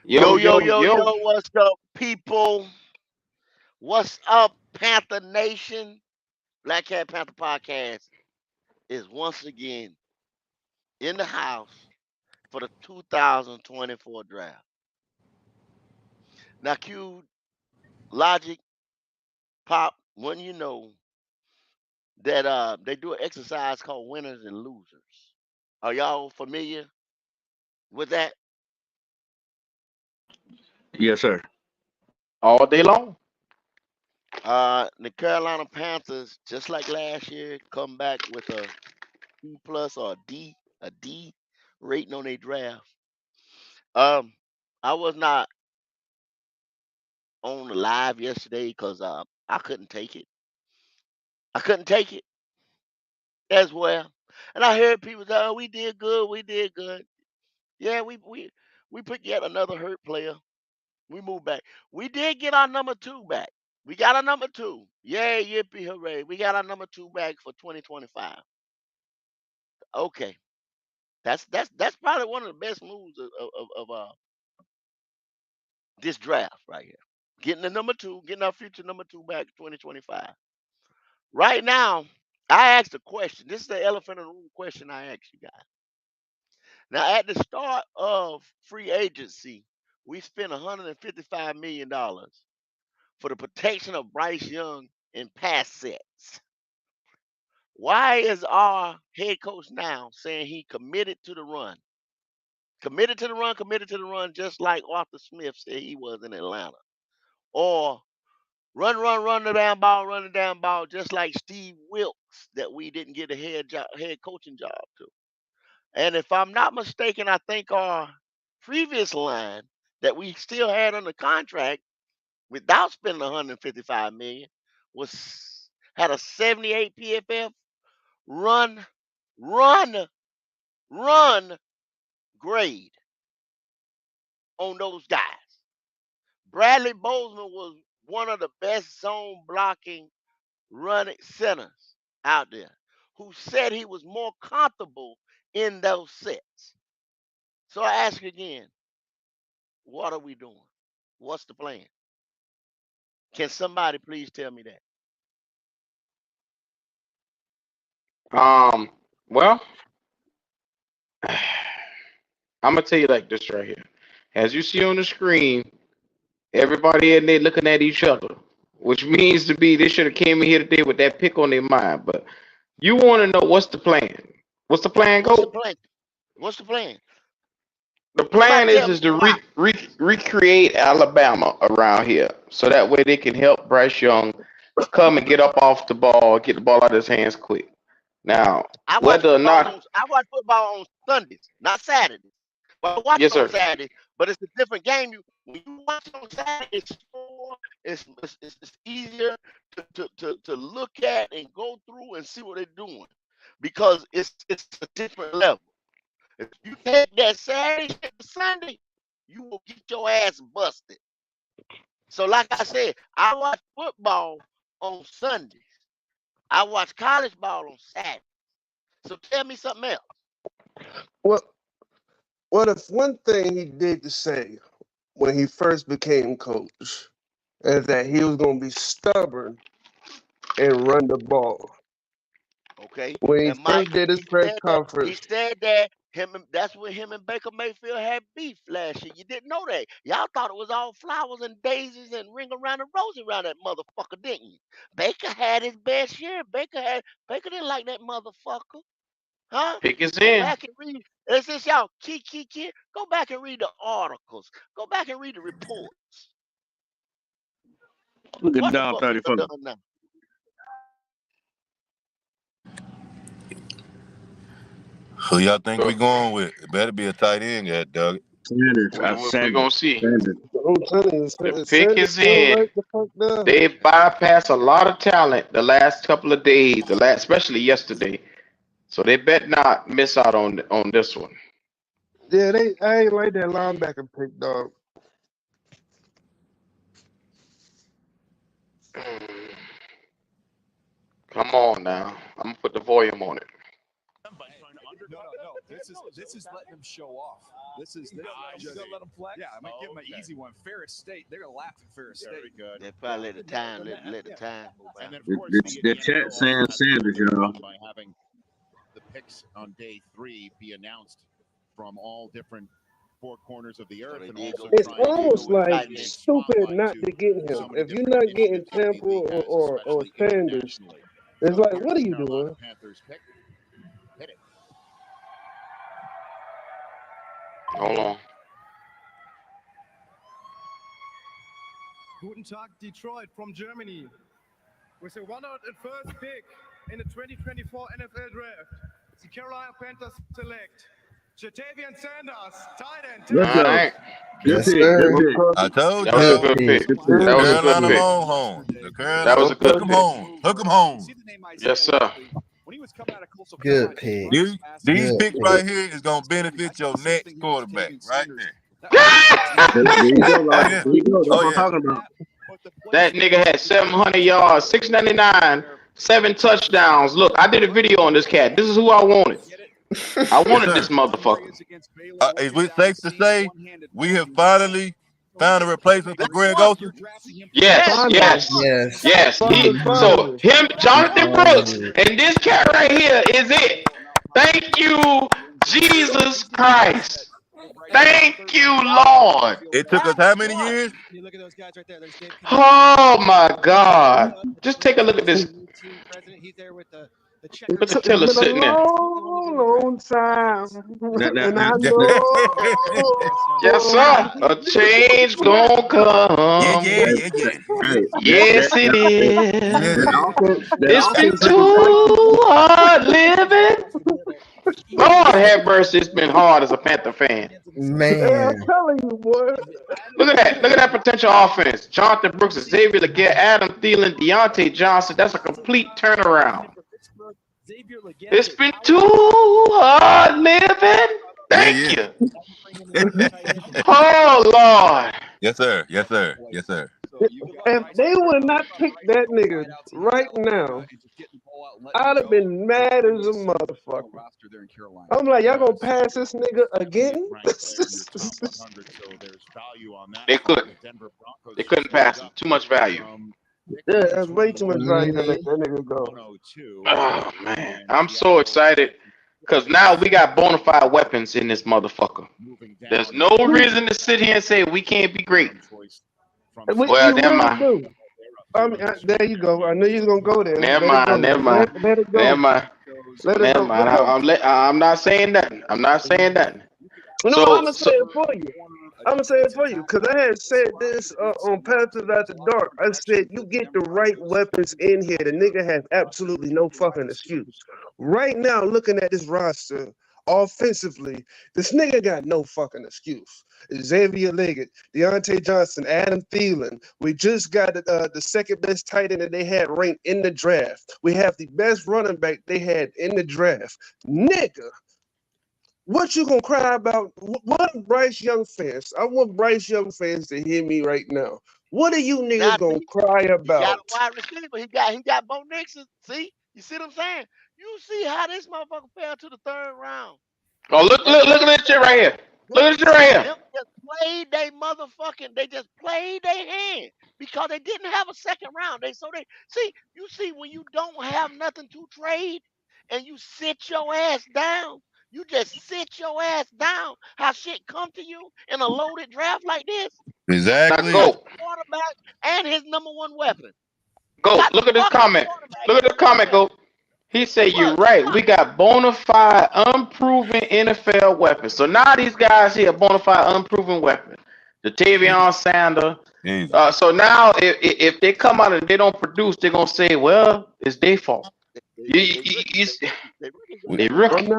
Yo, Yo, yo, yo, yo, yo. yo, what's up, people? What's up, Panther Nation? Black Cat Panther Podcast is once again in the house for the 2024 draft. Now, Q, Logic, Pop, when you know that they do an exercise called winners and losers. Are y'all familiar with that? Yes, sir. All day long. The Carolina Panthers, just like last year, come back with a C plus or a D rating on their draft. Um, I was not on the live yesterday because I couldn't take it. I couldn't take it as well. And I heard people say, "Oh, we did good. We did good." Yeah, we put yet another hurt player. We moved back. We did get our number two back. We got our number two. Yay, yippee, hooray! We got our number two back for 2025. Okay, that's probably one of the best moves of this draft right here. Getting the number two, getting our future number two back 2025. Right now, I asked a question. This is the elephant in the room question I asked you guys. Now, at the start of free agency, we spent $155 million for the protection of Bryce Young in pass sets. Why is our head coach now saying he committed to the run? Committed to the run, committed to the run, just like Arthur Smith said he was in Atlanta. Or run the damn ball, run the damn ball, just like Steve Wilkes that we didn't get a head coaching job to. And if I'm not mistaken, I think our previous line that we still had under contract without spending 155 million was had a 78 PFF run, run, run grade on those guys. Bradley Bozeman was one of the best zone blocking running centers out there who said he was more comfortable in those sets. So I ask again, what are we doing? What's the plan? Can somebody please tell me that? Um, well, I'm gonna tell you like this right here. As you see on the screen, everybody in there looking at each other, which means to be they should have came in here today with that pick on their mind. But you want to know what's the plan? What's the plan? What's the Go. plan? What's the plan? The Somebody plan tell is me to why. recreate Alabama around here, so that way they can help Bryce Young come and get up off the ball, get the ball out of his hands quick. Now, whether or not, I watch football on Sundays, not Saturdays. Well, I watch yes it on sir. Saturdays, but it's a different game. You when you watch it on Saturday, it's slower, it's easier to look at and go through and see what they're doing because it's a different level. If you take that Saturday shit to Sunday, you will get your ass busted. So, like I said, I watch football on Sundays. I watch college ball on Saturday. So tell me something else. Well, what if one thing he did to say when he first became coach is that he was going to be stubborn and run the ball. Okay. When he And Mike, first did his he press said that he conference, said that that's when him and Baker Mayfield had beef last year. You didn't know that. Y'all thought it was all flowers and daisies and ring around the rosy around that motherfucker, didn't you? Baker had his best year. Baker didn't like that motherfucker. Huh? Pick is Go in. back and read. It's just y'all key. Go back and read the articles. Go back and read the reports. Look at What the down fuck he 34. done now? Who y'all think we So going with? It better be a tight end, God dog. Sanders. we're Sanders. gonna see. Sanders. I'm telling you, The pick Sanders is still in. right the fuck there. They bypassed a lot of talent the last couple of days, especially yesterday. So they bet not miss out on this one. Yeah, I ain't like that linebacker pick, dog. Come on now. I'm gonna put the volume on it. This is letting them show off. This is just let them flex. Yeah, I'm gonna give them an easy one. Ferris State, they're gonna laugh at Ferris State. Very good. They probably let the time let the time move And out. then, of The, course, the, the chat saying Sanders, y'all. by having the picks on day 3 be announced from all different 4 corners of the earth, they and did also go It's with trying almost to like tight end. stupid spotlight not to to get him. so many If you're different not getting initiatives that the Tampa league has, or especially Sanders, internationally. it's So like, here's what are the you Carolina doing? Panthers pick. Hit it. Hold on. Guten Tag, Detroit from Germany. With the 101st pick in the 2024 NFL Draft, the Carolina Panthers select Jatavian Sanders, tight end. Let's All go. right. Good Yes, pick. sir. Good pick. I told That was a y'all. good pick. Good The pick. That was a good Carolina pick. Longhorns. The That Carolina. was a Hook good 'em pick. home. Hook 'em home. See the name Isaiah Yes, sir. Likely. When he was coming out of Coastal Good Carolina, pick. These Good picks pick. right here is gonna benefit your same next thing here with quarterback Jatavian right Sanders. there. There you go, Oh Roger. yeah. There you go. That's Oh what I'm yeah. talking about. But the That placement nigga had 700 yards, 699, 7 touchdowns. Look, I did a video on this cat. This is who I wanted. I Yes, wanted this sir. motherfucker. Is it safe to say we have finally found a replacement for Greg Olsen? Yes, Finally. yes, Yes. yes. Finally, So finally. him, Jonathan Brooks, Finally. and this cat right here is it. Thank you, Jesus Christ. Thank you, Lord. It took us how many years? You look at those guys right there. There's Dave Oh my God. Just take a look at this. team president. He's there with the Look at It's Tiller been a sitting there. long, long time. Now, And I now, know. Yes, sir. A change gonna Yeah, come. yeah, yeah, yeah. hey, Yes, it that is. offense, It's been looking spicy. too hard living. Lord have mercy, it's been hard as a Panther fan. Yeah, I'm Man. telling you, boy. Look at that. Look at that potential offense. Jonathan Brooks, Xavier Leggett, Adam Thielen, Deontay Johnson. That's a complete turnaround. It's been too hard living. Thank Yeah, you. Oh, Lord. Yes, sir. Yes, sir. Yes, sir. If they would not pick that nigga right now, I'd have been mad as a motherfucker. I'm like, y'all gonna pass this nigga again? They couldn't. They couldn't pass him. Too much value. Yeah, that's way too much value to let that nigga go. Oh, man. I'm so excited. Because now we got bona fide weapons in this motherfucker. There's no reason to sit here and say we can't be great. Well, never mind. There you go. I knew you was gonna go there. Never mind. Never mind. Let it go. Never mind. Let it Never go. mind. I'm not saying nothing. I'm not saying nothing. No, I'm gonna say it for you. I'm gonna say it for you because I had said this on Panthers After Dark. I said you get the right weapons in here, the nigga has absolutely no fucking excuse. Right now, looking at this roster offensively, this nigga got no fucking excuse. Xavier Leggett, Deontay Johnson, Adam Thielen. We just got the second best tight end that they had ranked in the draft. We have the best running back they had in the draft. Nigga. What you gonna cry about? What Bryce Young fans? I want Bryce Young fans to hear me right now. What are you niggas Not gonna me. cry He got about? a wide receiver. He got Bo Nixon. See? You see what I'm saying? You see how this motherfucker fell to the 3rd round. Oh, look at this shit right here. Look at this shit right here. Them just played they just played their hand because they didn't have a 2nd round. You see when you don't have nothing to trade and you sit your ass down. You just sit your ass down. How shit come to you in a loaded draft like this? Exactly. Now go. Quarterback and his number 1 weapon. Go. Look at this comment. Look at this comment, go. He said, you're right. We got bona fide, unproven NFL weapons. So now these guys here, bona fide, unproven weapons. Jatavian Sanders. So now if they come out and they don't produce, they're going to say, well, it's their fault. They rookie.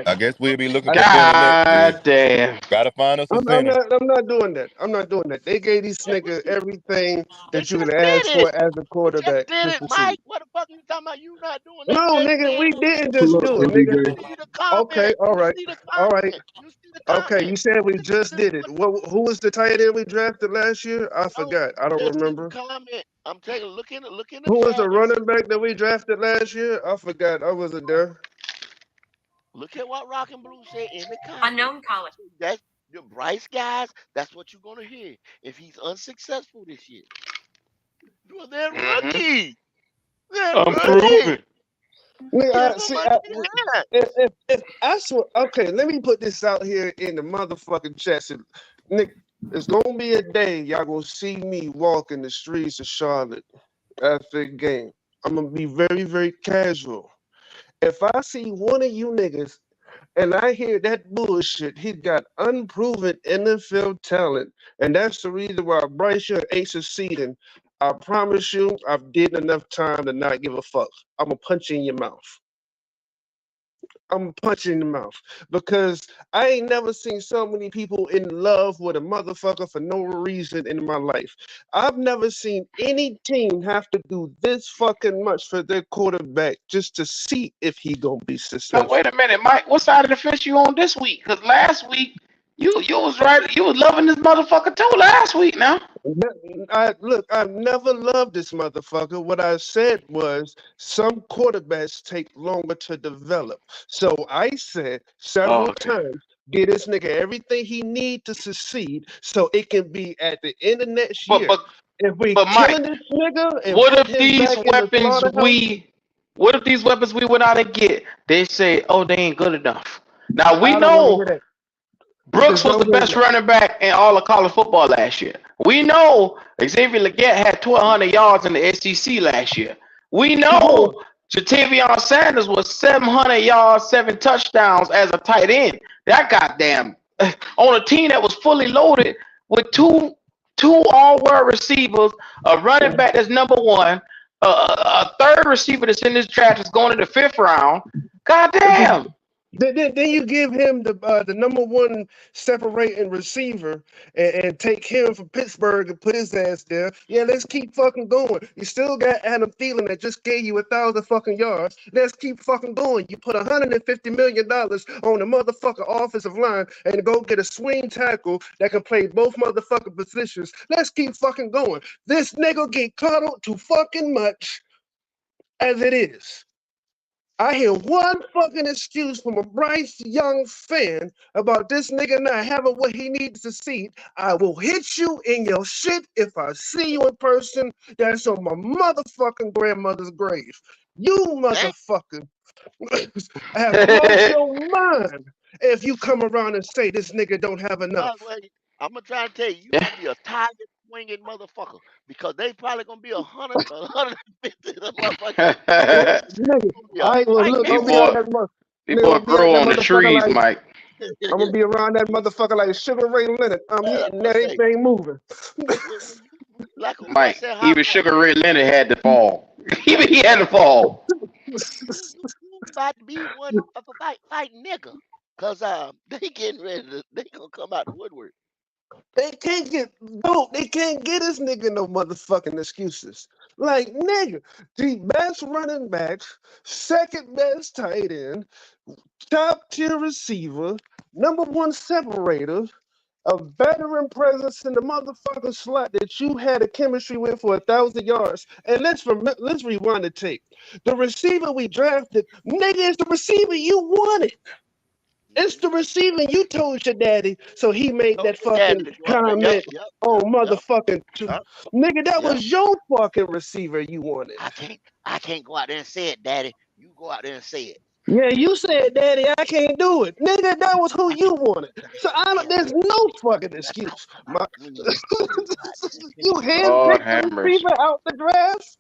I guess we'll be looking for God damn. Gotta find us a center. I'm not doing that. I'm not doing that. They gave these niggas everything that you can ask for as a quarterback. Did it, Mike? What the fuck are you talking about? You not doing that? No, nigga, we didn't just do it, nigga. Okay, all right. All right. Okay, you said we just did it. Who was the tight end we drafted last year? I forgot. I don't remember. I'm taking look in the Who was chat. the running back that we drafted last year? I forgot. I wasn't there. Look at what Rock and Blue said in the comments. Unknown caller. That's the Bryce guys. That's what you're gonna hear if he's unsuccessful this year. Well, they're rookie. They're rookie. Unproven. Nigga, Give I, them see, a chance. if I swear, okay, let me put this out here in the motherfucking chat. Nigga, it's gonna be a day y'all gonna see me walk in the streets of Charlotte after a game. I'm gonna be very, very casual. If I see one of you niggas and I hear that bullshit, he got unproven NFL talent, and that's the reason why Bryce Young ain't succeeding. I promise you, I've did enough time to not give a fuck. I'm gonna punch you in your mouth. I'm punching in the mouth because I ain't never seen so many people in love with a motherfucker for no reason in my life. I've never seen any team have to do this fucking much for their quarterback just to see if he gonna be Now successful. wait a minute, Mike. What side of the fence you on this week? Because last week you was right. You was loving this motherfucker too last week. Now. Look, I've never loved this motherfucker. What I said was some quarterbacks take longer to develop. So I said Oh, several okay. times, get this nigga everything he need to succeed so it can be at the end of next But year. but If we but Mike, killing this nigga and what put if him these back in the weapons slaughterhouse, what if these weapons we went out and get? They say, oh, they ain't good enough. Now we I don't want to hear know that. Brooks Just was the don't hear best that. running back in all of college football last year. We know Xavier Leggett had 1,200 yards in the SEC last year. We He know was. Jatavion Sanders was 700 yards, 7 touchdowns as a tight end. That goddamn on a team that was fully loaded with two all-world receivers, a running back that's number one, a third receiver that's in this draft that's going in the 5th round. Goddamn. Then you give him the number one separating receiver and take him from Pittsburgh and put his ass there. Yeah, let's keep fucking going. You still got Adam Thielen that just gave you 1,000 fucking yards. Let's keep fucking going. You put $150 million on the motherfucking offensive line and go get a swing tackle that can play both motherfucking positions. Let's keep fucking going. This nigga get coddled too fucking much as it is. I hear one fucking excuse from a Bryce Young fan about this nigga not having what he needs to see. I will hit you in your shit if I see you in person. That's on my motherfucking grandmother's grave. You motherfucker have lost your mind if you come around and say this nigga don't have enough. I'm gonna try to tell you, Yeah. gonna be a target swinging motherfucker because they probably gonna be 150 of them motherfuckers. Nigga, I well look, These I'll be out boy, that mother. these Nigga, boy I'll be out grow that on the motherfucker trees, like Mike. I'm gonna be around that motherfucker like Sugar Ray Leonard. I'm hitting everything moving. Like a boy Mike, said, even Sugar Ray Leonard had to fall. Even he had to fall. you about to be one fight nigga, cause they getting ready to they gonna come out the woodwork. They can't get this nigga no motherfucking excuses. Like nigga, the best running backs, second best tight end, top tier receiver, number one separator, a veteran presence in the motherfucking slot that you had a chemistry with for 1,000 yards. And let's rewind the tape. The receiver we drafted, nigga, is the receiver you wanted. It's the receiver you told your daddy, so he made that fucking comment. Oh, motherfucking nigga, that was your fucking receiver you wanted. I can't go out there and say it, daddy. You go out there and say it. Yeah, you said, daddy, I can't do it. Nigga, that was who you wanted. So there's no fucking excuse. You handpicked the receiver out the draft?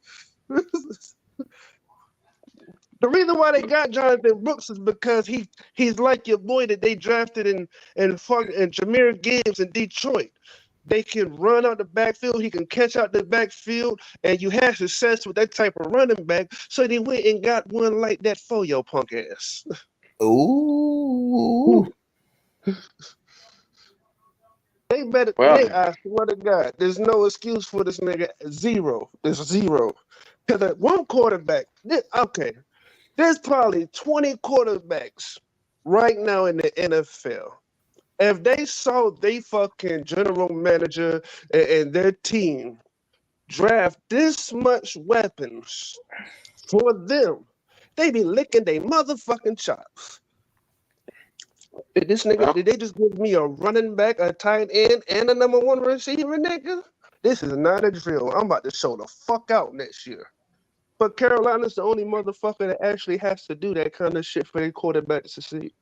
The reason why they got Jonathan Brooks is because he's like your boy that they drafted in Jahmyr Gibbs in Detroit. They can run out the backfield. He can catch out the backfield, and you had success with that type of running back. So they went and got one like that for your punk ass. Ooh. They better. I swear to God, there's no excuse for this nigga. Zero. There's zero. Because one quarterback. Okay. There's probably 20 quarterbacks right now in the NFL. If they saw they fucking general manager and their team draft this much weapons for them, they be licking their motherfucking chops. Did they just give me a running back, a tight end, and a number one receiver, nigga? This is not a drill. I'm about to show the fuck out next year. But Carolina's the only motherfucker that actually has to do that kind of shit for their quarterback to succeed.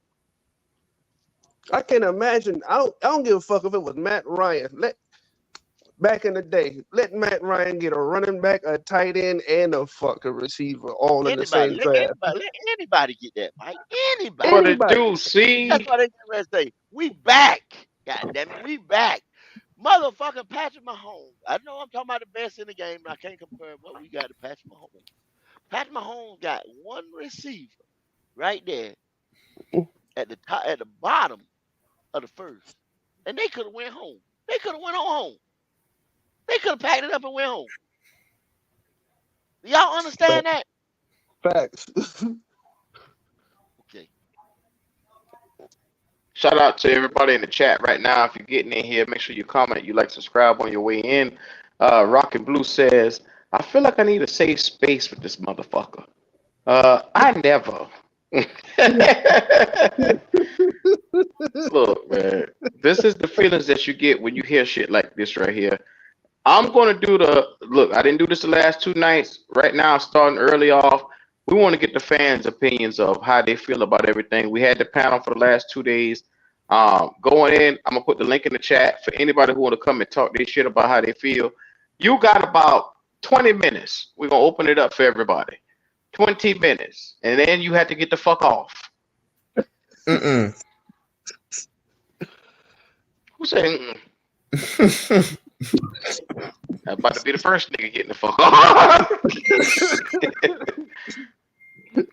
I can't imagine. I don't give a fuck if it was Matt Ryan. Back in the day, let Matt Ryan get a running back, a tight end, and a fucking receiver all in the same draft. Let anybody get that, Mike. Anybody. What it do, see? That's why they get ready to say, we back. God damn it, we back. Motherfucking Patrick Mahomes. I know I'm talking about the best in the game, but I can't compare what we got to Patrick Mahomes. Patrick Mahomes got one receiver right there at the top, at the bottom of the first, and they could have went home. They could have went on home. They could have packed it up and went home. Y'all understand that? Facts. Okay. Shout out to everybody in the chat right now. If you're getting in here, make sure you comment, you like, subscribe on your way in. Rocket Blue says, I feel like I need a safe space with this motherfucker. I never. Look, man, this is the feelings that you get when you hear shit like this right here. I'm going to do look, I didn't do this the last 2 nights. Right now, starting early off, we want to get the fans' opinions of how they feel about everything. We had the panel for the last 2 days. Going in, I'm going to put the link in the chat for anybody who want to come and talk their shit about how they feel. You got about 20 minutes. We're going to open it up for everybody. 20 minutes. And then you have to get the fuck off. Mm-mm. Who said mm-mm? I'm about to be the first nigga getting the fuck off.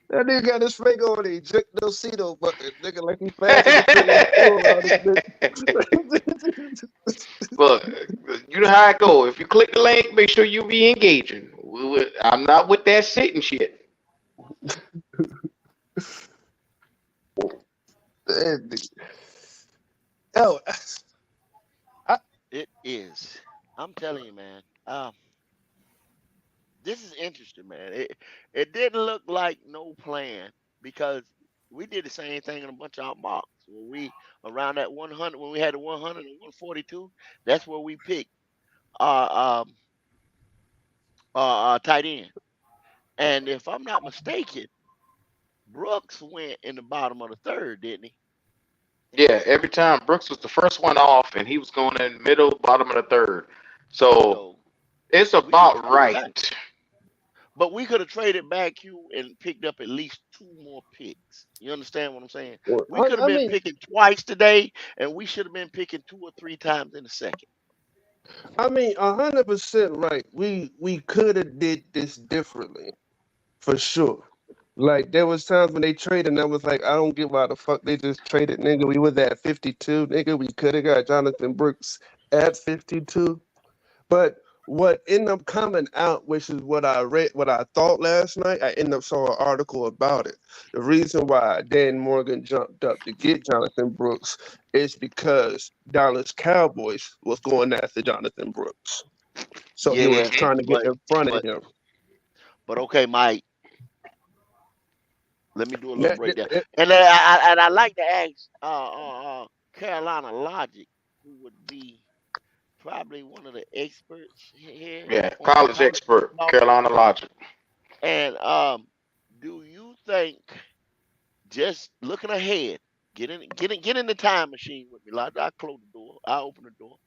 That nigga got his finger on the ejectocito button, nigga, like he fast. Look, you know how it go. If you click the link, make sure you be engaging. I'm not with that sitting shit. Oh, It is. I'm telling you, man. This is interesting, man. It didn't look like no plan because we did the same thing in a bunch of our mocks. When we around that 100, when we had the 100 and 142, that's where we picked our tight end. And if I'm not mistaken, Brooks went in the bottom of the third, didn't he? Yeah, every time Brooks was the first one off, and he was going in the middle, bottom of the third. So it's about right. But we could have traded back you and picked up at least 2 more picks. You understand what I'm saying? We could have been picking twice today, and we should have been picking 2 or 3 times in a second. I mean, 100% right. We could have did this differently, for sure. Like, there was times when they traded, and I was like, I don't get why the fuck they just traded, nigga. We was at 52, nigga. We could have got Jonathan Brooks at 52. But what ended up coming out, which is what I read, what I thought last night, I ended up saw an article about it. The reason why Dan Morgan jumped up to get Jonathan Brooks is because Dallas Cowboys was going after Jonathan Brooks. So he was trying to get in front of him. But okay, Mike. Let me do a little breakdown. And I like to ask Carolina Logic, who would be probably one of the experts here. Yeah, college expert, Carolina Logic. And do you think, just looking ahead, get in the time machine with me. Like, I close the door, I open the door.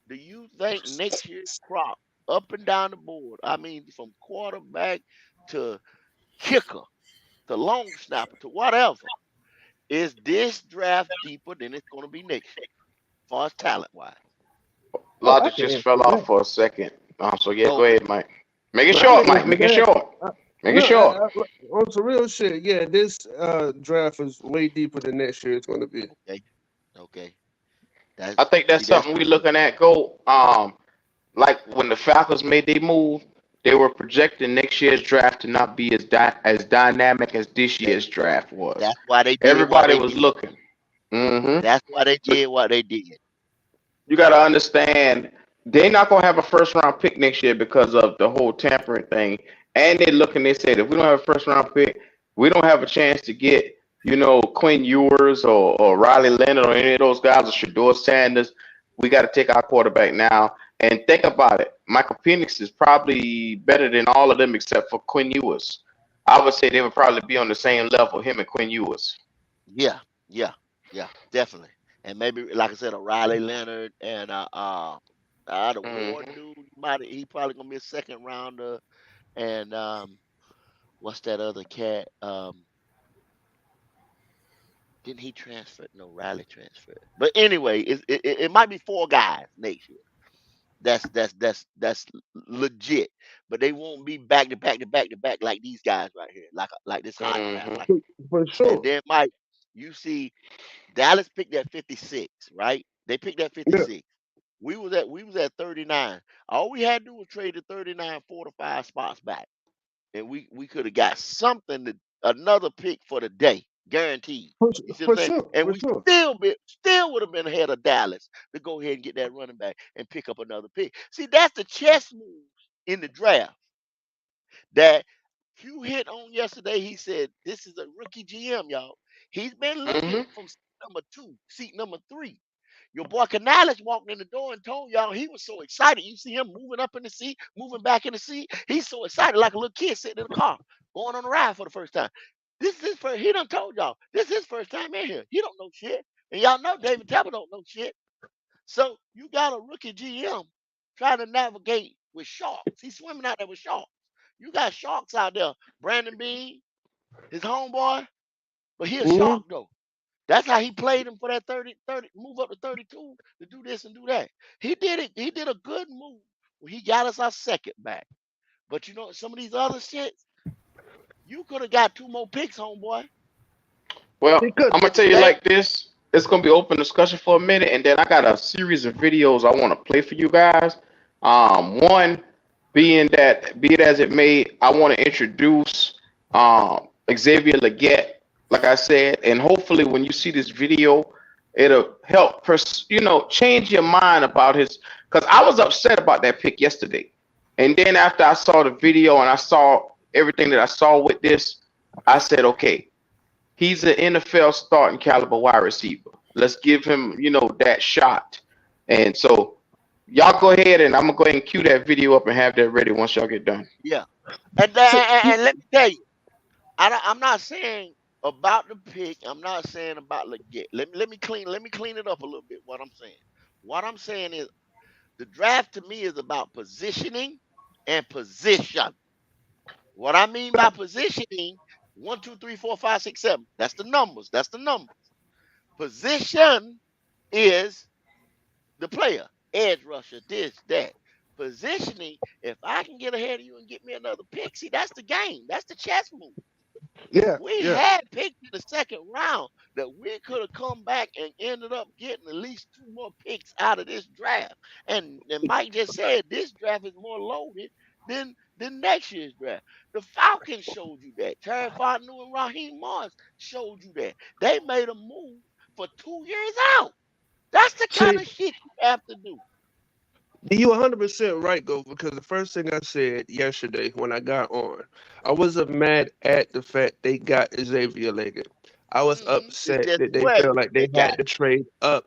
Do you think next year's crop, up and down the board, I mean from quarterback to kicker, to long snapper, to whatever, is this draft deeper than it's going to be next year, as far as talent-wise? Logic just fell off for a second. So, yeah, go ahead, Mike. Make it short, Mike. Make it short. Make it short. On some real shit, yeah, this draft is way deeper than next year it's going to be. Okay. I think that's something we're looking at. Like when the Falcons made their move, they were projecting next year's draft to not be as dynamic as this year's draft was. That's why they did. Everybody was looking. Mm-hmm. That's why they did what they did. You got to understand, they're not going to have a first-round pick next year because of the whole tampering thing. And they said, if we don't have a first-round pick, we don't have a chance to get Quinn Ewers or Riley Leonard or any of those guys or Shador Sanders, we got to take our quarterback now. And think about it. Michael Penix is probably better than all of them except for Quinn Ewers. I would say they would probably be on the same level, him and Quinn Ewers. Yeah, yeah, yeah, definitely. And maybe, like I said, a Riley Leonard and the Ward Hmm dude, he probably gonna be a second rounder. And what's that other cat? Didn't he transfer? No, Riley transferred. But anyway, it might be 4 guys next year. That's legit. But they won't be back to back to back to back like these guys right here, like this hot draft hmm right For here. And sure. then Mike, you see Dallas picked that 56, right? They picked that Yeah. 56. We was at 39. All we had to do was trade the 39 4 to 5 spots back. And we could have got something another pick for the day, guaranteed. You see what For I'm saying? sure. And For we sure. still would have been ahead of Dallas to go ahead and get that running back and pick up another pick. See, that's the chess moves in the draft that Hugh hit on yesterday. He said this is a rookie GM, y'all. He's been looking hmm from seat number 2, seat number 3. Your boy Canales walked in the door and told y'all he was so excited. You see him moving up in the seat, moving back in the seat. He's so excited, like a little kid sitting in the car, going on a ride for the first time. This is his first. He done told y'all this is his first time in here. He don't know shit, and y'all know David Tepper don't know shit. So you got a rookie GM trying to navigate with sharks. He's swimming out there with sharks. You got sharks out there. Brandon Bean, his homeboy, but he a Hmm. shark though. That's how he played him for that 30, move up to 32 to do this and do that. He did it. He did a good move when he got us our second back. But some of these other shits, you could have got 2 more picks, homeboy. Well, He could. I'm gonna And tell you today, like this. It's gonna be open discussion for a minute, and then I got a series of videos I want to play for you guys. One being that, be it as it may, I want to introduce Xavier Leggett, like I said, and hopefully when you see this video, it'll help, change your mind about his. Because I was upset about that pick yesterday, and then after I saw the video and I saw everything that I saw with this, I said, okay. He's an NFL starting caliber wide receiver. Let's give him, that shot. And so y'all go ahead and I'm gonna go ahead and cue that video up and have that ready once y'all get done. yeah. And, let me tell you, I'm not saying about the pick. I'm not saying about Leggett. Let me clean it up a little bit. What I'm saying is the draft to me is about positioning and position. What I mean by positioning, 1, 2, 3, 4, 5, 6, 7. That's the numbers. Position is the player, edge rusher, this, that. Positioning, if I can get ahead of you and get me another pick, see, that's the game. That's the chess move. Yeah. We Yeah. had picked in the second round that we could have come back and ended up getting at least 2 more picks out of this draft. And Mike just said this draft is more loaded than next year's draft. The Falcons showed you that. Terry Fontenot and Raheem Morris showed you that. They made a move for 2 years out. That's the kind See, of shit you have to do. you 100% right, Go, because the first thing I said yesterday when I got on, I wasn't mad at the fact they got Xavier Leggett. I was It's upset just that they whether felt like they they got had to trade up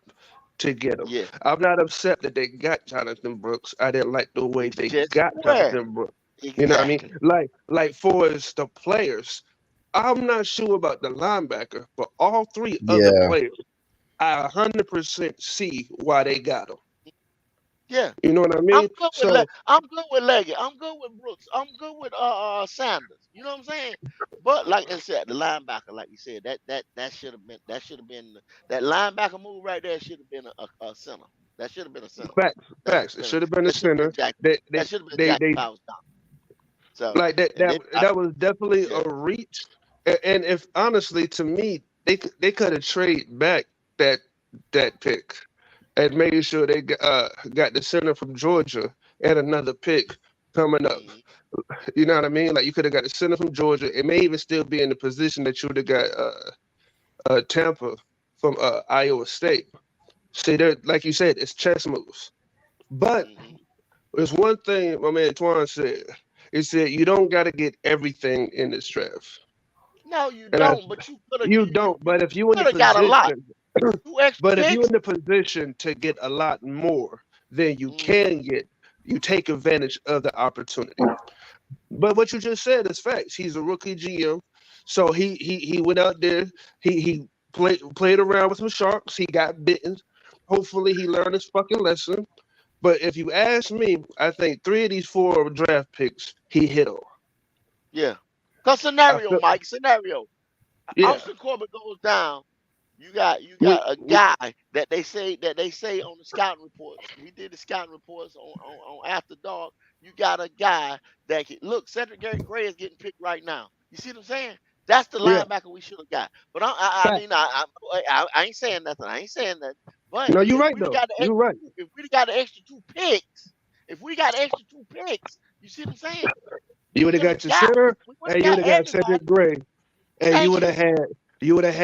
to get him. yeah. I'm not upset that they got Jonathan Brooks. I didn't like the way It's they just got where Jonathan Brooks. You know what I mean? exactly. Like for as the players, I'm not sure about the linebacker, but all 3 other Yeah. players, I 100% see why they got them. Yeah. You know what I I'm mean? good with So I'm good with Leggett. I'm good with Brooks. I'm good with Sanders. You know what I'm saying? But like I said, the linebacker, like you said, that should have been that linebacker move right there should have been a center. That should have been a center. facts. It should have been a center. Jack. They That should have been Jackie they Powers Johnson. So like that and then that was definitely yeah. a reach. And if honestly, to me, they could have traded back that pick and made sure they got the center from Georgia and another pick coming up. Mhm. You know what I mean? Like you could have got the center from Georgia. It may even still be in the position that you would have got Tampa from Iowa State. See, there, like you said, it's chess moves. But Mhm. there's one thing my man Twan said. He said you don't got to get everything in this draft. No, you And I don't. But you could have you don't. But if you in the could have got a lot. position, 2 extra but if you picks. in the position to get a lot more than you can get, you take advantage of the opportunity. But what you just said is facts. He's a rookie GM, so he went out there. He played around with some sharks. He got bitten. Hopefully, he learned his fucking lesson. But if you ask me, I think 3 of these 4 draft picks he hit on. Yeah. Cause I scenario, feel, Mike, scenario. yeah, Austin Corbett goes down. You got we, a guy that they say on the scouting reports. We did the scouting reports on After Dark. You got a guy that look, Cedric Gray is getting picked right now. You see what I'm saying? That's the yeah. linebacker we should have got. But I Fact. mean, I ain't saying nothing. I ain't saying that. But No, you're if right we though. got the You're right. if we got the extra 2 picks, you see what I'm saying? You would have got your center, We would have and you would got have got everybody. Cedric Gray, and you Thank would have you. had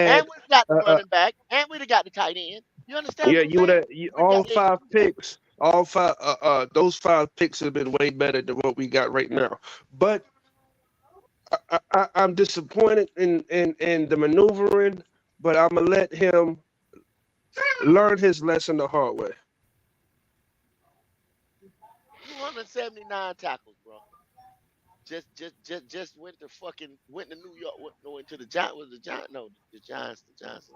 And we've got the uh, running back, and we'd have got the tight end. You understand yeah, what I'm you would saying? have We all got the extra 5 picks. All 5 those 5 picks have been way better than what we got right now. But I'm disappointed in the maneuvering, but I'm gonna let him learn his lesson the hard way. 279 tackles, bro. Just went to New York. Went to the Giants. Was the Giants? No, the Giants. The Giants.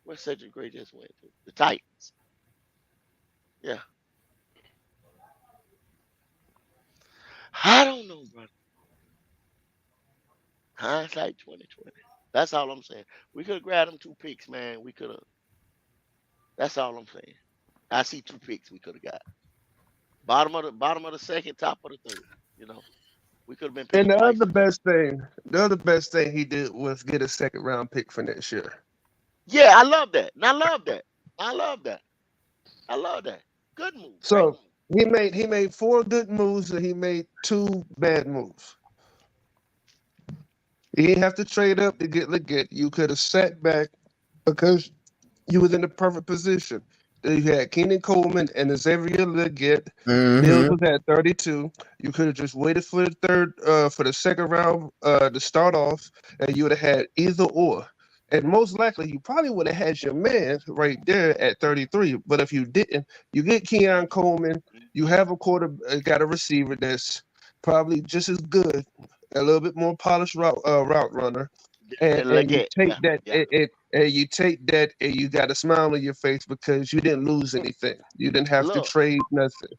Where Cedric Gray just went to? The Titans. Yeah. I don't know, brother. Hindsight 2020. That's all I'm saying. We could have grabbed them 2 picks, man. We could have. That's all I'm saying. I see 2 picks we could have got. Bottom of the second, top of the third. You know, we could have been And paid twice as much. the other best thing he did was get a 2nd round pick for next year. Yeah, I love that. And I love that. I love that. I love that. Good move. Great So move. he made 4 good moves and he made 2 bad moves. You didn't have to trade up to get Leggett. You could have sat back because you was in the perfect position. You had Keenan Coleman and Xavier Leggett. Mills was at 32. You could have just waited for the for the 2nd round to start off, and you would have had either or. And most likely, you probably would have had your man right there at 33. But if you didn't, you get Keon Coleman. You have got a receiver that's probably just as good, a little bit more polished route runner, and you take that and you take that and you got a smile on your face because you didn't lose anything. You didn't have to Look, trade nothing.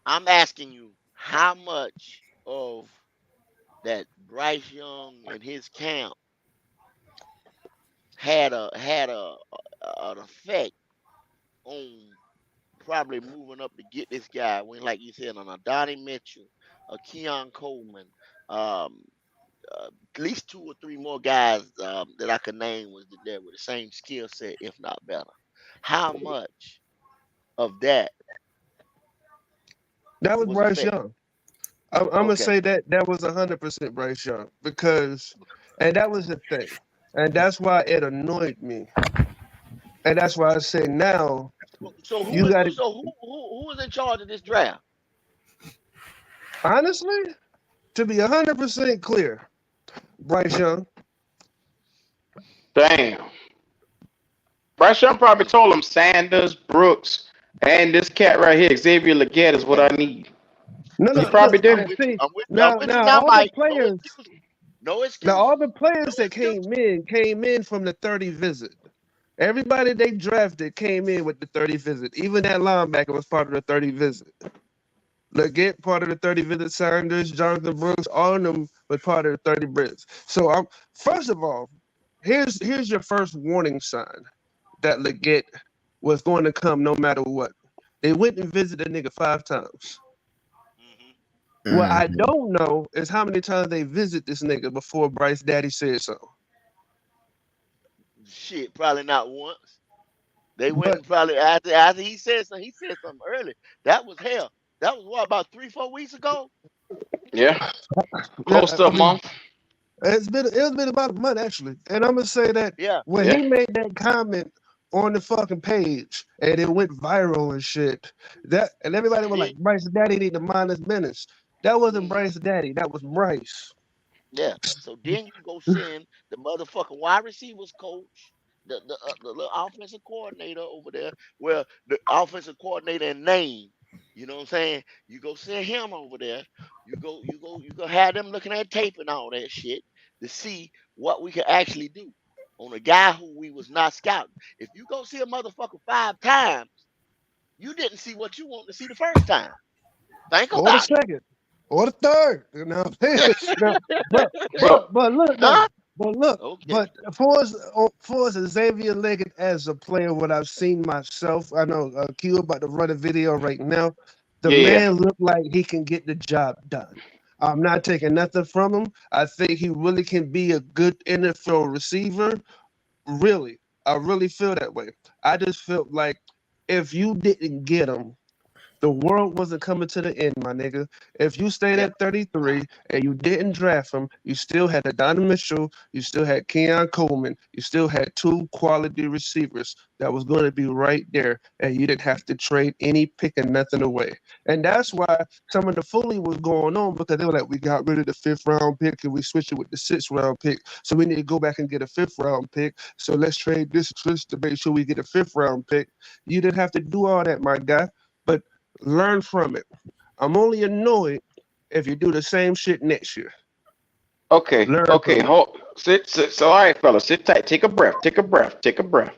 I'm asking you, how much of that Bryce Young and his camp had an effect on probably moving up to get this guy when, like you said, on a Donnie Mitchell, a Keon Coleman, um, at least 2 or 3 more guys that I could name was there with the same skill set, if not better. How much of that That was was Bryce affected? Young. I'm gonna Okay. say that was 100% Bryce Young and that was the thing, and that's why it annoyed me, and that's why I say now So you got to who was in charge of this draft? honestly, to be 100% clear, Bryce Young. Damn. Bryce Young probably told him Sanders, Brooks, and this cat right here, Xavier Leggett, is what I need. No, He no, probably look. did. See, I'm with now you now, all the Mike. players, No now excuses. all the players No that excuses. came in from the 30 visit. Everybody they drafted came in with the 30 visit. Even that linebacker was part of the 30 visit. Leggett part of the 30 visit. Sanders, Jonathan Brooks, all of them were part of the 30 visits. So first of all, here's your first warning sign that Leggett was going to come no matter what. They went and visited the nigga 5 times. What I don't know is how many times they visit this nigga before Bryce Daddy said so. Shit, probably not once. They went and probably after he said something. He said something early. That was hell. That was what, about 3-4 weeks ago. Yeah, close to a month. It's been about a month actually, and I'm gonna say that when he made that comment on the fucking page and it went viral and shit, and everybody was like, Bryce Daddy need to mind his business. That wasn't Bryce Daddy. That was Bryce. Yeah. So then you go send the motherfucking wide receivers coach, the little offensive coordinator over there, well, the offensive coordinator in name. You know what I'm saying? You go send him over there. You go have them looking at tape and all that shit to see what we can actually do on a guy who we was not scouting. If you go see a motherfucker 5 times, you didn't see what you want to see the first time. Think or the about second, or the third. You know, it. now, but So but look Huh? though, but look, Okay. but for as Xavier Leggett as a player, what I've seen myself, I know Q about to run a video right now. The yeah. man looked like he can get the job done. I'm not taking nothing from him. I think he really can be a good NFL receiver. Really, I really feel that way. I just felt like if you didn't get him, the world wasn't coming to the end, my nigga. If you stayed Yeah. at 33 and you didn't draft him, you still had Donovan Mitchell, you still had Keon Coleman, you still had two quality receivers that was going to be right there, and you didn't have to trade any pick and nothing away. And that's why some of the fooling was going on because they were like, we got rid of the 5th round pick and we switched it with the 6th round pick. So we need to go back and get a 5th round pick. So let's trade this switch to make sure we get a 5th round pick. You didn't have to do all that, my guy. But learn from it. I'm only annoyed if you do the same shit next year. Okay. Learn Okay. from it. Hold. Sit. So, all right, fellas, sit tight. Take a breath. Take a breath. Take a breath.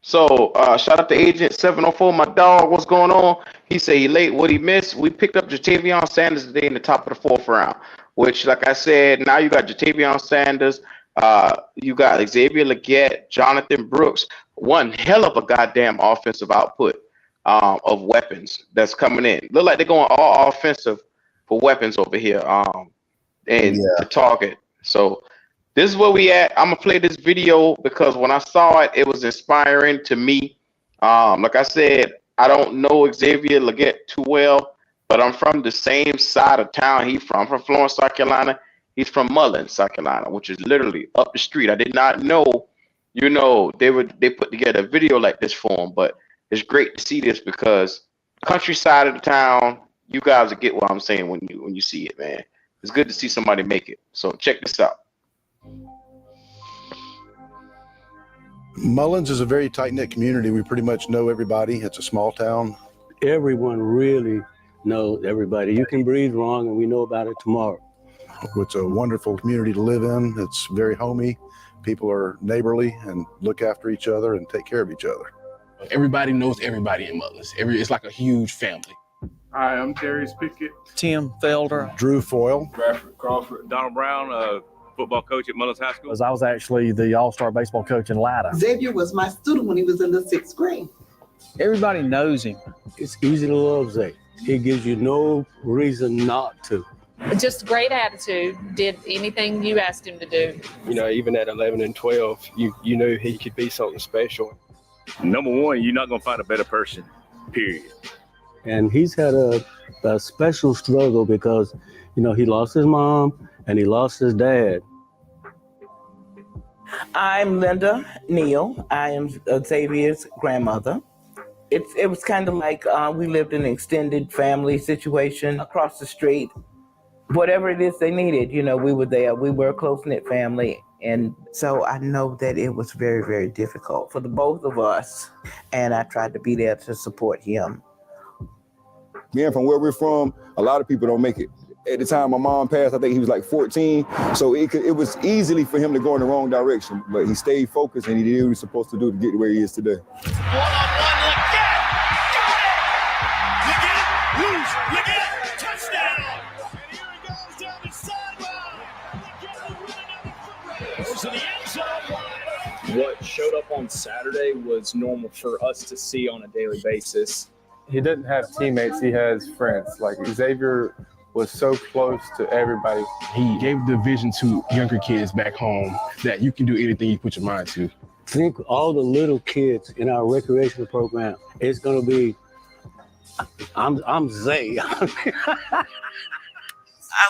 So, shout out to Agent 704, my dog. What's going on? He said he late. What he missed? We picked up Jatavion Sanders today in the top of the 4th round. Which, like I said, now you got Jatavion Sanders. You got Xavier Leggett, Jonathan Brooks. One hell of a goddamn offensive output of weapons that's coming in. Look like they're going all offensive for weapons over here. And Yeah. to target. So this is where we at. I'm gonna play this video because when I saw it, it was inspiring to me. Like I said, I don't know Xavier Leggett too well, but I'm from the same side of town he's from. I'm from Florence, South Carolina. He's from Mullins, South Carolina, which is literally up the street. I did not know, they put together a video like this for him, but it's great to see this because countryside of the town, you guys will get what I'm saying when you see it, man. It's good to see somebody make it. So check this out. Mullins is a very tight-knit community. We pretty much know everybody. It's a small town. Everyone really knows everybody. You can breathe wrong and we know about it tomorrow. It's a wonderful community to live in. It's very homey. People are neighborly and look after each other and take care of each other. Everybody knows everybody in Mullins. It's like a huge family. Hi, I'm Darius Pickett. Tim Felder. Drew Foyle. Bradford Crawford. Donald Brown, football coach at Mullins High School. I was actually the all-star baseball coach in Lada. Xavier was my student when he was in the 6th grade. Everybody knows him. It's easy to love Zay. He gives you no reason not to. Just great attitude. Did anything you asked him to do. You know, even at 11 and 12, you knew he could be something special. Number one, you're not going to find a better person, period. And he's had a special struggle because, he lost his mom and he lost his dad. I'm Linda Neal. I am Xavier's grandmother. It was kind of like we lived in an extended family situation across the street. Whatever it is they needed, we were there. We were a close-knit family. And so I know that it was very, very difficult for the both of us. And I tried to be there to support him. Being from where we're from, a lot of people don't make it. At the time my mom passed, I think he was like 14. So it was easily for him to go in the wrong direction. But he stayed focused and he did what he was supposed to do to get to where he is today. What showed up on Saturday was normal for us to see on a daily basis. He doesn't have teammates, he has friends. Like Xavier was so close to everybody. He gave the vision to younger kids back home that you can do anything you put your mind to. Think all the little kids in our recreational program, it's going to be, I'm Zay. I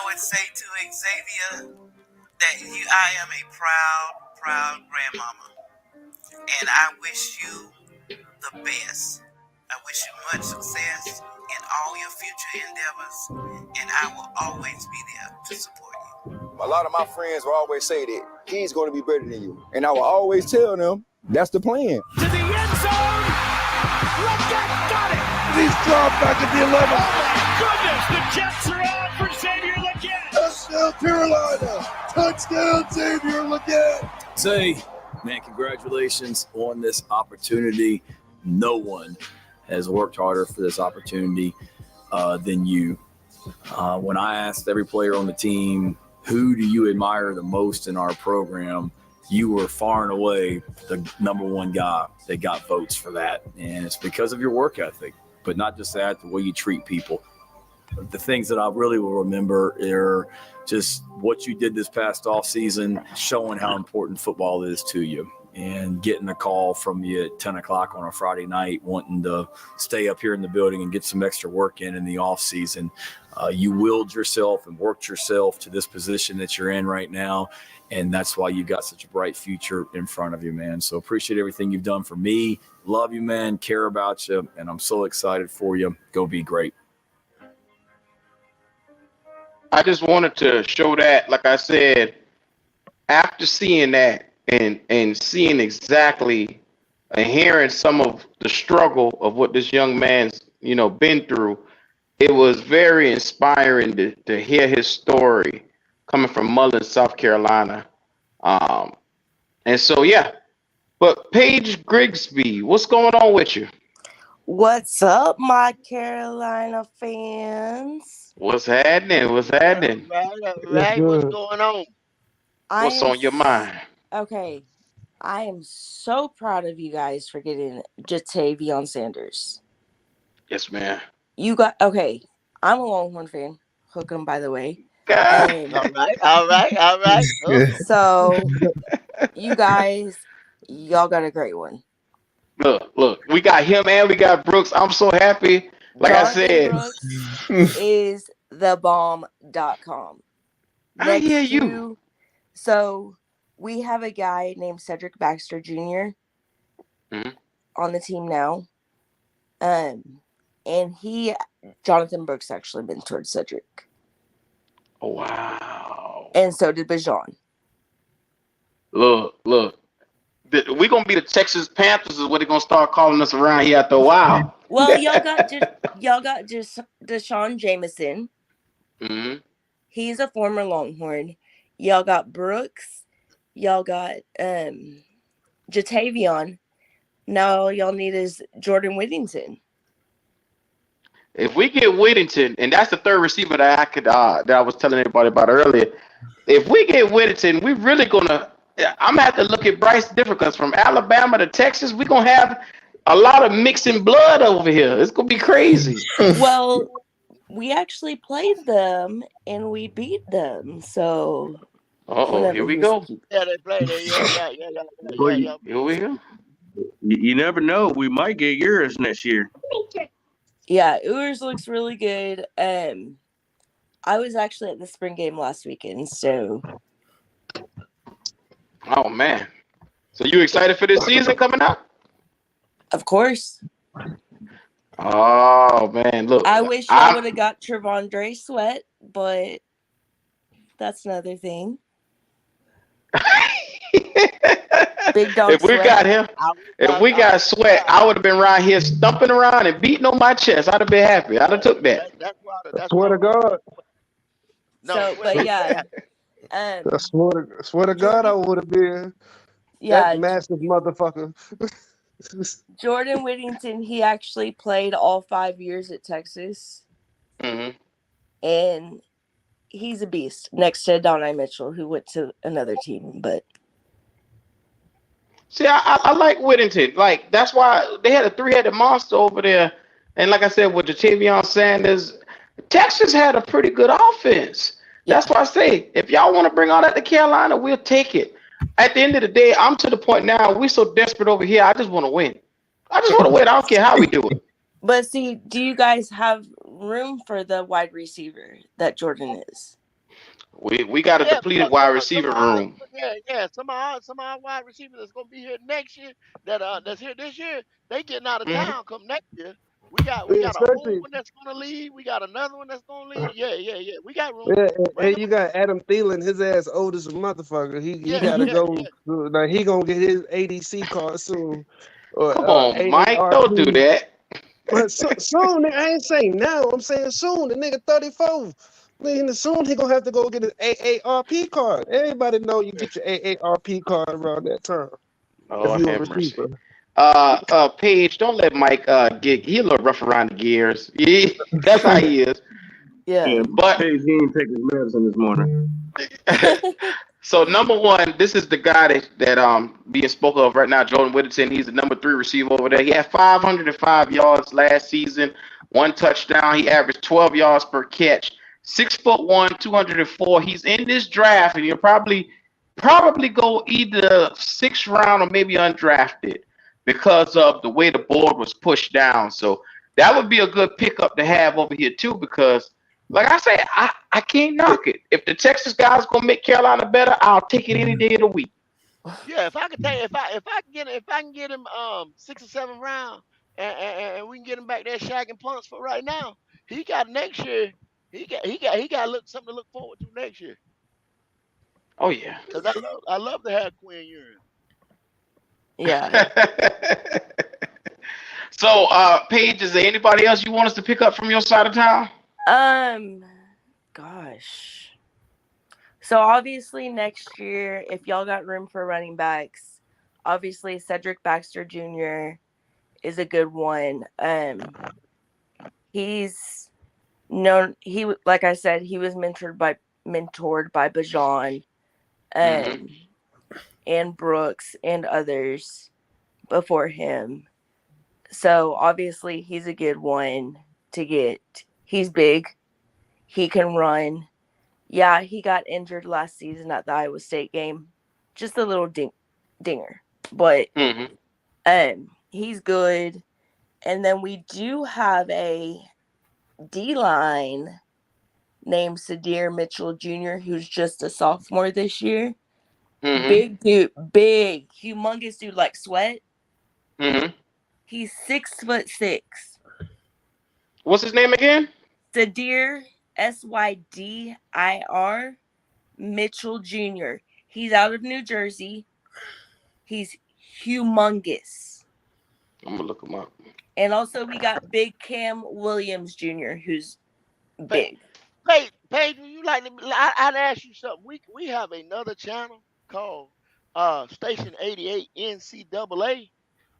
would say to Xavier that I am a proud grandmama. And I wish you the best. I wish you much success in all your future endeavors. And I will always be there to support you. A lot of my friends will always say that he's going to be better than you. And I will always tell them that's the plan. To the end zone. Leggett got it. He's dropped back at the 11. Oh my goodness, the Jets are on for Xavier Leggett. Touchdown, Carolina. Touchdown, Xavier Leggett. Say, man, congratulations on this opportunity. No one has worked harder for this opportunity than you. When I asked every player on the team, who do you admire the most in our program, you were far and away the number one guy that got votes for that. And it's because of your work ethic, but not just that, the way you treat people. The things that I really will remember are just what you did this past off season, showing how important football is to you, and getting a call from you at 10 o'clock on a Friday night, wanting to stay up here in the building and get some extra work in the off season. You willed yourself and worked yourself to this position that you're in right now. And that's why you got such a bright future in front of you, man. So appreciate everything you've done for me. Love you, man. Care about you. And I'm so excited for you. Go be great. I just wanted to show that, like I said, after seeing that and seeing exactly and hearing some of the struggle of what this young man's, been through, it was very inspiring to hear his story coming from Mullins, South Carolina. And so, yeah. But Paige Grigsby, what's going on with you? What's up, my Carolina fans? What's happening? What's happening? Right. What's going on? What's on your mind? Okay. I am so proud of you guys for getting Jatavion Sanders. Yes, man. Okay. I'm a Longhorn fan. Hook 'em, by the way. All right. So, you guys, y'all got a great one. Look, we got him and we got Brooks. I'm so happy. Like I said, Brooks is thebomb.com. I hear you. So, we have a guy named Cedric Baxter Jr. On the team now. And Jonathan Brooks actually mentored Cedric. Oh, wow. And so did Bijan. Look. We're going to be the Texas Panthers is what they're going to start calling us around here after a while. Well, y'all got Deshaun Jameson. Mm-hmm. He's a former Longhorn. Y'all got Brooks. Y'all got Jatavion. Now all y'all need is Jordan Whittington. If we get Whittington, and that's the third receiver that I could that I was telling everybody about earlier. If we get Whittington, we're really gonna. I'm gonna have to look at Bryce different because from Alabama to Texas, we're gonna have a lot of mixing blood over here. It's gonna be crazy. Well, we actually played them and we beat them. So. Here we go. Yeah, they played. Yeah. Here we go. You never know. We might get yours next year. Yeah, Ewers looks really good. I was actually at the spring game last weekend, so. Oh man! So you excited for this season coming up? Of course. Oh man! Look, I wish I would have got Trevondre Sweat, but that's another thing. Big dog. If we got him, if we got Sweat, I would have been around here stumping around and beating on my chest. I'd have been happy. I'd have took that. Swear to God. But yeah. I swear to God, I would have been that massive motherfucker. Jordan Whittington, he actually played all 5 years at Texas. Mm-hmm. And he's a beast next to Donnie Mitchell, who went to another team. But see, I like Whittington. Like, that's why they had a three-headed monster over there. And like I said, with Jatavion Sanders, Texas had a pretty good offense. That's why I say, if y'all want to bring all that to Carolina, we'll take it. At the end of the day, I'm to the point now, we're so desperate over here, I just want to win. I don't care how we do it. But see, do you guys have room for the wide receiver that Jordan is? We got a depleted wide receiver room. Yeah. Some of our wide receivers that's gonna be here next year, that's here this year, they getting out of town come next year. We got Yeah, a old especially one that's gonna leave. We got another one that's gonna leave. Yeah. We got room. yeah, Bring and him. you got Adam Thielen, his ass old as a motherfucker. He Yeah, gotta yeah, go. Like he gonna get his ADC card soon, or Come on, Mike. Don't do AARP. that. But soon, I ain't saying now. I'm saying soon. The nigga 34. Nigga, soon he gonna have to go get his AARP card. Everybody know you get your AARP card around that time if Lord you a have mercy. receiver. Paige, don't let Mike he a little rough around the gears. That's how he is. Yeah. But Paige, he didn't take his medicine this morning. so number one, this is the guy that being spoken of right now, Jordan Whittington. He's the number 3 receiver over there. He had 505 yards last season, 1 touchdown. He averaged 12 yards per catch. 6'1", 204. He's in this draft, and he'll probably go either 6th round or maybe undrafted because of the way the board was pushed down. So that would be a good pickup to have over here too, because like I say, I can't knock it. If the Texas guys gonna make Carolina better, I'll take it any day of the week. Yeah, if I can get him 6 or 7 round, and we can get him back there shagging punts for right now. He got next year. He got something to look forward to next year. Oh yeah. Cause I love to have Quinn Ewing. Yeah. So Paige, is there anybody else you want us to pick up from your side of town? Gosh. So obviously next year, if y'all got room for running backs, obviously Cedric Baxter Jr. is a good one. He's known. Like I said, he was mentored by Bajan, and Brooks and others before him. So obviously he's a good one to get. He's big. He can run. Yeah, he got injured last season at the Iowa State game. Just a little dinger. But he's good. And then we do have a D-line named Sadir Mitchell Jr., who's just a sophomore this year. Big dude, big, humongous dude like Sweat. He's 6'6". What's his name again? Sadir, Sydir Mitchell Jr. He's out of New Jersey. He's humongous. I'm gonna look him up. And also we got Big Cam Williams Jr., who's big. Paige, would you like to? I'd ask you something. We have another channel called Station 88 NCAA.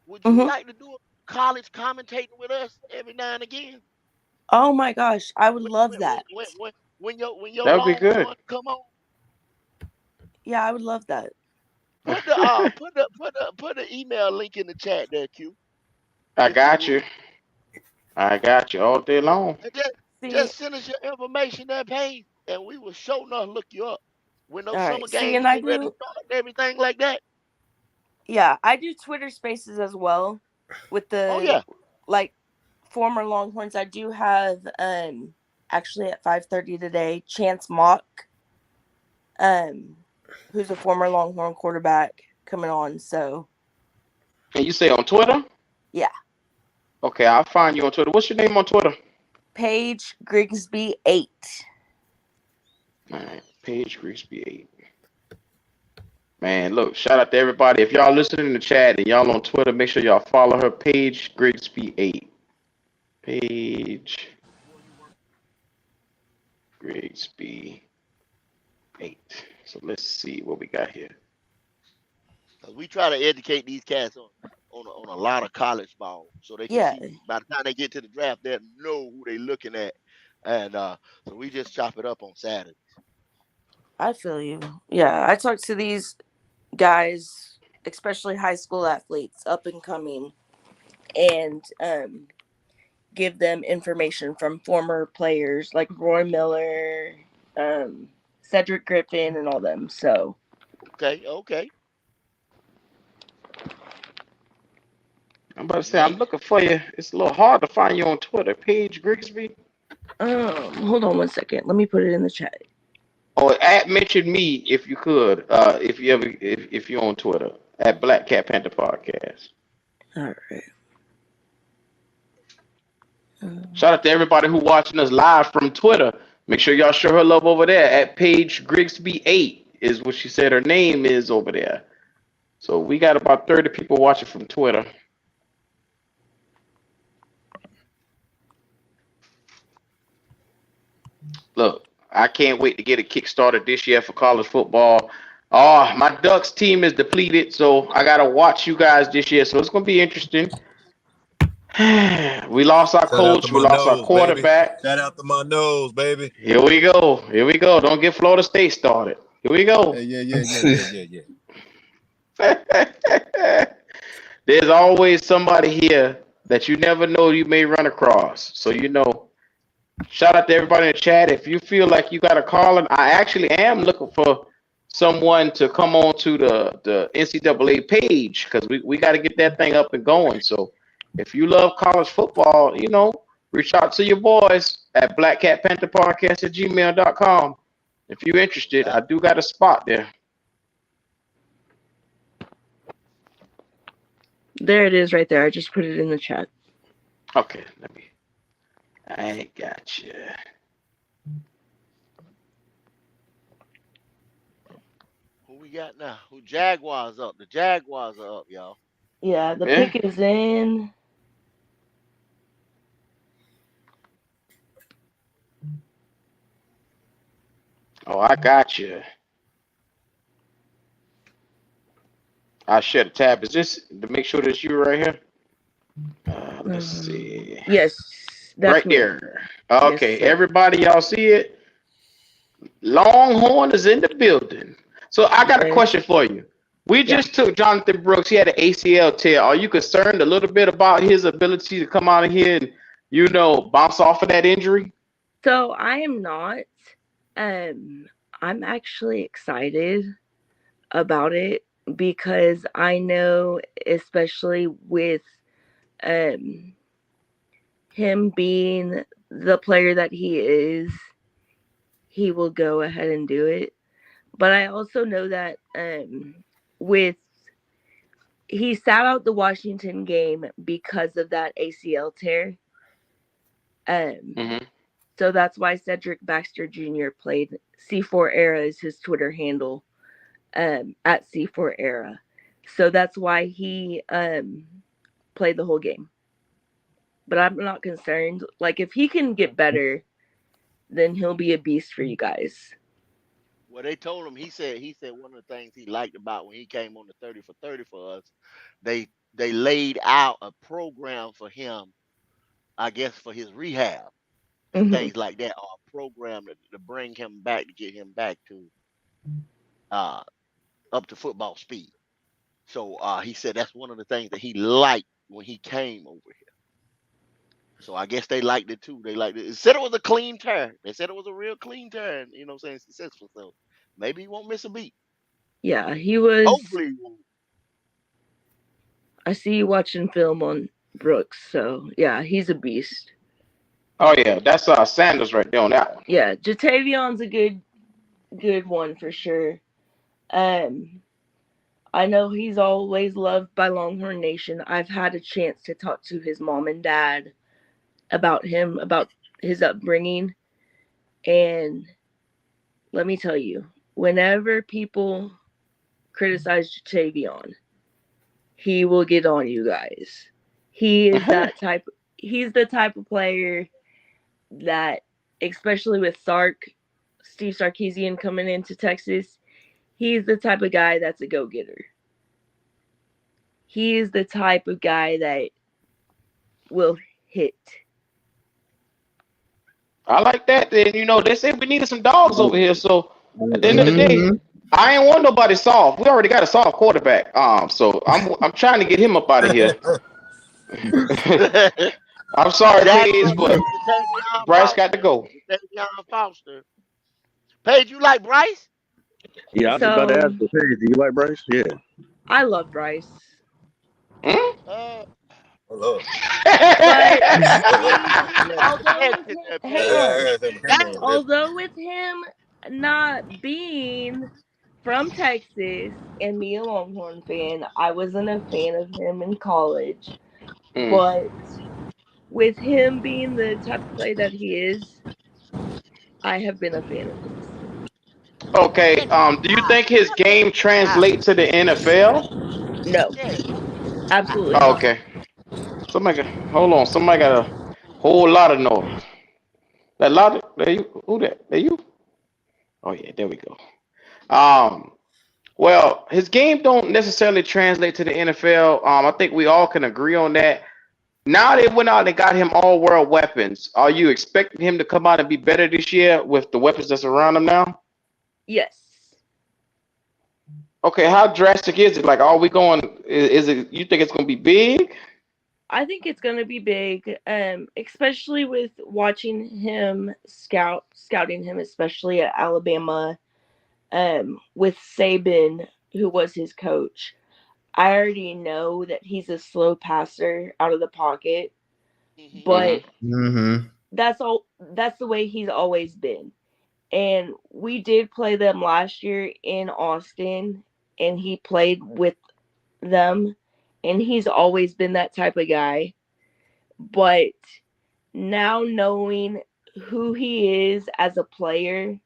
Would you like to do a college commentating with us every now and again? Oh my gosh, I would love that. When your That'd be good. Come on. Yeah, I would love that. Put the email link in the chat there, Q. I got you all day long. Just send us your information there, Paige, and we will sure enough look you up. When those summer games and I get ready to start and everything like that. Yeah, I do Twitter Spaces as well with the like former Longhorns. I do have actually at 5:30 today, Chance Mock, who's a former Longhorn quarterback coming on. So And you say on Twitter? Yeah. Okay, I'll find you on Twitter. What's your name on Twitter? Paige Grigsby 8. All right, Paige Grigsby 8. Man, look, shout out to everybody. If y'all listening in the chat and y'all on Twitter, make sure y'all follow her, Paige Grigsby 8. Paige Grigsby 8. So let's see what we got here. We try to educate these cats on a lot of college ball, so they can see by the time they get to the draft, they'll know who they're looking at, and so we just chop it up on Saturdays. I feel you. Yeah, I talk to these guys, especially high school athletes, up and coming, and give them information from former players like Roy Miller, Cedric Griffin, and all them. So okay. I'm about to say, I'm looking for you. It's a little hard to find you on Twitter, Paige Grigsby. Hold on one second. Let me put it in the chat. Or mention me if you could, if you're on Twitter at Black Cat Panther Podcast. All right. Shout out to everybody who watching us live from Twitter. Make sure y'all show her love over there at Paige Grigsby 8 is what she said her name is over there. So we got about 30 people watching from Twitter. Look, I can't wait to get a kickstarter this year for college football. Oh, my Ducks team is depleted, so I gotta watch you guys this year. So it's gonna be interesting. We lost our coach. We lost our quarterback. Shout out to my nose, baby. Here we go. Here we go. Don't get Florida State started. Here we go. Yeah. There's always somebody here that you never know you may run across. So shout out to everybody in the chat. If you feel like you got a calling, I actually am looking for someone to come on to the NCAA page because we got to get that thing up and going. So if you love college football, reach out to your boys at blackcatpantherpodcast@gmail.com. If you're interested, I do got a spot there. There it is right there. I just put it in the chat. Okay, I got you. Who we got now? Who Jaguars up? The Jaguars are up, y'all. Yeah, the pick is in. Oh, I got you. I share the tab. Is this to make sure that's you right here? Let's see. Yes, that's right me. there. Okay, Yes, sir. everybody, y'all see it? Longhorn is in the building. So I got a question for you. We just took Jonathan Brooks. He had an ACL tear. Are you concerned a little bit about his ability to come out of here and, bounce off of that injury? So I am not. I'm actually excited about it because I know, especially with him being the player that he is, he will go ahead and do it. But I also know that he sat out the Washington game because of that ACL tear. So that's why Cedric Baxter Jr. played. C4 Era is his Twitter handle, at C4 Era. So that's why he played the whole game. But I'm not concerned. Like, if he can get better, then he'll be a beast for you guys. Well, they told him, he said one of the things he liked about when he came on the 30 for 30 for us, they laid out a program for him, I guess, for his rehab and things like that, or a program to bring him back, to get him back to up to football speed. So he said that's one of the things that he liked when he came over here. So I guess they liked it too. They liked it. It said it was a clean turn. They said it was a real clean turn, successful. So maybe he won't miss a beat. Yeah, he was. Hopefully he won't. I see you watching film on Brooks, so yeah, he's a beast. Oh yeah, that's Sanders right there on that one. Yeah, Jatavion's a good one for sure. I know he's always loved by Longhorn Nation. I've had a chance to talk to his mom and dad about him, about his upbringing. And let me tell you, whenever people criticize Jatavion, he will get on you guys. He is he's the type of player that, especially with Steve Sarkisian coming into Texas, he's the type of guy that's a go-getter. He is the type of guy that will hit. I like that. Then they said we needed some dogs over here. So at the end of the day, I ain't want nobody soft. We already got a soft quarterback. So I'm trying to get him up out of here. I'm sorry, Paige, but Bryce got to go. Foster. Paige, you like Bryce? Yeah, I was about to ask the Paige, do you like Bryce? Yeah. I love Bryce. Although with him not being from Texas and me a Longhorn fan, I wasn't a fan of him in college. But with him being the type of player that he is, I have been a fan of his. Okay. Do you think his game translates to the NFL? No, absolutely Oh, not. okay. Somebody, hold on. Somebody got a whole lot of noise. That lot of there you. Who that? There you? Oh yeah, there we go. Um. Well, his game don't necessarily translate to the NFL. I think we all can agree on that. Now they went out and got him all world weapons. Are you expecting him to come out and be better this year with the weapons that's around him now? Yes. Okay, how drastic is it? Like, are we going? Is it? You think it's going to be big? I think it's going to be big, especially with watching him scouting him, especially at Alabama, with Saban, who was his coach. I already know that he's a slow passer out of the pocket, but Mm-hmm. that's the way he's always been. And we did play them last year in Austin, and he played with them, and he's always been that type of guy. But now knowing who he is as a player,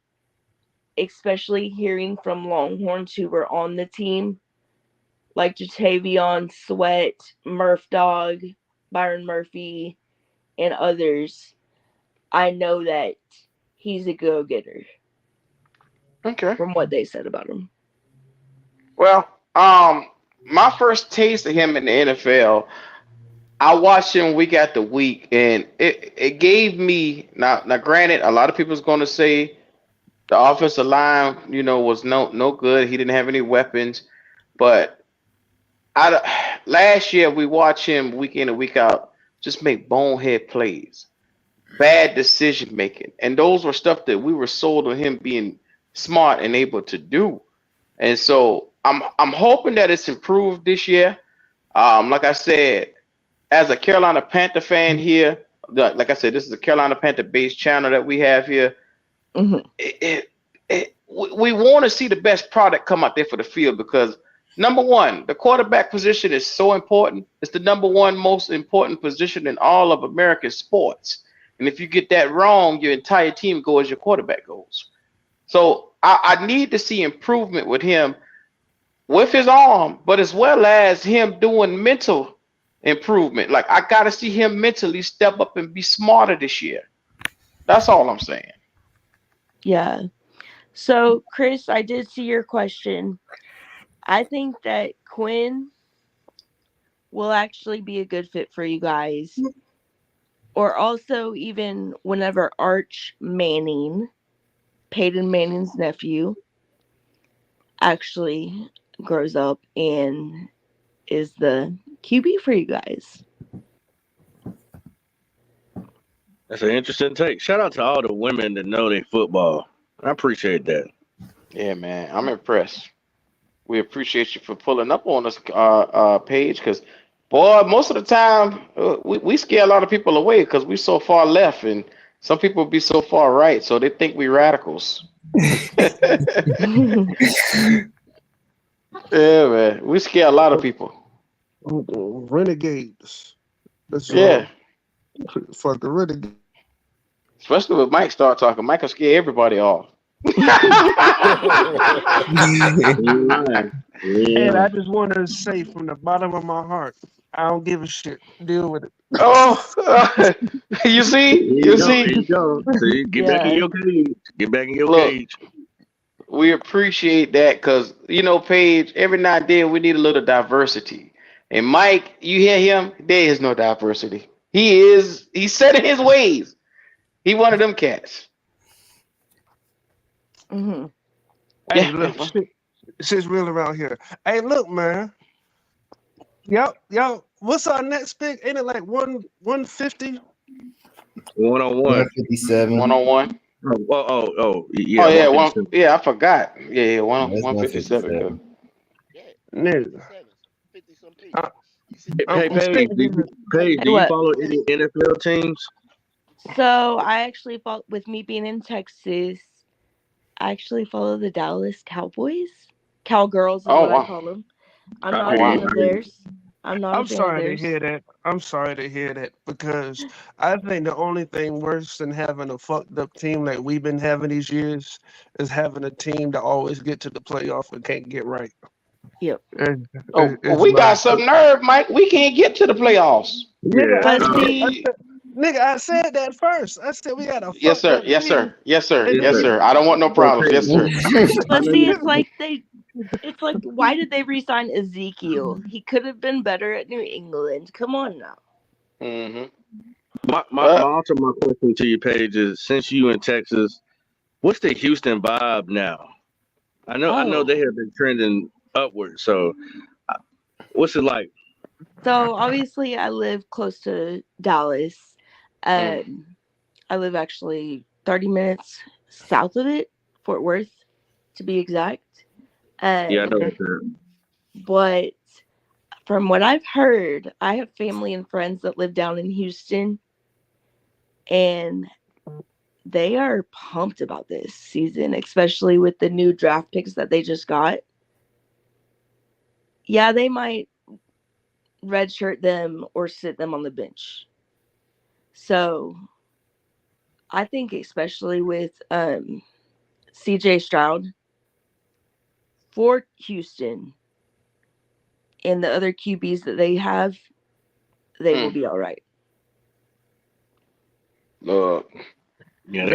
especially hearing from Longhorns who were on the team, like Jatavion Sweat, Murph Dog, Byron Murphy, and others, I know that he's a go-getter. Okay. From what they said about him. Well, my first taste of him in the NFL, I watched him week after week, and it gave me now. Granted, a lot of people's going to say the offensive line, was no good. He didn't have any weapons, but last year we watched him week in and week out just make bonehead plays, bad decision making, and those were stuff that we were sold on him being smart and able to do. And so I'm hoping that it's improved this year. Like I said, as a Carolina Panther fan here, like I said, this is a Carolina Panther based channel that we have here. We want to see the best product come out there for the field because number one, the quarterback position is so important. It's the number one most important position in all of American sports. And if you get that wrong, your entire team goes as your quarterback goes. So I need to see improvement with him, with his arm, but as well as him doing mental improvement. Like I got to see him mentally step up and be smarter this year. That's all I'm saying. Yeah. So, Chris, I did see your question. I think that Quinn will actually be a good fit for you guys. Or also even whenever Arch Manning, Peyton Manning's nephew, actually grows up and is the QB for you guys. That's an interesting take. Shout out to all the women that know their football. I appreciate that. Yeah, man, I'm impressed. We appreciate you for pulling up on us, Paige, because boy, most of the time we scare a lot of people away because we're so far left, and some people be so far right, so they think we radicals. Yeah, man, we scare a lot of people. Renegades. That's Yeah, fucking renegade. especially when Mike start talking. Mike will scare everybody off. And I just want to say from the bottom of my heart, I don't give a shit. Deal with it. Oh, you see? See, get back in your cage. Get back in your cage. We appreciate that because, Paige, every now and then we need a little diversity. And Mike, you hear him? There is no diversity. He's set in his ways. He one of them cats. Mm-hmm. Hey, look, shit's real around here. Hey, look, man. Yo, what's our next pick? Ain't it like 150? 101. 157. 101. Yeah. Oh yeah, 157. I forgot. Yeah, 157. Nigga. Hey, Paige, do you follow any NFL teams? So I actually follow, with me being in Texas, I actually follow the Dallas Cowboys. Cowgirls is what I call them. I'm not a fan of theirs. I'm not a I'm fan of sorry to theirs. hear that. I'm sorry to hear that because I think the only thing worse than having a fucked up team like we've been having these years is having a team that always get to the playoff and can't get right. Yep. Oh, It's we got like, some nerve, Mike. We can't get to the playoffs. nigga, But see, I said that first. I said we got a Yes, fucked sir. up Yes, team. sir. Yes, sir. And Yes, then sir. I don't want no problems. Yes, sir. but see, it's like, why did they re-sign Ezekiel? He could have been better at New England. Come on now. Mm-hmm. My question to you, Paige, is since you in Texas, what's the Houston vibe now? I know they have been trending upward. So, what's it like? So obviously, I live close to Dallas. I live actually 30 minutes south of it, Fort Worth, to be exact. Yeah, I know that. But from what I've heard, I have family and friends that live down in Houston, and they are pumped about this season, especially with the new draft picks that they just got. Yeah, they might redshirt them or sit them on the bench. So I think especially with CJ Stroud for Houston and the other QBs that they have, they will be all right. Look. Yeah,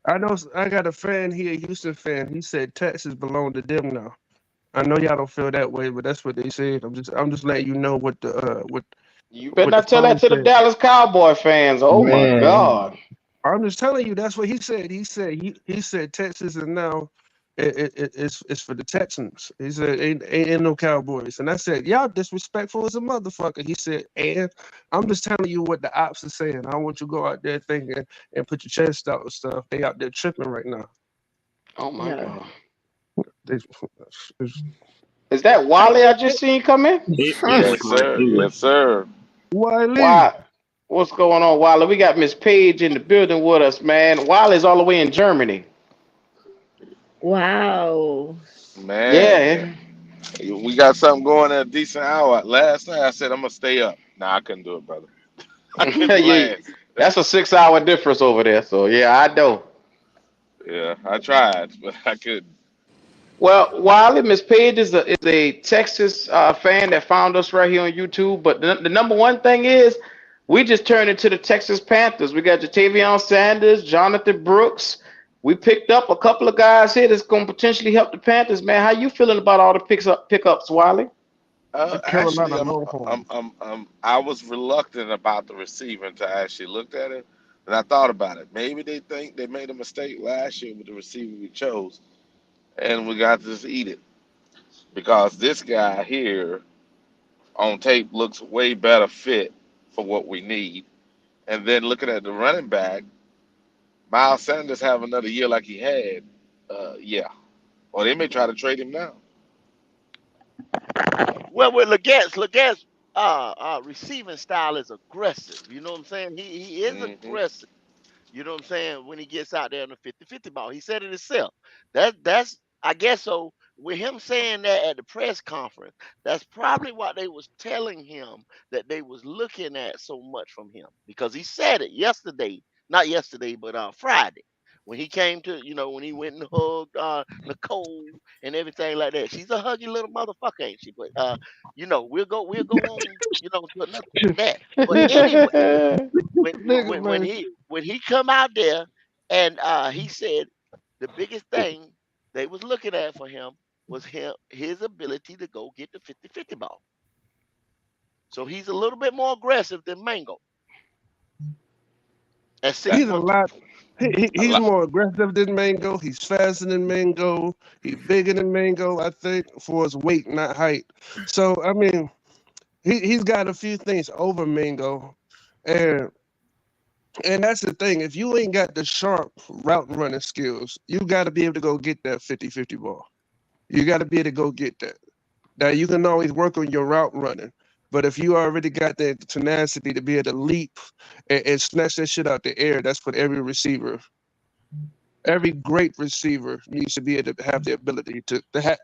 I know. I got a friend. He a Houston fan. He said Texas belong to them now. I know y'all don't feel that way, but that's what they said. I'm just letting you know what the what. You better what not tell that to the Dallas Cowboy fans. Oh my God. I'm just telling you. That's what he said. He said Texas is now. It's for the Texans. He said ain't no Cowboys, and I said y'all disrespectful as a motherfucker. He said, and I'm just telling you what the ops are saying. I don't want you to go out there thinking and put your chest out and stuff. They out there tripping right now. Oh my God. It's- Is that Wally I just seen come in? Yes, sir. Yes, sir. Why? What's going on, Wally? We got Miss Page in the building with us, man. Wally's all the way in Germany. Wow. Man. Yeah. We got something going at a decent hour. Last night I said I'm gonna stay up. Nah, I couldn't do it, brother. I couldn't Yeah, that's a 6-hour difference over there. So yeah, I know. Yeah, I tried, but I couldn't. Well, Wally, Miss Page is a Texas fan that found us right here on YouTube. But the number one thing is we just turned into the Texas Panthers. We got Jatavion Sanders, Jonathan Brooks. We picked up a couple of guys here that's going to potentially help the Panthers, man. How you feeling about all the pickups, Wally? Actually, I was reluctant about the receiver until I actually looked at it, and I thought about it. Maybe they think they made a mistake last year with the receiver we chose, and we got to just eat it because this guy here on tape looks way better fit for what we need. And then looking at the running back, Miles Sanders have another year like he had, yeah. Or they may try to trade him now. Well, with Leggett's receiving style is aggressive. You know what I'm saying? He is aggressive. You know what I'm saying? When he gets out there on the 50-50 ball, he said it himself. That's I guess so. With him saying that at the press conference, that's probably what they was telling him that they was looking at so much from him, because he said it yesterday, not yesterday, but Friday, when he came to, when he went and hugged Nicole and everything like that. She's a huggy little motherfucker, ain't she? But we'll go on, to another that. But anyway, when he come out there and he said the biggest thing they was looking at for him was his ability to go get the 50-50 ball. So he's a little bit more aggressive than Mango. He's a lot. He's more aggressive than Mango. He's faster than Mango. He's bigger than Mango, I think, for his weight, not height. So I mean, he's got a few things over Mango, and that's the thing. If you ain't got the sharp route running skills, you got to be able to go get that 50-50 ball. You got to be able to go get that. Now, you can always work on your route running, but if you already got that tenacity to be able to leap and snatch that shit out the air, that's what every receiver Every great receiver needs to be able to have the ability to have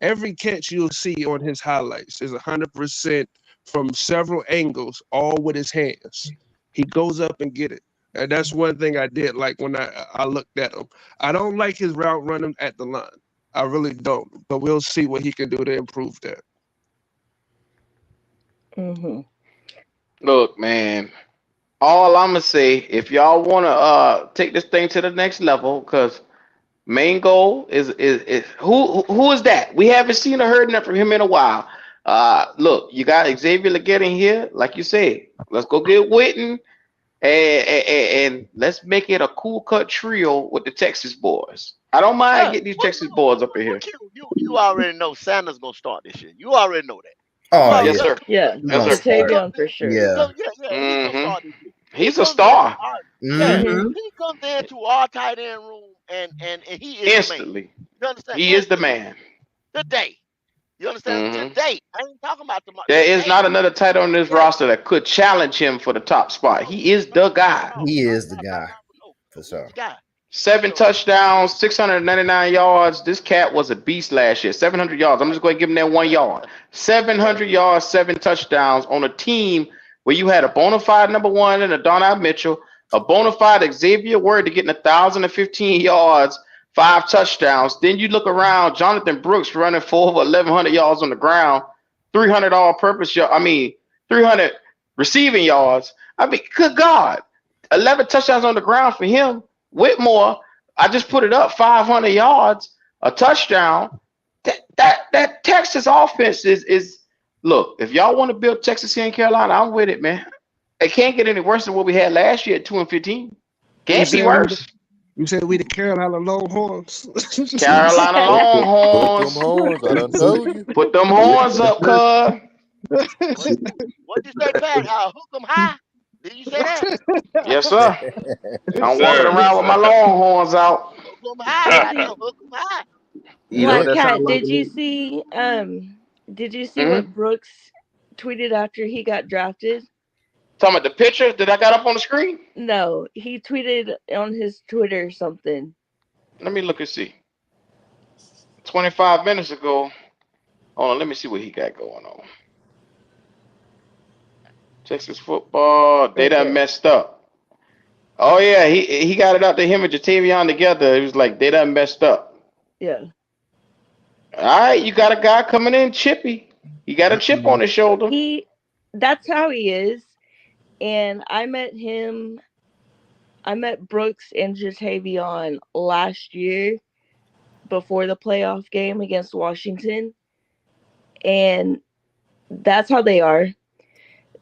every catch you'll see on his highlights is 100% from several angles, all with his hands. He goes up and get it. And that's one thing I did like when I looked at him. I don't like his route running at the line. I really don't. But we'll see what he can do to improve that. Mm-hmm. Look, man. All I'm gonna say, if y'all wanna take this thing to the next level, because main goal is who is that? We haven't seen or heard nothing from him in a while. Look, you got Xavier Legette in here, like you said. Let's go get Witten and let's make it a cool cut trio with the Texas boys. I don't mind getting these Texas boys up in here. You already know Sanders gonna start this year. You already know that. Oh, yes, sir. Yeah, Yes, sir. Tavion for sure. Yeah. He's a star. He comes into our tight end room and he is Instantly. The man. You understand? He is the man. Today. You understand? Today. I ain't talking about tomorrow. There is not another tight end on this roster that could challenge him for the top spot. He is the guy. He is the guy. For sure. 7 touchdowns, 699 yards. This cat was a beast last year. 700 yards. I'm just going to give him that 1 yard. 700 yards, 7 touchdowns on a team where you had a bona fide number one and a Donald Mitchell, a bona fide Xavier Word to getting 1,015 yards, 5 touchdowns. Then you look around, Jonathan Brooks running for over 1,100 yards on the ground, 300 all-purpose yards. 300 receiving yards. Good God, 11 touchdowns on the ground for him. Whitmore, I just put it up, 500 yards, a touchdown. That Texas offense is look, if y'all want to build Texas here in Carolina, I'm with it, man. It can't get any worse than what we had last year at 2-15. Can't be worse. You said we the Carolina Longhorns. Carolina Longhorns. Put them horns up, cuz. What you say, Pat? Hook them high? Did you say that? Yes, sir. I'm walking around with my Longhorns out. Hook them high. Hook them high. Black Cat, did you see what Brooks tweeted after he got drafted? Talking about the picture that I got up on the screen? No, he tweeted on his Twitter something. Let me look and see. 25 minutes ago. Hold on, let me see what he got going on. Texas football, they done messed up. Oh yeah, he got it out to him and Jatavion together. It was like they done messed up. Yeah. All right, you got a guy coming in chippy. He got a chip on his shoulder. That's how he is. And I met Brooks and Jatavion last year before the playoff game against Washington. And that's how they are.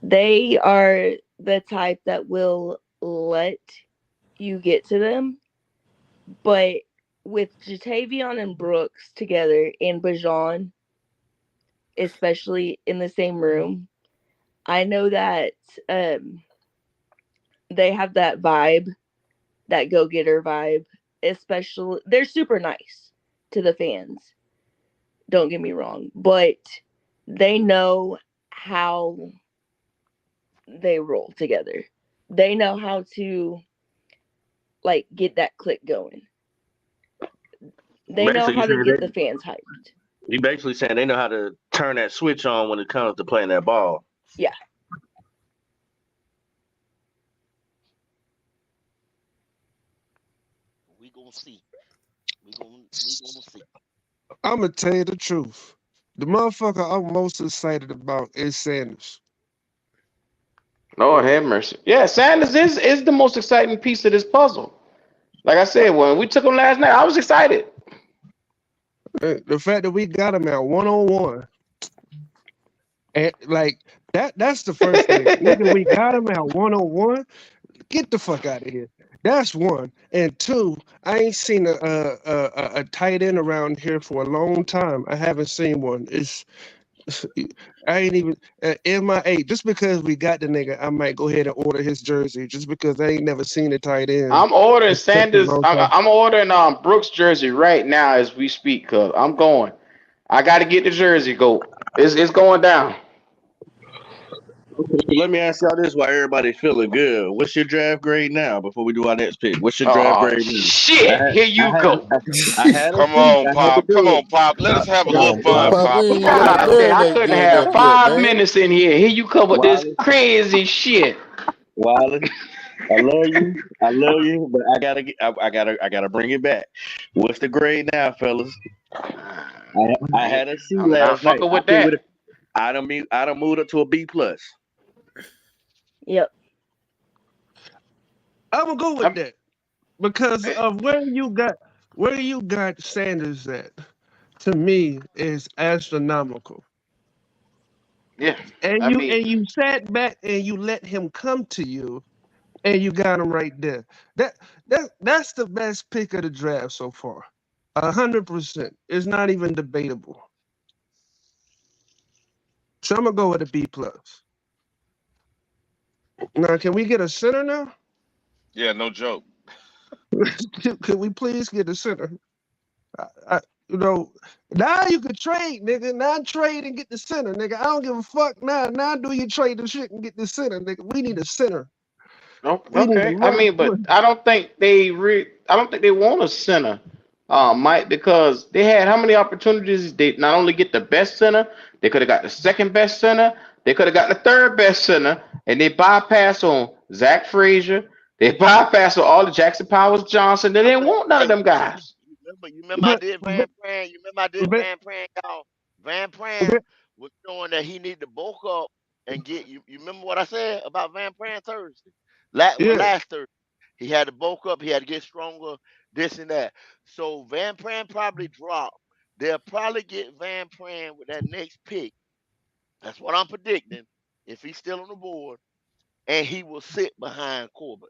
They are the type that will let you get to them. But with Jatavion and Brooks together in Bijan, especially in the same room, I know that they have that vibe, that go-getter vibe. Especially, they're super nice to the fans. Don't get me wrong. But they know how they roll together. They know how to get that click going. They know how to get the fans hyped. You basically saying they know how to turn that switch on when it comes to playing that ball. Yeah. We gonna see. We gonna see. I'm gonna tell you the truth. The motherfucker I'm most excited about is Sanders. Lord have mercy. Yeah, Sanders is the most exciting piece of this puzzle. Like I said, when we took him last night, I was excited. The fact that we got him at 101, and that's the first thing. Nigga, we got him at 101. Get the fuck out of here. That's one. And two, I ain't seen a tight end around here for a long time. I haven't seen one. I ain't even MIA. Just because we got the nigga, I might go ahead and order his jersey. Just because I ain't never seen a tight end. I'm ordering Sanders. I'm ordering Brooks jersey right now as we speak. Cause I'm going. I got to get the jersey. It's going down. Let me ask y'all this while everybody's feeling good. What's your draft grade now before we do our next pick? What's your draft grade now? Shit, here you go. I had Come on, Pop. Come on, Pop. Let us have a little fun, Pop. I couldn't have 5 minutes in here. Here you come with this crazy shit. Wallace, I love you, but I gotta bring it back. What's the grade now, fellas? I had a C last night. With that. I done moved up to a B plus. Yep. I'm gonna go with that because of where you got Sanders at. To me, is astronomical. Yeah, and you sat back and you let him come to you, and you got him right there. That's the best pick of the draft so far. 100%. It's not even debatable. So I'm gonna go with a B plus. Now, can we get a center now? Yeah, no joke. Can we please get a center? Now you could trade, nigga. Now trade and get the center, nigga. I don't give a fuck. Now do you trade the shit and get the center, nigga? We need a center. Okay. I mean, but I don't think they want a center, Mike, because they had how many opportunities? They not only get the best center, they could have got the second best center, they could have got the third best center, and they bypassed on Zach Frazier, they bypassed on all the Jackson Powers Johnson. They didn't want none of them guys. You remember I did Van Pran? You remember I did Van Pran, y'all? Van Pran was showing that he needed to bulk up and get you. You remember what I said about Van Pran Thursday? Last Thursday, he had to bulk up. He had to get stronger. This and that. So Van Pran probably dropped. They'll probably get Van Pran with that next pick. That's what I'm predicting. If he's still on the board, and he will sit behind Corbett.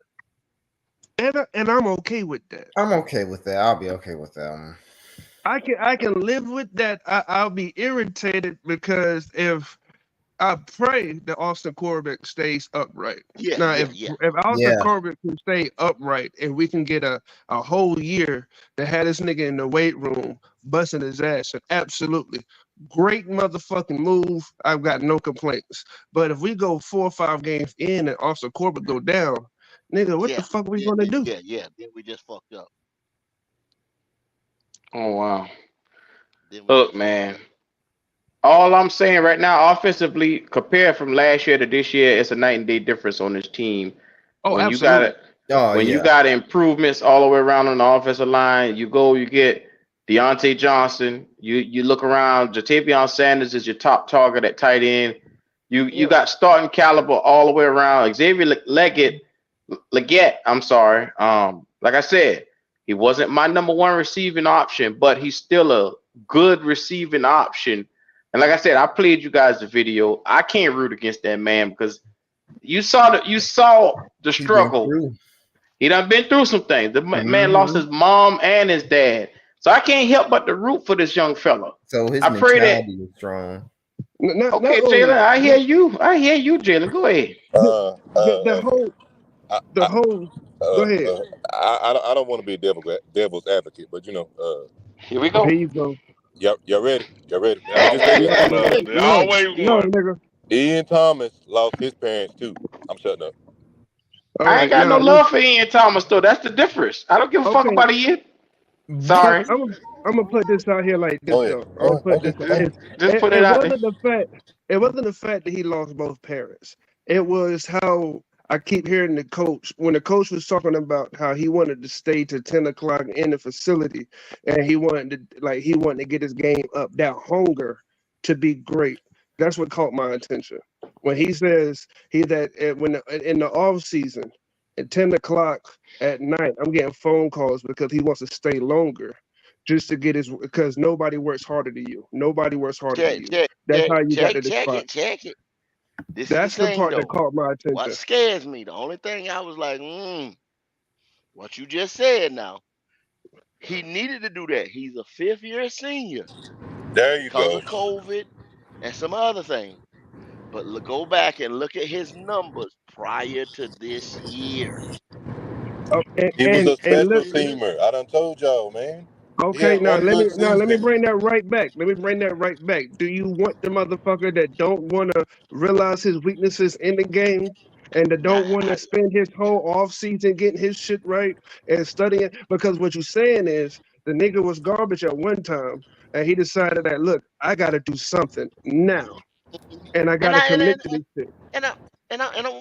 And I'm okay with that. I'm okay with that. I'll be okay with that. I can live with that. I'll be irritated because if I pray that Austin Corbett stays upright. If Austin Corbett can stay upright and we can get a whole year to have this nigga in the weight room busting his ass, and absolutely great motherfucking move. I've got no complaints. But if we go 4 or 5 games in and Austin Corbett go down, nigga, what the fuck are we gonna do? Then we just fucked up. Oh wow. Look, man. All I'm saying right now, offensively, compared from last year to this year, it's a night and day difference on this team. Oh, when you got improvements all the way around on the offensive line, you get Deontay Johnson. You look around, Jatavion Sanders is your top target at tight end. You got starting caliber all the way around. Xavier Legette, I'm sorry. Like I said, he wasn't my number 1 receiving option, but he's still a good receiving option. And like I said, I played you guys the video. I can't root against that man because you saw the struggle. He done been through some things. The man lost his mom and his dad. So I can't help but to root for this young fella. So his mentality is strong. Okay, Jalen, I hear you, Jalen. Go ahead. Go ahead. I don't want to be a devil's advocate, but here we go. Here you go. Y'all ready? Nigga. Ian Thomas lost his parents too. I'm shutting up. I ain't got no love for Ian Thomas though. That's the difference. I don't give a fuck about Ian. Sorry. I'm gonna put this out here like this. Just put it out there. It wasn't the fact that he lost both parents. It was how I keep hearing the coach, when the coach was talking about how he wanted to stay to 10 o'clock in the facility, and he wanted to get his game up, that hunger to be great. That's what caught my attention. When he says in the off season at 10 o'clock at night, I'm getting phone calls because he wants to stay longer just to get because nobody works harder than you. Nobody works harder than you. That's how you got to this spot. Check it. That's the part that caught my attention. What scares me, the only thing I was like, what you just said now, he needed to do that. He's a 5th-year senior. There you go. Because of COVID and some other things. But go back and look at his numbers prior to this year. He was a special teamer. I done told y'all, man. Okay, had now one good let me season. bring that right back. Let me bring that right back. Do you want the motherfucker that don't want to realize his weaknesses in the game and that don't want to spend his whole off season getting his shit right and studying? Because what you're saying is the nigga was garbage at one time and he decided that look, I got to do something now and I got And to I and commit and to this shit.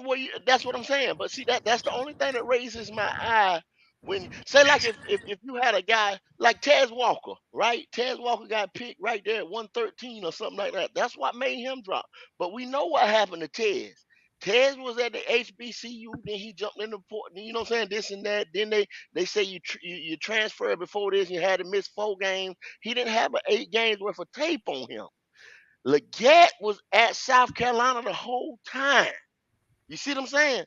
well, that's what I'm saying. But see, that's the only thing that raises my eye when say like if you had a guy like Tez Walker, right? Tez Walker got picked right there at 113 or something like that. That's what made him drop. But we know what happened to Tez. Tez was at the HBCU, then he jumped in the port, you know what I'm saying? This and that. Then they say you transferred before this, you had to miss 4 games. He didn't have 8 games worth of tape on him. Leggett was at South Carolina the whole time. You see what I'm saying?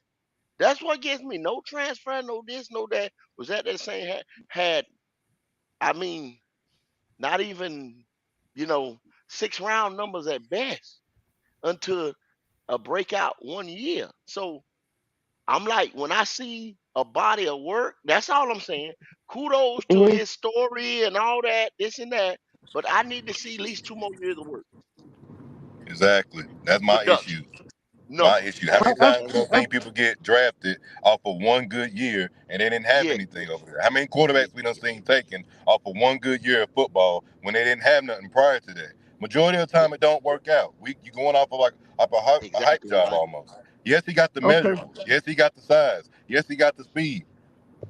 That's what gets me. No transfer, no this, no that. Was at that same had I mean, not even, 6-round numbers at best until a breakout 1 year. So I'm like, when I see a body of work, that's all I'm saying. Kudos to Mhm. his story and all that, this and that. But I need to see at least 2 more years of work. Exactly. That's my Production. issue. No. My issue. How many times we gonna see people get drafted off of one good year and they didn't have Yeah. anything over there? How many quarterbacks we done seen taken off of one good year of football when they didn't have nothing prior to that? Majority of the time it don't work out. You going off of a hype Exactly job right. almost. Yes, he got the Okay. measurables. Yes, he got the size. Yes, he got the speed.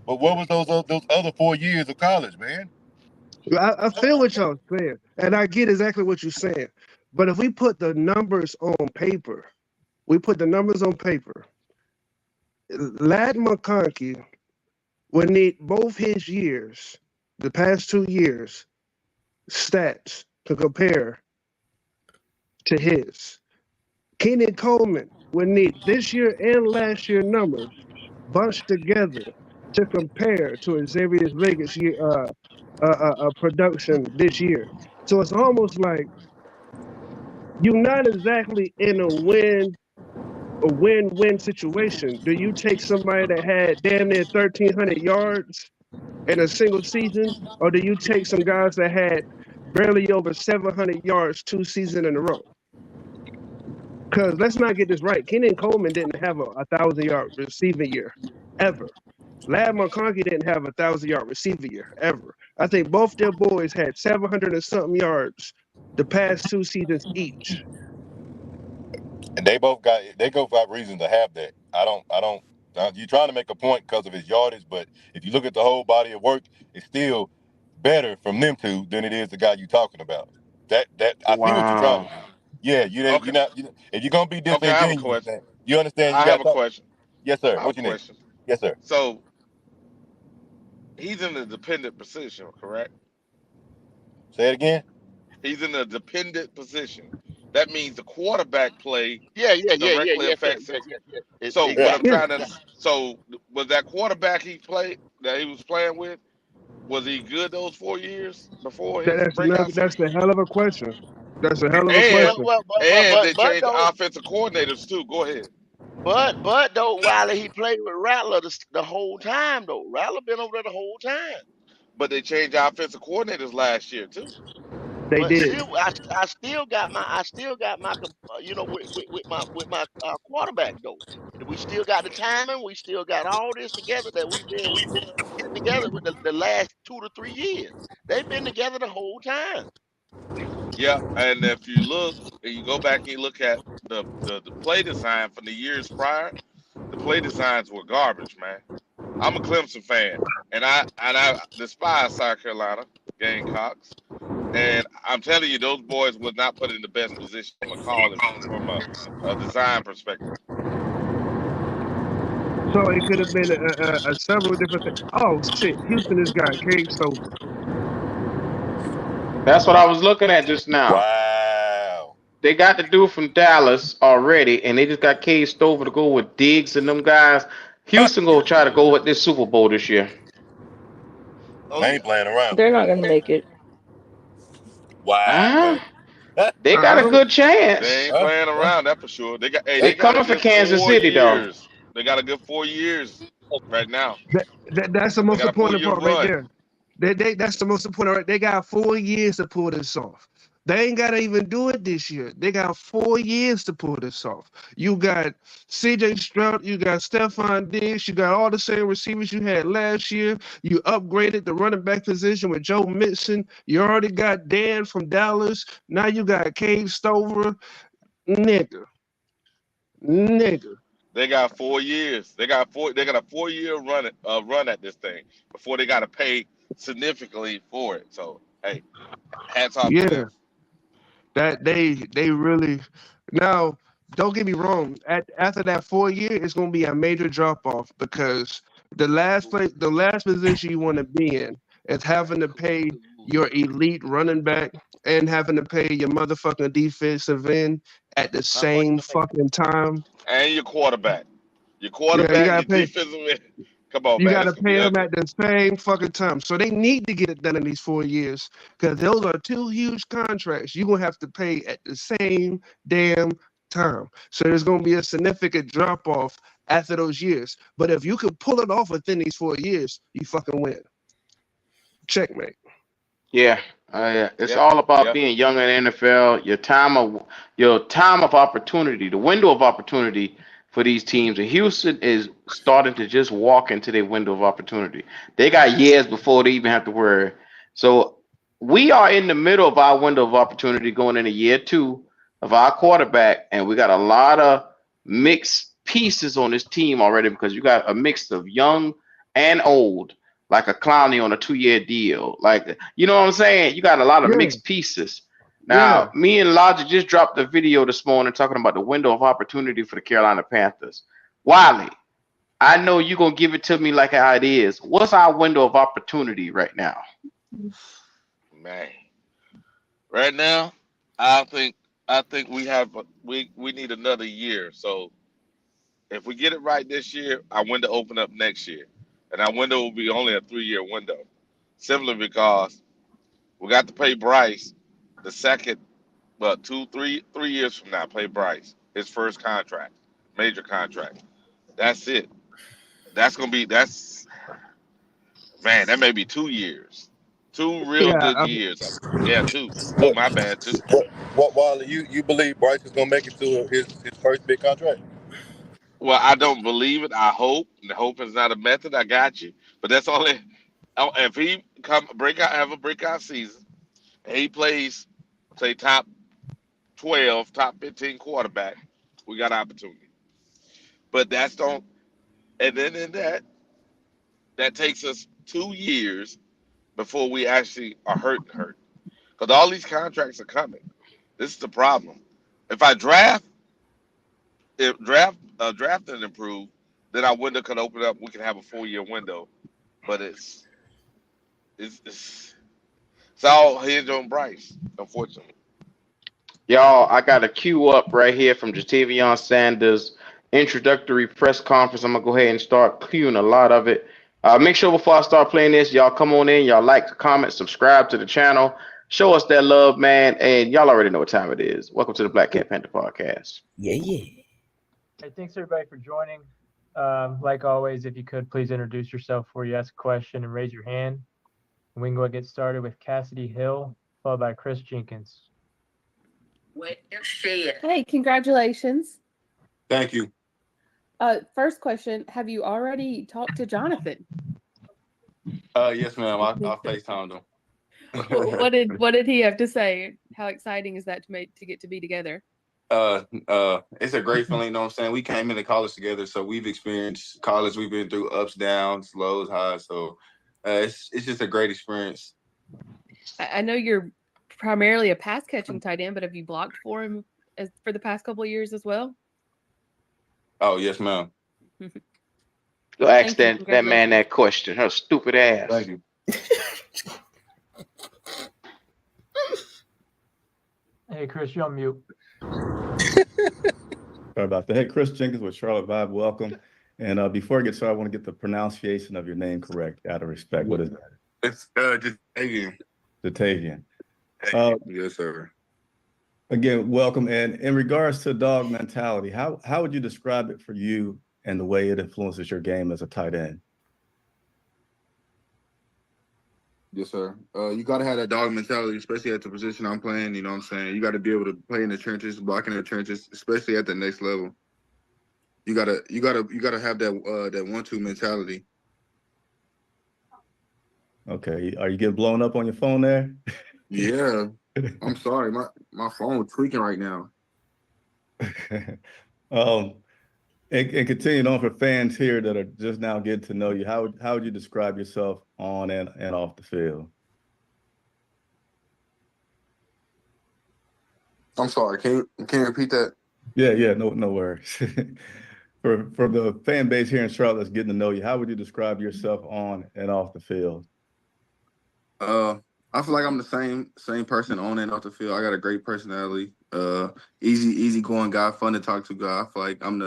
But what was those other 4 years of college, man? I feel what y'all saying, and I get exactly what you're saying. But if we put the numbers on paper, Ladd McConkey would need both his years, the past 2 years, stats to compare to his. Keenan Coleman would need this year and last year numbers bunched together to compare to Xavier Vegas year production this year. So it's almost like you're not exactly in a win-win situation. Do you take somebody that had damn near 1,300 yards in a single season, or do you take some guys that had barely over 700 yards 2 seasons in a row? Because let's not get this right. Keenan Coleman didn't have a 1,000-yard receiving year ever. Ladd McConkey didn't have a 1,000-yard receiving year ever. I think both their boys had 700 and something yards the past 2 seasons each. And they both got reason to have that. I don't. You're trying to make a point because of his yardage, but if you look at the whole body of work, it's still better from them two than it is the guy you're talking about. I see what you're trying to do. Yeah, you're not. If you're gonna be Okay, I have a disingenuous, question. you understand. I have a question. Yes, sir. I have What a you need? question. Yes, sir. So he's in a dependent position, correct? Say it again. He's in a dependent position. That means the quarterback play Yeah. directly Yes, affects sir. it. Yes. So what I'm Exactly. trying to, so was that quarterback he was playing with, was he good those 4 years before his breakout That's season? a hell of a question. That's a hell of a And question. they changed though, offensive coordinators too. Go ahead. but though, Wiley, he played with Rattler the whole time though. Rattler been over there the whole time. But they changed offensive coordinators last year too. They But did. still, I still got my with my quarterback though. We still got the timing. We still got all this together that we've been getting together with the last 2 to 3 years. They've been together the whole time. Yeah, and if you look and you go back and you look at the play design from the years prior, the play designs were garbage, man. I'm a Clemson fan, and I despise South Carolina Gamecocks, and I'm telling you, those boys was not put in the best position from a design perspective. So it could have been a several different things. Oh shit, Houston has got Cade Stover. That's what I was looking at just now. Wow. They got the dude from Dallas already, and they just got Cade Stover to go with Diggs and them guys. Houston gonna try to go with this Super Bowl this year. Oh, I ain't playing around. They're not going to make it. Wow. They got a good chance. They ain't playing around, that for sure. They got They coming for Kansas City though. They got a good 4 years right now. That's the most They got a important 4-year part right run. there. That's the most important. Right? They got 4 years to pull this off. They ain't gotta even do it this year. They got 4 years to pull this off. You got CJ Stroud, you got Stephon Diggs, you got all the same receivers you had last year. You upgraded the running back position with Joe Mixon. You already got Dan from Dallas. Now you got Cade Stover. Nigga. They got 4 years. They got a 4-year run at this thing before they got to pay significantly for it. So hey, hats off to them. That they really now. Don't get me wrong. After that 4 year, it's gonna be a major drop off because the last position you want to be in is having to pay your elite running back and having to pay your motherfucking defensive end at the same fucking time. And your quarterback, your defensive end. Come on, you man. You gotta pay them at the same fucking time. So they need to get it done in these 4 years because those are 2 huge contracts you're gonna have to pay at the same damn time. So there's gonna be a significant drop off after those years. But if you can pull it off within these 4 years, you fucking win. Checkmate. Yeah. It's all about being young in the NFL. Your time of opportunity, the window of opportunity for these teams. And Houston is starting to just walk into their window of opportunity. They got years before they even have to worry. So we are in the middle of our window of opportunity going into year 2 of our quarterback, and we got a lot of mixed pieces on this team already because you got a mix of young and old, like a Clowney on a 2-year deal. Like, you know what I'm saying? You got a lot of mixed pieces. Now, me and Logic just dropped a video this morning talking about the window of opportunity for the Carolina Panthers. Wiley, I know you're going to give it to me like how it is. What's our window of opportunity right now? Man, right now, I think we need another year. So if we get it right this year, our window open up next year. And our window will be only a 3-year window. Simply because we got to pay Bryce the second, 3 years from now, pay Bryce his first contract, major contract. That's it. Man, that may be 2 years. 2 real good years. Yeah, 2. Oh, my bad, 2. What Wiley, you believe Bryce is gonna make it to his first big contract? Well, I don't believe it. I hope. And hope is not a method. I got you. But that's only if he have a breakout season and he plays, say, top 12, top 15 quarterback, we got opportunity. But that's don't. And then in that takes us 2 years before we actually are hurt. Because all these contracts are coming. This is the problem. If draft didn't improve, then our window could open up. We can have a 4-year window, but it's all hinged on Bryce, unfortunately. Y'all, I got a cue up right here from Jatavion Sanders' introductory press conference. I'm gonna go ahead and start cueing a lot of it. Make sure before I start playing this, y'all come on in, y'all like, comment, subscribe to the channel, show us that love, man, and y'all already know what time it is. Welcome to the Black Cat Panther Podcast. Hey, thanks everybody for joining. Like always, if you could please introduce yourself before you ask a question and raise your hand. And we can go and get started with Cassidy Hill, followed by Chris Jenkins. Hey, congratulations. Thank you. First question, have you already talked to Jonathan? Yes, ma'am. I FaceTimed him. What did he have to say? How exciting is that to get to be together? It's a great feeling, you know what I'm saying? We came into college together, so we've experienced college. We've been through ups, downs, lows, highs. So it's just a great experience. I know you're primarily a pass catching tight end, but have you blocked for him for the past couple of years as well? Oh, yes, ma'am. Go ask that man that question. Her stupid ass. Thank you. Hey, Chris, you're on mute. Sorry about that. Hey, Chris Jenkins with Charlotte Vibe. Welcome. And before I get started, I want to get the pronunciation of your name correct out of respect. What is that? It's Jatavion. Jatavion. Yes, sir. Again, welcome. And in regards to dog mentality, how would you describe it for you and the way it influences your game as a tight end? Yes, sir. You got to have that dog mentality, especially at the position I'm playing. You know what I'm saying? You got to be able to play in the trenches, block in the trenches, especially at the next level. You gotta have that 1-2 mentality. Okay. Are you getting blown up on your phone there? Yeah. I'm sorry. My phone tweaking right now. And continuing on for fans here that are just now getting to know you, how would you describe yourself on and off the field? I'm sorry. Can you repeat that? Yeah, no worries. For the fan base here in Charlotte that's getting to know you, how would you describe yourself on and off the field? I feel like I'm the same person on and off the field. I got a great personality. Easy going guy, fun to talk to guy. I feel like I'm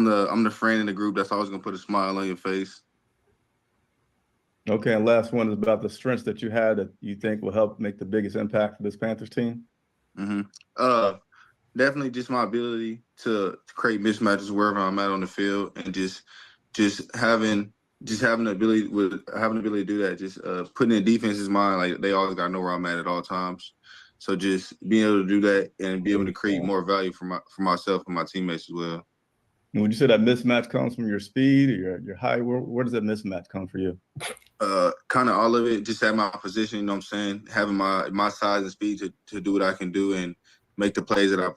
the friend in the group that's always gonna put a smile on your face. Okay, and last one is about the strengths that you had that you think will help make the biggest impact for this Panthers team. Definitely just my ability to create mismatches wherever I'm at on the field, and just having the ability to do that. Just putting in defense's mind, like they always gotta know where I'm at all times. So just being able to do that and be able to create more value for myself and my teammates as well. And would you say that mismatch comes from your speed or your height? Where does that mismatch come for you? Kind of all of it. Just at my position, you know what I'm saying? Having my size and speed to do what I can do and make the plays that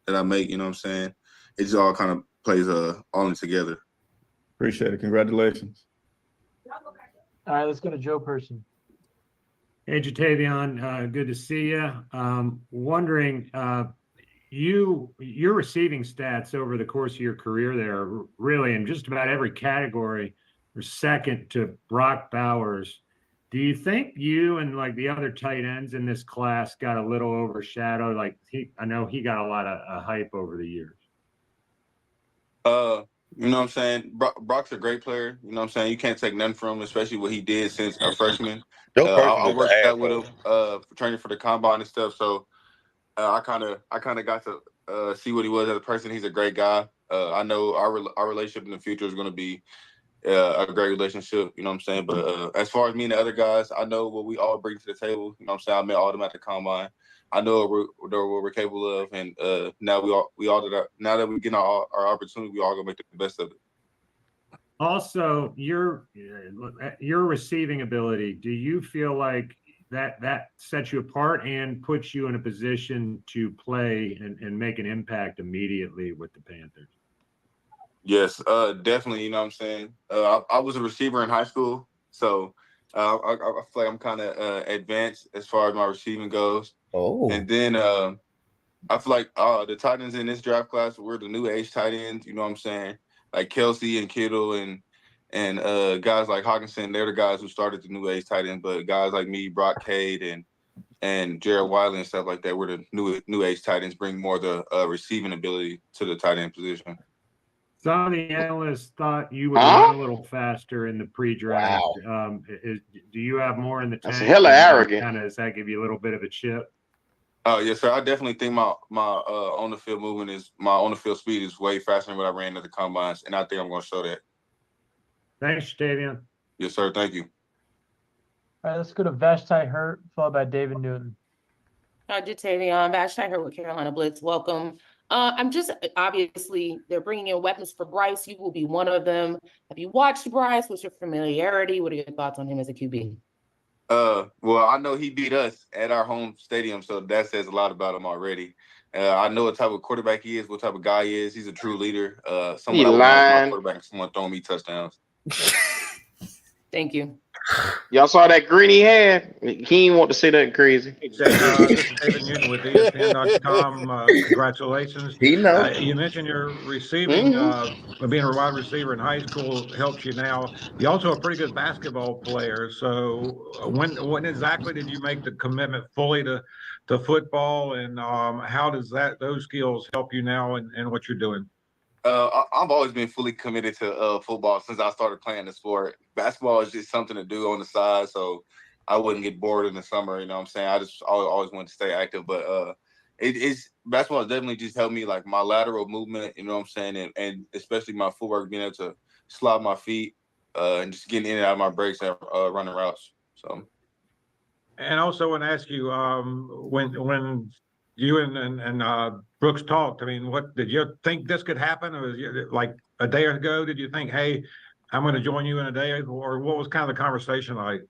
I make, you know what I'm saying? It just all kind of plays all in together. Appreciate it. Congratulations. All right, let's go to Joe Person. Hey, Jatavion, good to see you. Wondering, your receiving stats over the course of your career there, really in just about every category, were second to Brock Bowers. Do you think you and like the other tight ends in this class got a little overshadowed? Like I know he got a lot of hype over the years. You know what I'm saying? Brock's a great player. You know what I'm saying? You can't take nothing from him, especially what he did since a freshman. I worked out with him for training for the combine and stuff. So I kind of got to see what he was as a person. He's a great guy. I know our relationship in the future is going to be a great relationship. You know what I'm saying? But as far as me and the other guys, I know what we all bring to the table. You know what I'm saying? I met all of them at the combine. I know what we're capable of, and now now that we get our opportunity, we all gonna make the best of it. Also, your receiving ability, do you feel like that sets you apart and puts you in a position to play and make an impact immediately with the Panthers? Yes, definitely. You know what I'm saying? I was a receiver in high school, so I feel like I'm kind of advanced as far as my receiving goes. Oh. And then I feel like the tight ends in this draft class, we're the new age tight ends. You know what I'm saying? Like Kelsey and Kittle and guys like Hawkinson, they're the guys who started the new age tight end. But guys like me, Brock Cade and Jared Wiley and stuff like that, we're the new age tight ends, bring more of the receiving ability to the tight end position. Some of the analysts thought you would run a little faster in the pre-draft. Wow. Do you have more in the tank? That's hella arrogant. Does that give you a little bit of a chip? Yes, sir. I definitely think my on the field movement my on the field speed is way faster than what I ran at the combines, and I think I'm going to show that. Thanks, Jatavion. Yes, sir. Thank you. All right, let's go to Vashti Hurt, followed by David Newton. Jatavion, Vashti Hurt with Carolina Blitz. Welcome. I'm just obviously they're bringing in weapons for Bryce. You will be one of them. Have you watched Bryce? What's your familiarity? What are your thoughts on him as a QB? Well, I know he beat us at our home stadium, so that says a lot about him already. I know what type of quarterback he is, what type of guy he is. He's a true leader. Someone I would my quarterback, someone throwing me touchdowns. Thank you. Y'all saw that green he had? He didn't want to say that crazy. This is David Newton with ESPN.com. Congratulations. He knows. You mentioned your receiving, being a wide receiver in high school helps you now. You're also a pretty good basketball player. So when exactly did you make the commitment fully to football, and how does those skills help you now in what you're doing? I've always been fully committed to football since I started playing the sport. Basketball is just something to do on the side, so I wouldn't get bored in the summer. You know what I'm saying? I just always wanted to stay active, but basketball has definitely just helped me, like my lateral movement. You know what I'm saying, and especially my footwork, being able to slide my feet and just getting in and out of my breaks and running routes. So. And also, I want to ask you, when you and Brooks talked, I mean, what did you think this could happen? Or was you, like a day ago, did you think, hey, I'm going to join you in a day, or what was kind of the conversation like?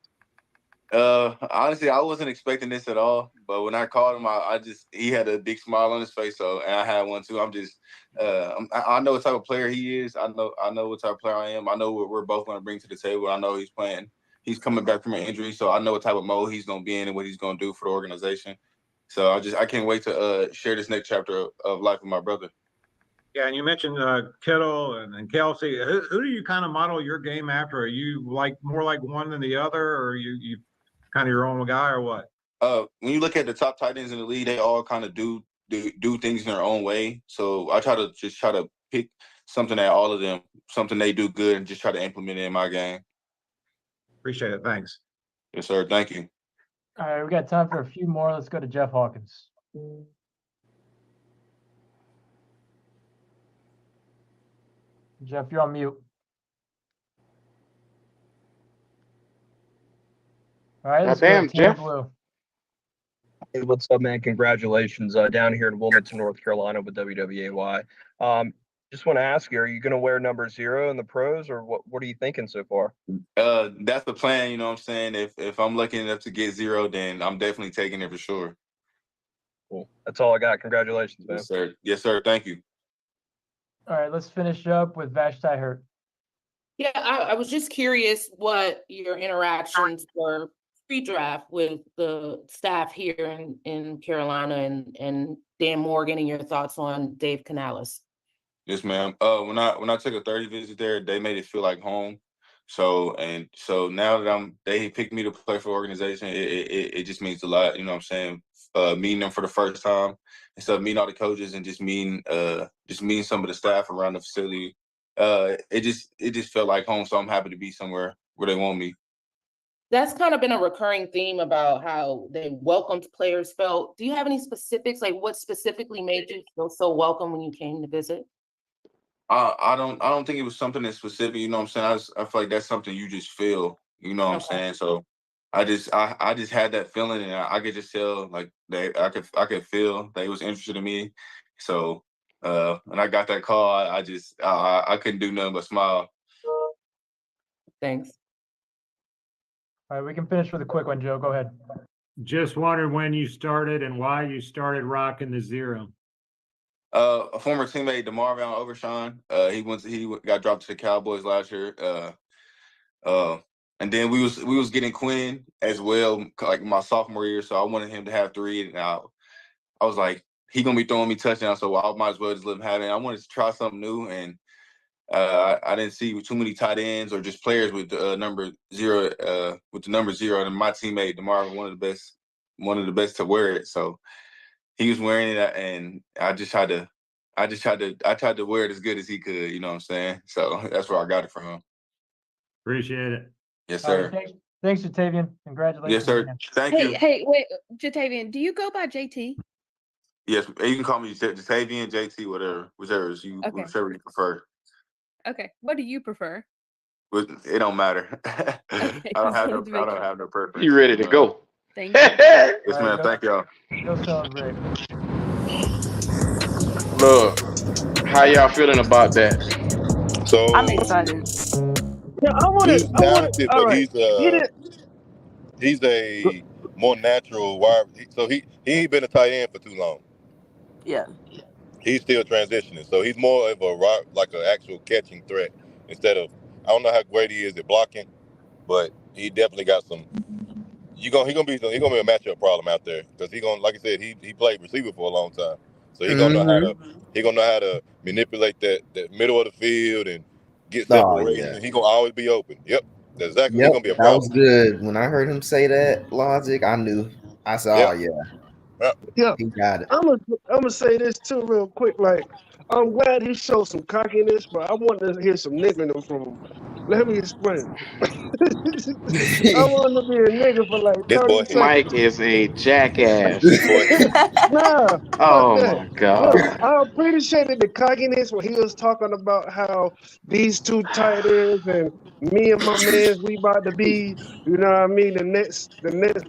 Honestly, I wasn't expecting this at all. But when I called him, he had a big smile on his face, and I had one too. I'm just, I know what type of player he is. I know what type of player I am. I know what we're both going to bring to the table. I know he's playing. He's coming back from an injury, so I know what type of mode he's going to be in and what he's going to do for the organization. So I can't wait to share this next chapter of life with my brother. Yeah, and you mentioned Kittle and Kelsey. Who do you kind of model your game after? Are you more like one than the other, or are you kind of your own guy, or what? When you look at the top tight ends in the league, they all kind of do things in their own way. So I try to pick something at all of them, something they do good, and just try to implement it in my game. Appreciate it. Thanks. Yes, sir. Thank you. All right, we got time for a few more. Let's go to Jeff Hawkins. Jeff, you're on mute. All right, let's go to Jeff. Blue. Hey, what's up, man? Congratulations down here in Wilmington, North Carolina with WWAY. Just want to ask you, are you going to wear number 0 in the pros, or what are you thinking so far? That's the plan, you know what I'm saying? If I'm lucky enough to get 0, then I'm definitely taking it for sure. Cool. That's all I got. Congratulations, man. Yes, sir. Yes, sir. Thank you. All right, let's finish up with Vashti Hurt. Yeah, I was just curious what your interactions were pre-draft with the staff here in Carolina and Dan Morgan, and your thoughts on Dave Canales. Yes, ma'am. When I took a 30 visit there, they made it feel like home. So now that they picked me to play for the organization, it just means a lot. You know what I'm saying? Meeting them for the first time, instead of meeting all the coaches and just meeting some of the staff around the facility. It just felt like home. So I'm happy to be somewhere where they want me. That's kind of been a recurring theme about how they welcomed players felt. Do you have any specifics, like what specifically made you feel so welcome when you came to visit? I don't think it was something that's specific. You know what I'm saying? I feel like that's something you just feel. You know what I'm saying? So I just had that feeling, and I could just tell like I could feel they was interested in me. So when I got that call, I couldn't do nothing but smile. Thanks. All right, we can finish with a quick one, Joe. Go ahead. Just wondered when you started and why you started rocking the 0. A former teammate, DeMarvion Overshawn, he got dropped to the Cowboys last year. And then we was getting Quinn as well, like my sophomore year. So I wanted him to have 3, and I was like, he gonna be throwing me touchdowns, so I might as well just let him have it. I wanted to try something new, and I didn't see too many tight ends or just players with the number 0. With the number 0, and my teammate DeMarvion, one of the best to wear it. So he was wearing it, and I tried to wear it as good as he could. You know what I'm saying? So that's where I got it from. Appreciate it. Yes, sir. Thanks, Jatavian. Congratulations. Yes, sir. Thank you. Hey, wait, Jatavian, do you go by JT? Yes, you can call me Jatavian, JT, whichever you prefer. Okay. What do you prefer? It don't matter. Okay, I don't have no preference. You ready to go? Thank you. Yes, ma'am. Thank y'all. Go celebrate. Look, how y'all feeling about that? So I'm excited. Yeah, he's talented, but he's a more natural wide. So he ain't been a tight end for too long. Yeah. He's still transitioning, so he's more of like an actual catching threat instead of. I don't know how great he is at blocking, but he definitely got some. He gonna be a matchup problem out there because like I said, he played receiver for a long time, so he gonna know how to manipulate that middle of the field and get separation. And he gonna always be open. Yep, that's exactly. He's gonna be a problem. That was good. When I heard him say that logic, I knew. I said, Yeah, he got it. I'm gonna say this too real quick. Like, I'm glad he showed some cockiness, but I wanted to hear some nickname from him. Let me explain. I wanted to be a nigga for like This 30 boy, seconds. Mike is a jackass. this boy, Nah, fuck Oh that. my Look, God. I appreciated the cockiness when he was talking about how these two tight ends and me and my mans, we about to be, you know what I mean, the next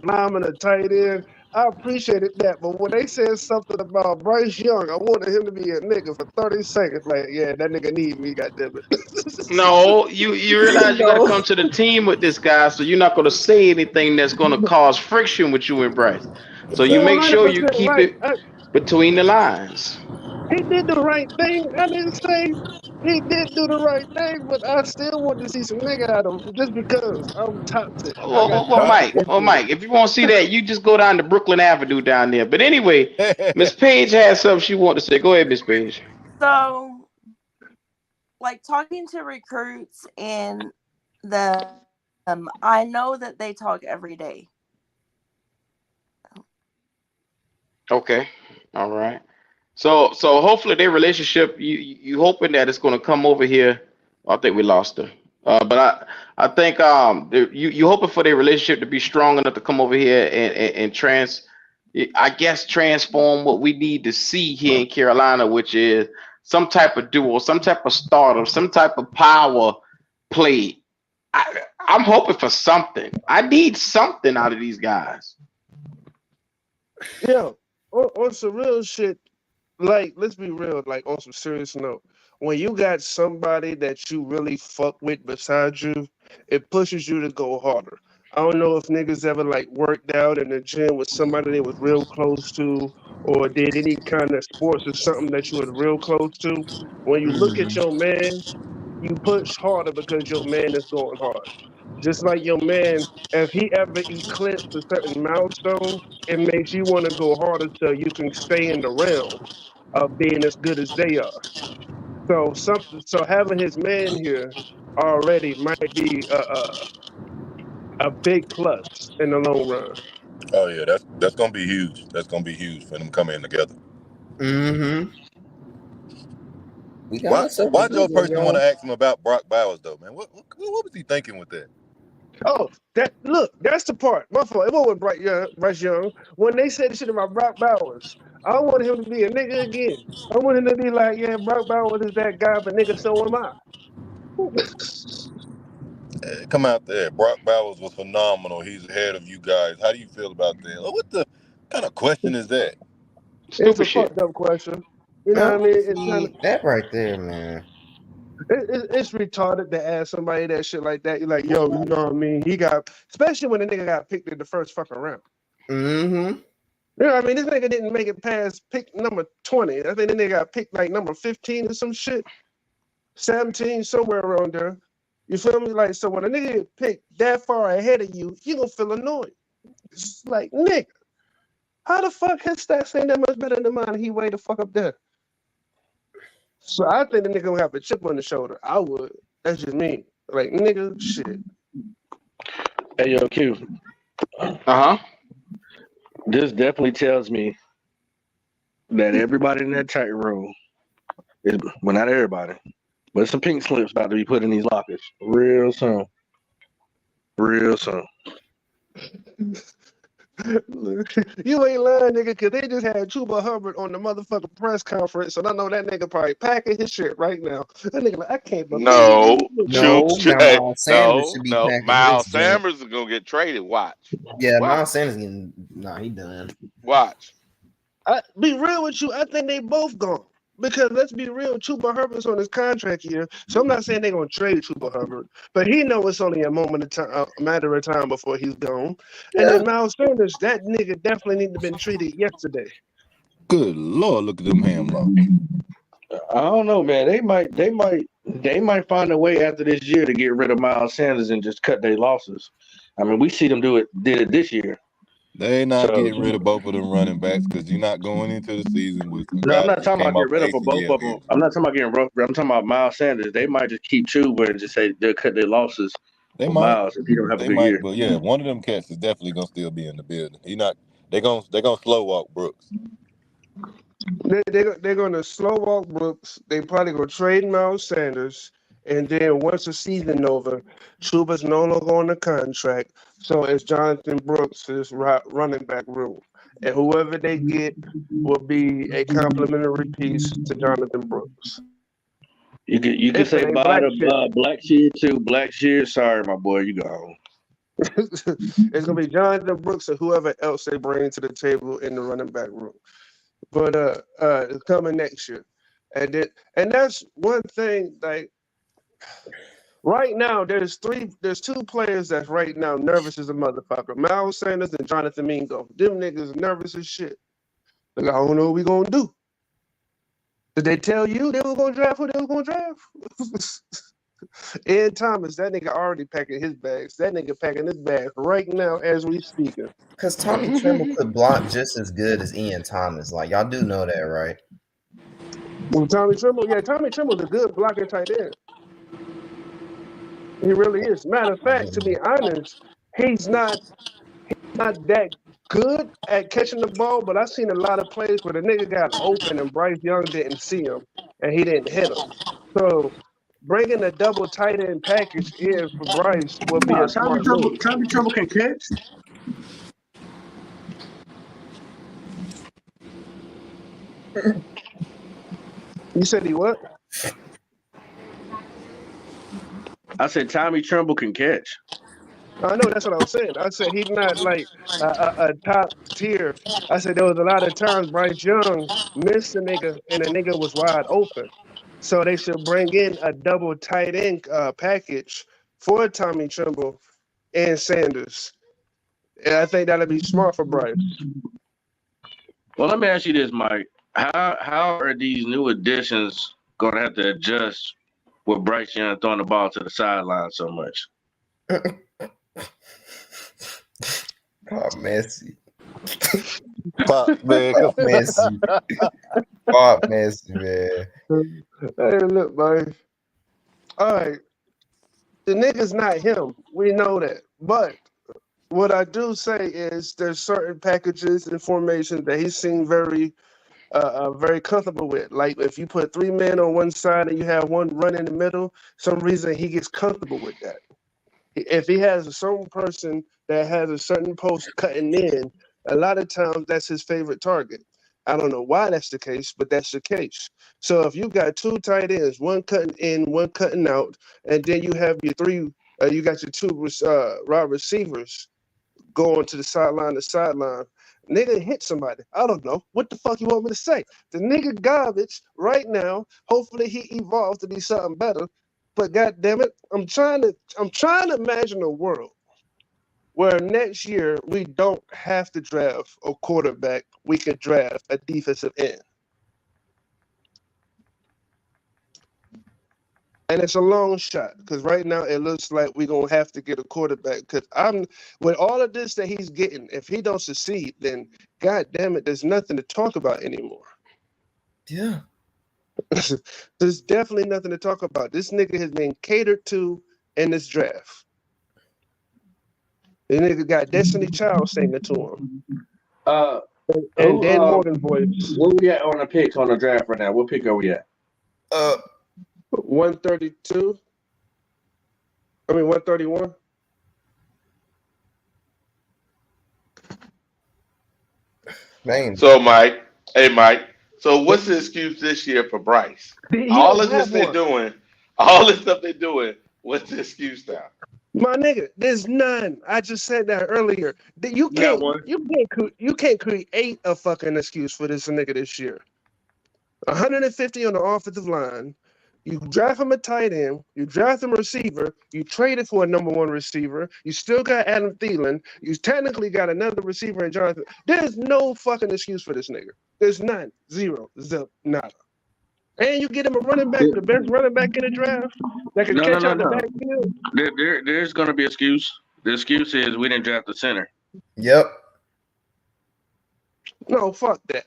lineman of tight end. I appreciated that, but when they said something about Bryce Young, I wanted him to be a nigga for 30 seconds. Like, yeah, that nigga need me, goddammit. No, you realize you got to No. come to the team with this guy, so you're not going to say anything that's going to cause friction with you and Bryce. So you You're make sure 100% you keep right. it between the lines. He did the right thing. I didn't say he did do the right thing, but I still want to see some nigga out of him just because I'm toxic. I got toxic issues. Mike, if you want to see that, you just go down to Brooklyn Avenue down there. But anyway, Miss Page has something she wanted to say. Go ahead, Miss Page. So, like talking to recruits and I know that they talk every day. Okay, all right. So hopefully their relationship, you hoping that it's going to come over here. I think we lost her. But I think you hoping for their relationship to be strong enough to come over here and transform what we need to see here in Carolina, which is some type of duo, some type of starter, some type of power play. I'm hoping for something. I need something out of these guys. Yeah, on some real shit, like, let's be real, like, on some serious note, when you got somebody that you really fuck with beside you, it pushes you to go harder. I don't know if niggas ever, like, worked out in the gym with somebody they was real close to or did any kind of sports or something that you was real close to. When you look at your man, you push harder because your man is going hard. Just like your man, if he ever eclipsed a certain milestone, it makes you want to go harder so you can stay in the realm of being as good as they are. So having his man here already might be a big plus in the long run. oh yeah, that's gonna be huge. That's gonna be huge for them coming in together. Mm-hmm. We got Why ourselves a why good Joe one, personally want y'all. to ask him about Brock Bowers though, man? What was he thinking with that? Oh, that's the part. My fault. It wasn't Bryce Young. When they said the shit about Brock Bowers, I want him to be a nigga again. I want him to be like, yeah, Brock Bowers is that guy, but nigga, so am I. Come out there. Brock Bowers was phenomenal. He's ahead of you guys. How do you feel about that? What the kind of question is that? It's a fucked up question. You know what I mean? It's kind of that right there, man. it's retarded to ask somebody that shit like that. You're like, yo, you know what I mean? He got, especially when the nigga got picked in the first fucking round. Mm-hmm. You know what I mean? This nigga didn't make it past pick number 20. I think the nigga got picked like number 15 or some shit. 17, somewhere around there. You feel me? Like, so when a nigga get picked that far ahead of you, you gonna feel annoyed. It's like, nigga, how the fuck his stats ain't that much better than mine? And he way the fuck up there. So I think the nigga gonna have a chip on the shoulder. I would. That's just me. Like, nigga, shit. Hey, yo, Q. This definitely tells me that everybody in that tight room is, well, not everybody, but some pink slips about to be put in these lockers real soon. Real soon. You ain't lying, nigga, because they just had Chuba Hubbard on the motherfucking press conference, and I know that nigga probably packing his shit right now. That nigga like, I can't believe Miles Sanders should be packing Miles his junk. Sanders is gonna get traded. Watch. Yeah, Watch. Miles Sanders getting he done. Watch. Be real with you, I think they both gone. Because let's be real, Chuba Hubbard's on his contract here, so I'm not saying they're gonna trade Chuba Hubbard, but he know it's only a moment of time, a matter of time before he's gone. And then Miles Sanders, that nigga definitely need to have been treated yesterday. Good Lord, look at them ham locks. I don't know, man. They might find a way after this year to get rid of Miles Sanders and just cut their losses. I mean, we see them did it this year. They not getting rid of both of them running backs because you're not going into the season with. No, I'm not talking about getting rid of them, both of them. I'm not talking about getting rid. I'm talking about Miles Sanders. They might just keep Chuba and just say they'll cut their losses. They might. Miles if he don't have a good year. But yeah, one of them cats is definitely gonna still be in the building. They're gonna slow walk Brooks. They're gonna slow walk Brooks. They probably gonna trade Miles Sanders, And then once the season over, Chuba's no longer on the contract, so it's Jonathan Brooks' running back room. And whoever they get will be a complimentary piece to Jonathan Brooks. You can say bye to Blackshear too. Blackshear, sorry, my boy, you gone. It's gonna be Jonathan Brooks or whoever else they bring to the table in the running back room. But it's coming next year. And that's one thing, like right now there's two players that's right now nervous as a motherfucker. Miles Sanders and Jonathan Mingo. them niggas nervous as shit. Like, I don't know what we gonna do. Did they tell you they were gonna draft who they were gonna draft? Ed Thomas, that nigga already packing his bags. That nigga packing his bags right now as we speaking. Because Tommy Tremble could block just as good as Ian Thomas. Like, y'all do know that, right? Well, Tommy Tremble's a good blocking tight end. He really is. Matter of fact, to be honest, he's not that good at catching the ball, but I've seen a lot of plays where the nigga got open and Bryce Young didn't see him and he didn't hit him. So bringing a double tight end package in for Bryce will be a smart move. Tommy Tremble can catch. You said he what? I said Tommy Tremble can catch. I know, that's what I was saying. I said he's not like a top tier. I said there was a lot of times Bryce Young missed a nigga and the nigga was wide open. So they should bring in a double tight end package for Tommy Tremble and Sanders. And I think that'll be smart for Bryce. Well, let me ask you this, Mike. How are these new additions going to have to adjust with Bryce Young throwing the ball to the sideline so much? Pop Messi. Pop, man. Pop Messi. Pop Messi, man. Hey, look, man. All right. The nigga's not him. We know that. But what I do say is there's certain packages and formations that he seemed very comfortable with. Like if you put 3 men on one side and you have one run in the middle, some reason he gets comfortable with that. If he has a certain person that has a certain post cutting in, a lot of times that's his favorite target. I don't know why that's the case, but that's the case. So if you got 2 tight ends, one cutting in, one cutting out, and then you have your you got your 2 wide receivers going to the sideline to sideline, nigga hit somebody. I don't know. What the fuck you want me to say? The nigga garbage right now. Hopefully he evolves to be something better. But God damn it, I'm trying to imagine a world where next year we don't have to draft a quarterback. We could draft a defensive end. And it's a long shot because right now it looks like we're going to have to get a quarterback because with all of this that he's getting, if he don't succeed, then God damn it, there's nothing to talk about anymore. Yeah. There's definitely nothing to talk about. This nigga has been catered to in this draft. The nigga got Destiny Child singing to him. And Dan Morgan voice. Where we at on the picks on the draft right now? What pick are we at? 132. 131. Man. So Mike, so what's the excuse this year for Bryce? All this stuff they're doing, what's the excuse now? My nigga, there's none. I just said that earlier. You can't create a fucking excuse for this nigga this year. 150 on the offensive line. You draft him a tight end. You draft him a receiver. You traded for a number 1 receiver. You still got Adam Thielen. You technically got another receiver in Jonathan. There's no fucking excuse for this nigga. There's none. Zero. Zip. Nada. And you get him a running back, the best running back in the draft that can catch out the backfield. There's going to be an excuse. The excuse is we didn't draft the center. Yep. No, fuck that.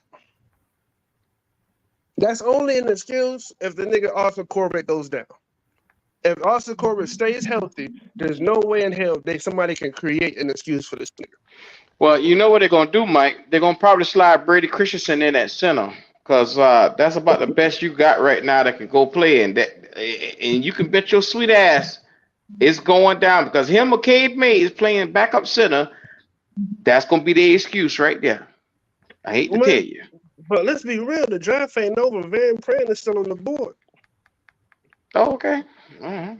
That's only an excuse if the nigga Austin Corbett goes down. If Austin Corbett stays healthy, there's no way in hell somebody can create an excuse for this nigga. Well, you know what they're going to do, Mike? They're going to probably slide Brady Christensen in at center. Cause that's about the best you got right now that can go play, and you can bet your sweet ass it's going down because him or Cade May is playing backup center. That's gonna be the excuse right there. I hate to tell you. But let's be real, the draft ain't over. Van Pran is still on the board. Oh, okay. You know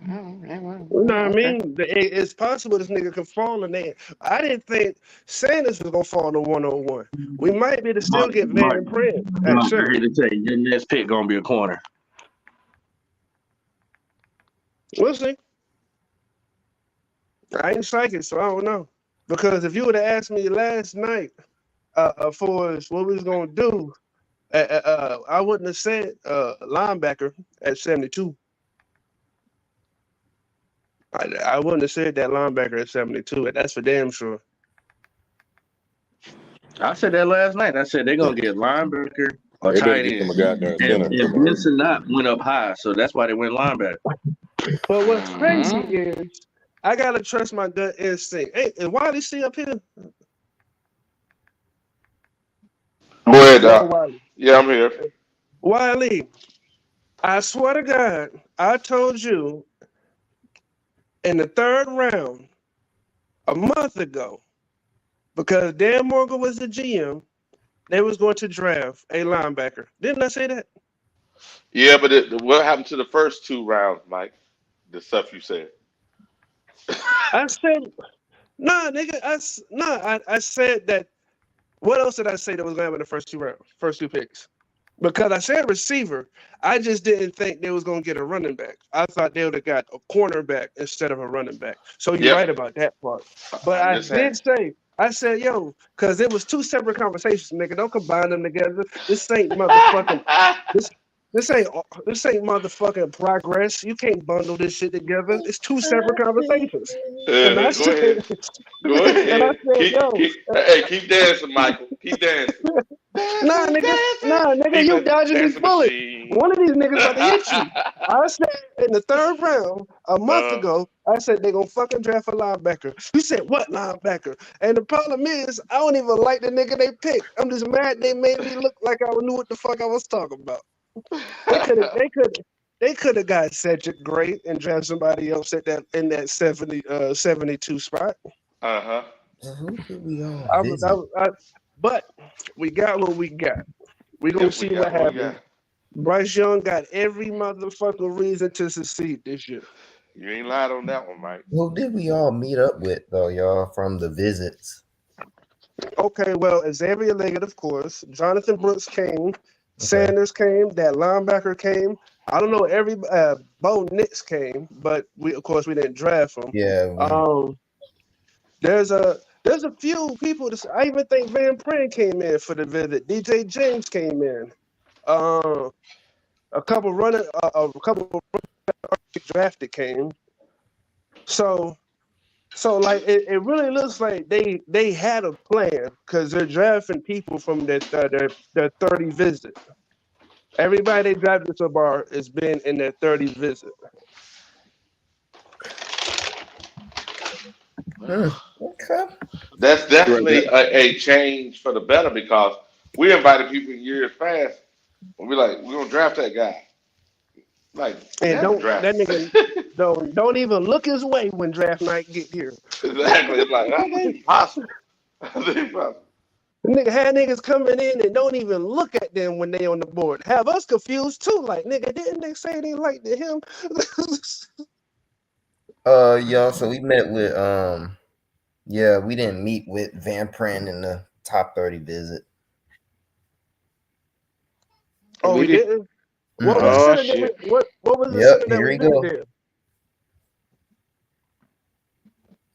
what I mean? It's possible this nigga could fall in there. I didn't think Sanders was gonna fall to 101. We might be able to still get Van Pran. I'm here to tell you, your next pick gonna be a corner. We'll see. I ain't psychic, so I don't know. Because if you would have asked me last night for what we was gonna do, I wouldn't have said linebacker at 72. I wouldn't have said that linebacker at 72, and that's for damn sure. I said that last night. I said they're gonna get linebacker or tight end. And Benson Knott went up high, so that's why they went linebacker. But what's crazy is I gotta trust my gut instinct. Hey, and why they see up here? Go ahead, Doc. Yeah, I'm here. Wiley, I swear to God, I told you in the third round a month ago, because Dan Morgan was the GM, they was going to draft a linebacker. Didn't I say that? Yeah, but what happened to the first 2 rounds, Mike? The stuff you said. I said, nah, nigga. I said that. What else did I say that was going to happen in the first 2 rounds, first 2 picks? Because I said receiver, I just didn't think they was going to get a running back. I thought they would have got a cornerback instead of a running back. So you're right about that part. But I did say, I said, yo, because it was 2 separate conversations, nigga. Don't combine them together. This ain't motherfucking. This ain't motherfucking progress. You can't bundle this shit together. It's 2 separate conversations. And I said, Go ahead. And I said, keep dancing, Michael. Keep dancing. Nah, nigga, you dodging this bullet. One of these niggas about to hit you. I said in the 3rd round a month ago, I said they gonna fucking draft a linebacker. You said what linebacker? And the problem is, I don't even like the nigga they picked. I'm just mad they made me look like I knew what the fuck I was talking about. They could have got Cedric Gray and drafted somebody else at that in that 72 spot. But we got what we got. We gonna see what happens. Bryce Young got every motherfucking reason to succeed this year. You ain't lied on that one, Mike. Who did we all meet up with though, y'all, from the visits? Okay, well, Xavier Leggett, of course. Jonathan Brooks came. Sanders came. That linebacker came. I don't know. Bo Nix came, but we didn't draft him. Yeah. There's a few people. I even think Van Pran came in for the visit. DJ James came in. A couple drafted came. So like it really looks like they had a plan because they're drafting people from their 30 visit. Everybody they drafted so far has been in their 30 visit. Okay. That's definitely a change for the better because we invited people in years past. We're like, we're gonna draft that guy. Like, and that nigga don't even look his way when draft night get here. Exactly. It's like that ain't possible. Nigga had niggas coming in and don't even look at them when they on the board. Have us confused too. Like, nigga, didn't they say they liked him? Yeah, so we met with we didn't meet with Van Pran in the top 30 visit. Oh, we didn't? What was the center that we met there?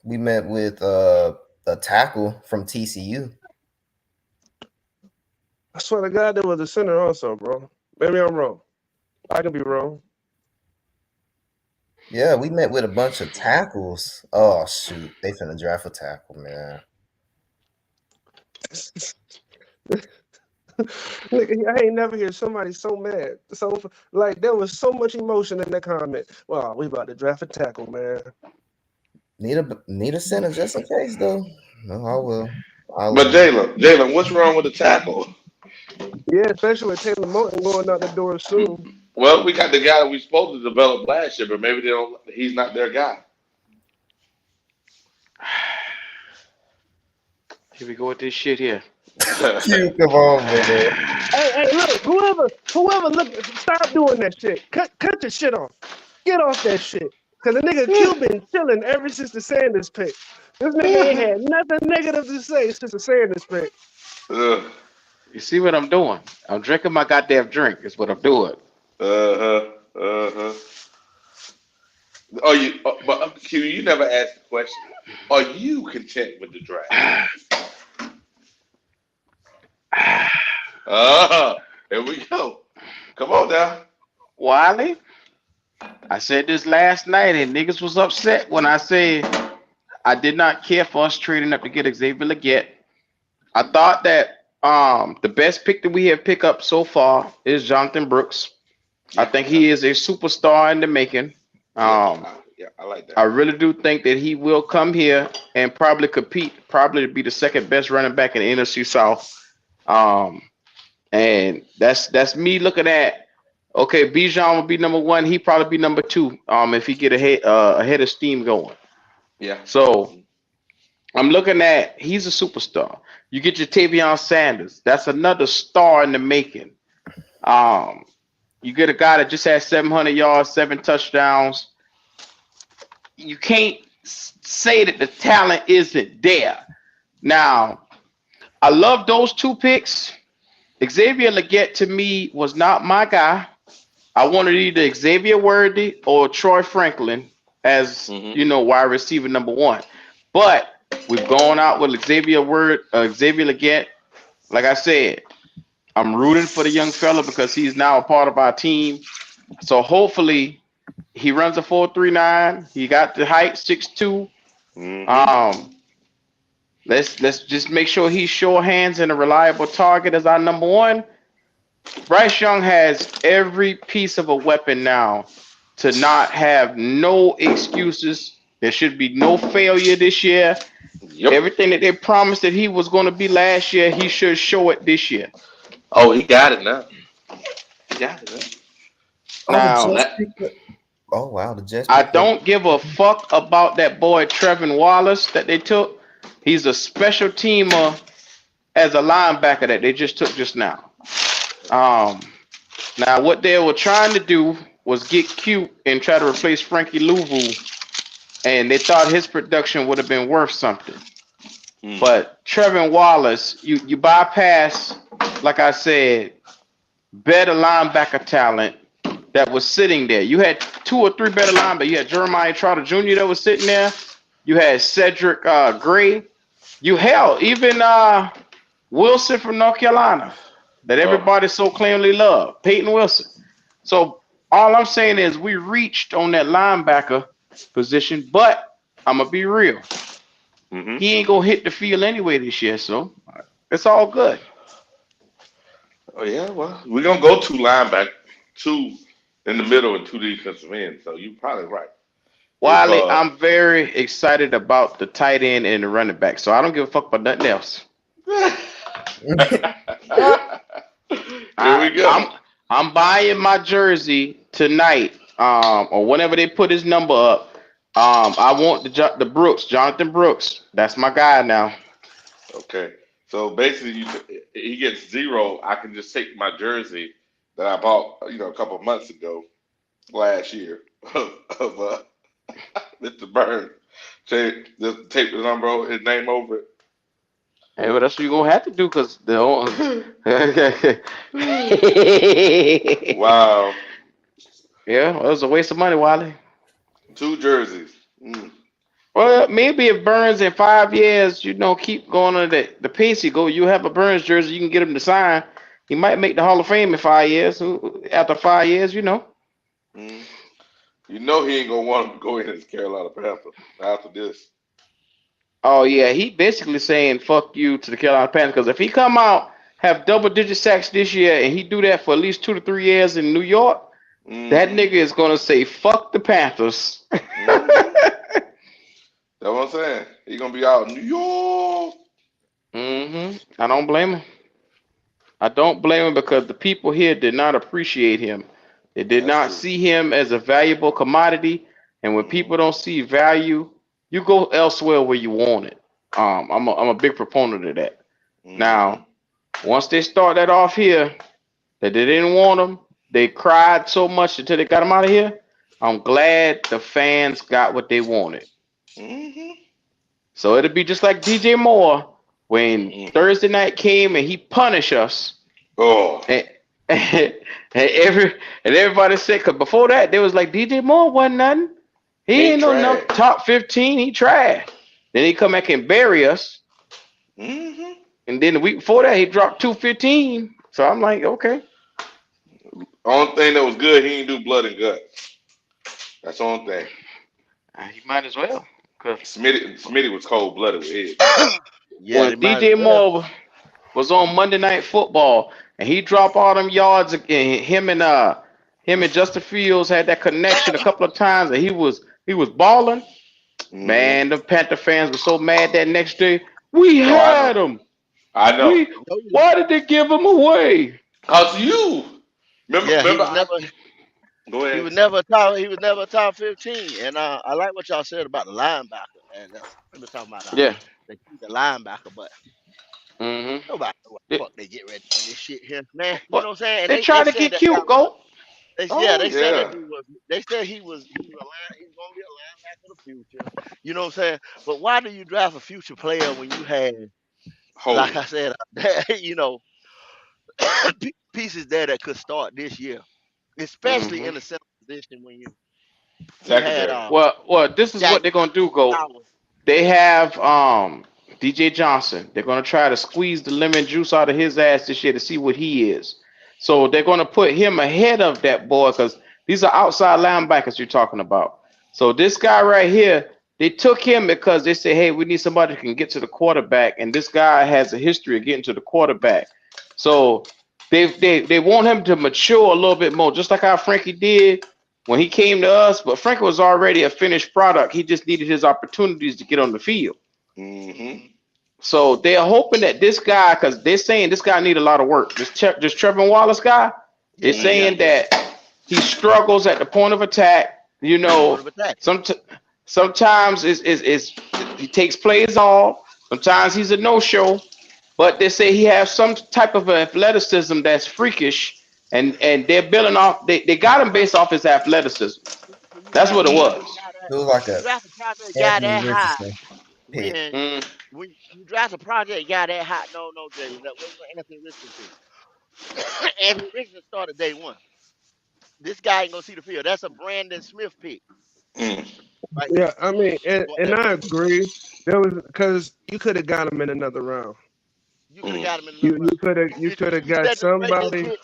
We met with a tackle from TCU. I swear to God, there was a center also, bro. Maybe I'm wrong. I could be wrong. Yeah, we met with a bunch of tackles. Oh, shoot. They finna draft a tackle, man. Nigga, I ain't never hear somebody so mad. So, like, there was so much emotion in that comment. Well, we about to draft a tackle, man. Need a center just in case, though. No, I will. But Jalen, what's wrong with the tackle? Yeah, especially with Taylor Moton going out the door soon. Well, we got the guy that we supposed to develop last year, but maybe they don't. He's not their guy. Here we go with this shit here. Q, come on, man. Hey, look, whoever, look, stop doing that shit. Cut the shit off. Get off that shit. Cause the nigga Q been chilling ever since the Sanders pick. This nigga ain't had nothing negative to say since the Sanders pick. You see what I'm doing? I'm drinking my goddamn drink. Is what I'm doing. But Q, you never asked the question. Are you content with the draft? Here we go. Come on now, Wiley. I said this last night, and niggas was upset when I said I did not care for us trading up to get Xavier Legette. I thought that the best pick that we have picked up so far is Jonathan Brooks. I think he is a superstar in the making. Yeah, I like that. I really do think that he will come here and probably compete, probably be the second best running back in the NFC South. And that's me looking at, okay, Bijan will be number one. He probably be number two if he get ahead of steam going. Yeah. So I'm looking at, he's a superstar. You get your Tavion Sanders. That's another star in the making. You get a guy that just had 700 yards, 7 touchdowns. You can't say that the talent isn't there. Now, I love those two picks. Xavier Legette to me was not my guy. I wanted either Xavier Worthy or Troy Franklin as wide receiver number one. But we've gone out with Xavier Legette. Like I said, I'm rooting for the young fella because he's now a part of our team. So hopefully he runs a 4.39. He got the height 6'2". Let's just make sure he's sure hands and a reliable target as our number one. Bryce Young has every piece of a weapon now to not have no excuses. There should be no failure this year. Yep. Everything that they promised that he was going to be last year, he should show it this year. Oh, he got it now. He got it now. Oh wow, the Jets. I don't give a fuck about that boy Trevin Wallace that they took. He's a special teamer as a linebacker that they just took just now. Now what they were trying to do was get cute and try to replace Frankie Louvu, and they thought his production would have been worth something. But Trevin Wallace, you bypass, like I said, better linebacker talent that was sitting there. You had 2 or 3 better linebackers. You had Jeremiah Trotter Jr. that was sitting there. You had Cedric Gray. You hell, even Wilson from North Carolina that everybody so clearly loved, Peyton Wilson. So all I'm saying is we reached on that linebacker position, but I'm going to be real. He ain't going to hit the field anyway this year, so it's all good. Oh, yeah, well, we're going to go 2 linebackers, 2 in the middle and 2 defensive ends, so you're probably right. Wiley, I'm very excited about the tight end and the running back, so I don't give a fuck about nothing else. Here we go. I'm buying my jersey tonight, or whenever they put his number up. I want the Brooks, Jonathan Brooks. That's my guy now. Okay, so basically, he gets 0. I can just take my jersey that I bought, a couple of months ago, last year, of Mr. Burns. Just tape the number, his name over it. Hey, well, that's what you're gonna have to do, cause the Wow. Yeah, well, it was a waste of money, Wiley. 2 jerseys. Well, maybe if Burns in 5 years, keep going on the pace he go, you have a Burns jersey, you can get him to sign. He might make the Hall of Fame in 5 years. After 5 years, He ain't gonna want him to go in as Carolina Panthers after this. Oh yeah, he basically saying fuck you to the Carolina Panthers, because if he come out, have double-digit sacks this year, and he do that for at least 2 to 3 years in New York, that nigga is gonna say fuck the Panthers. That's what I'm saying. He gonna be out in New York. I don't blame him. I don't blame him because the people here did not appreciate him. They did not see him as a valuable commodity. And when people don't see value, you go elsewhere where you want it. I'm a big proponent of that. Now, once they start that off here, that they didn't want him, they cried so much until they got him out of here. I'm glad the fans got what they wanted. So it'll be just like DJ Moore when Thursday night came and he punished us. And everybody said, because before that, they was like, DJ Moore wasn't nothing. He ain't no top 15. He tried. Then he come back and bury us. And then the week before that, he dropped 215. So I'm like, okay. Only thing that was good, he didn't do blood and guts. That's the only thing. He might as well. Smitty was cold blooded with it. When DJ Moore was on Monday Night Football and he dropped all them yards, and him and Justin Fields had that connection a couple of times, and he was balling. Man, the Panther fans were so mad that next day. We had him. I know. Why did they give him away? Cause you. Remember Go ahead. He was never a top 15, and I like what y'all said about the linebacker. And we were talking about the linebacker, but nobody know what the fuck they get ready to do this shit here, man. You know what I'm saying? And they trying to get cute, go. They said he was going to be a linebacker of the future. You know what I'm saying? But why do you draft a future player when you had, like I said, pieces there that could start this year, especially in the center position when you had. Well, this is what they're gonna do, go. They have DJ Johnson. They're gonna try to squeeze the lemon juice out of his ass this year to see what he is. So they're gonna put him ahead of that boy because these are outside linebackers you're talking about. So this guy right here, they took him because they said, hey, we need somebody who can get to the quarterback, and this guy has a history of getting to the quarterback. So they want him to mature a little bit more, just like how Frankie did when he came to us. But Frankie was already a finished product. He just needed his opportunities to get on the field. So they're hoping that this guy, because they're saying this guy need a lot of work. This Trevor Wallace guy, they're saying that he struggles at the point of attack. You know, sometimes he takes plays off. Sometimes he's a no-show. But they say he has some type of athleticism that's freakish, and they're building off. They got him based off his athleticism. That's what it was. It was like a when you draft a project guy that hot, no, Jalen, that wasn't Anthony Richardson. Anthony Richardson started day one. This guy ain't gonna see the field. That's a Brandon Smith pick. Right? Yeah, I mean, and I agree. There was because you could have got him in another round. You could have got him in another round. You could have got somebody.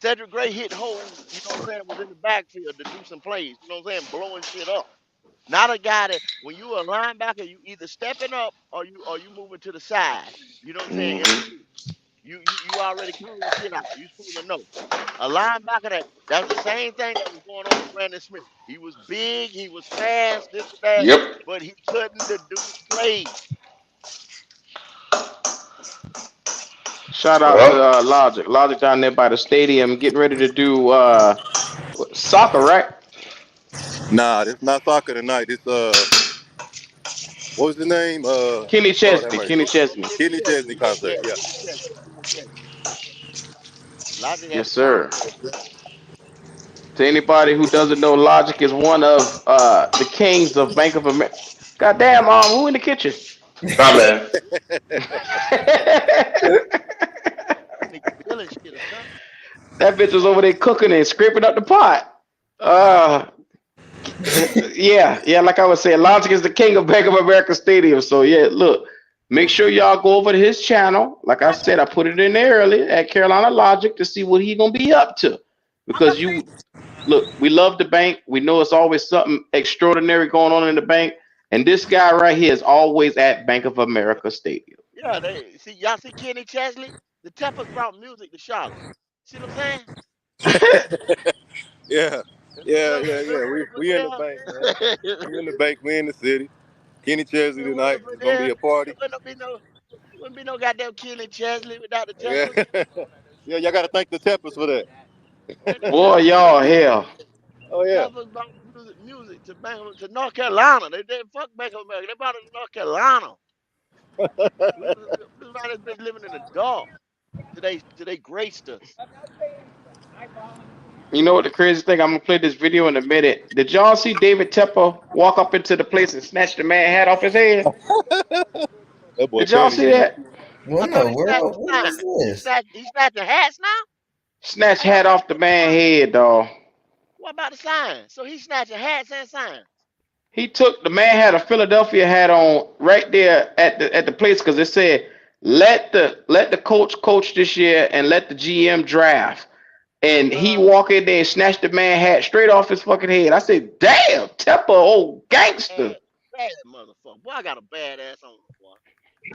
Cedric Gray hit holes, you know what I'm saying, was in the backfield to do some plays, you know what I'm saying, blowing shit up. Not a guy that when you a linebacker, you either stepping up or you moving to the side. You know what I'm saying? You already calling shit out. You supposed to know. A linebacker that's the same thing that was going on with Brandon Smith. He was big, he was fast, this and that, but he couldn't do plays. Shout out to Logic. Logic down there by the stadium getting ready to do soccer, right? Nah, it's not soccer tonight. It's what was the name? Kenny Chesney. Kenny Chesney. Kenny Chesney concert, yeah. Yes, sir. To anybody who doesn't know, Logic is one of the kings of Bank of America. Goddamn, who in the kitchen? Stop, man. That bitch was over there cooking and scraping up the pot. Yeah, like I was saying, Logic is the king of Bank of America Stadium. So yeah, look, make sure y'all go over to his channel. Like I said, I put it in there earlier at Carolina Logic to see what he gonna be up to. Because we love the bank. We know it's always something extraordinary going on in the bank. And this guy right here is always at Bank of America Stadium. Yeah, y'all see Kenny Chesley? The Tempers brought music to Charlotte. See what I'm saying? Yeah. We in the bank, man. We in the bank. We in the city. Kenny Chesley tonight. It's gonna be a party. Wouldn't be no goddamn Kenny Chesley without the Tempers. Yeah, y'all got to thank the Teppers for that. Boy, y'all hell. Oh yeah. Teppers brought music to North Carolina. They didn't fuck Bank of America. They brought it to North Carolina. Everybody's been living in the dark. Today graced us. You know what the crazy thing? I'm gonna play this video in a minute. Did y'all see David Tepper walk up into the place and snatch the man hat off his head? Did y'all see that? What in the world? What is this? He snatching hats now? Snatch hat off the man's head, dog. What about the sign? So he's snatching hats and signs. He took the man had a Philadelphia hat on right there at the place because it said let the coach this year and let the GM draft. And he walked in there and snatched the man hat straight off his fucking head. I said, damn, Tepper, old gangster. Bad motherfucker. Boy, I got a bad ass on, boy.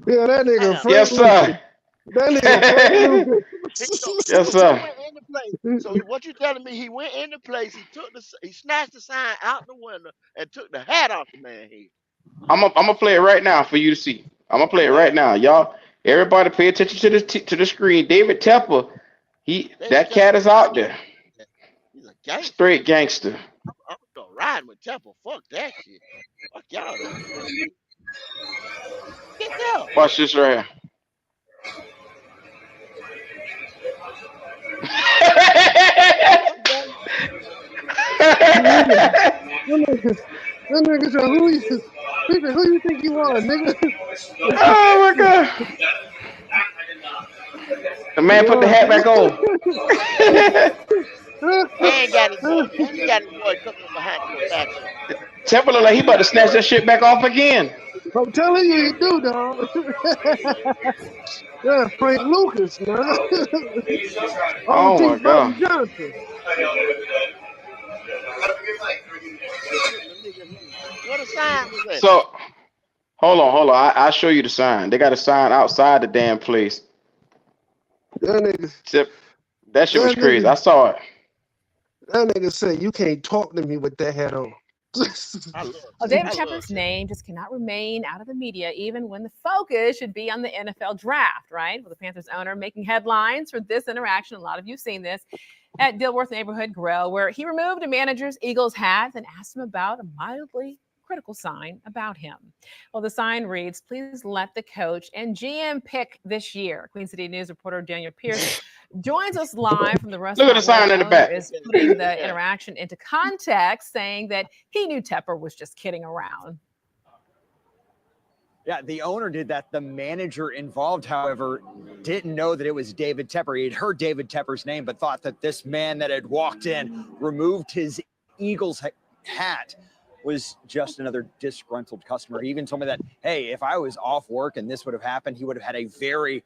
Yeah, that nigga. Yes, sir. That nigga. Yes, sir. So what you telling me? He went in the place. He snatched the sign out the window and took the hat off the man's head. I'm gonna play it right now for you to see. I'm gonna play it right now, y'all. Everybody, pay attention to the screen. David Tepper, that cat is out there. He's a gangster. Straight gangster. I'm gonna ride with Tepper. Fuck that shit. Fuck y'all. Get there. Watch this right here. That nigga said, who you think you are, nigga? Oh my god. The man put the hat back on. He ain't got his boy cooking behind your back. Tepper look like he about to snatch that shit back off again. I'm telling you, you do, dog. Yeah, Frank Lucas, man. Oh my god. Johnson. What a sign was that? So, hold on. I'll show you the sign. They got a sign outside the damn place. That shit was crazy. I saw it. That nigga said, you can't talk to me with that hat on. Well, David Tepper's name just cannot remain out of the media, even when the focus should be on the NFL draft, right? Well, the Panthers owner making headlines for this interaction. A lot of you have seen this at Dilworth Neighborhood Grill, where he removed a manager's Eagles hat and asked him about a mildly critical sign about him. Well, the sign reads, please let the coach and GM pick this year. Queen City News reporter Daniel Pierce joins us live from the restaurant. Look at the sign in the back. Is putting the interaction into context, saying that he knew Tepper was just kidding around. Yeah, the owner did that. The manager involved, however, didn't know that it was David Tepper. He had heard David Tepper's name, but thought that this man that had walked in, removed his Eagles hat, was just another disgruntled customer. He even told me that, hey, if I was off work and this would have happened, he would have had a very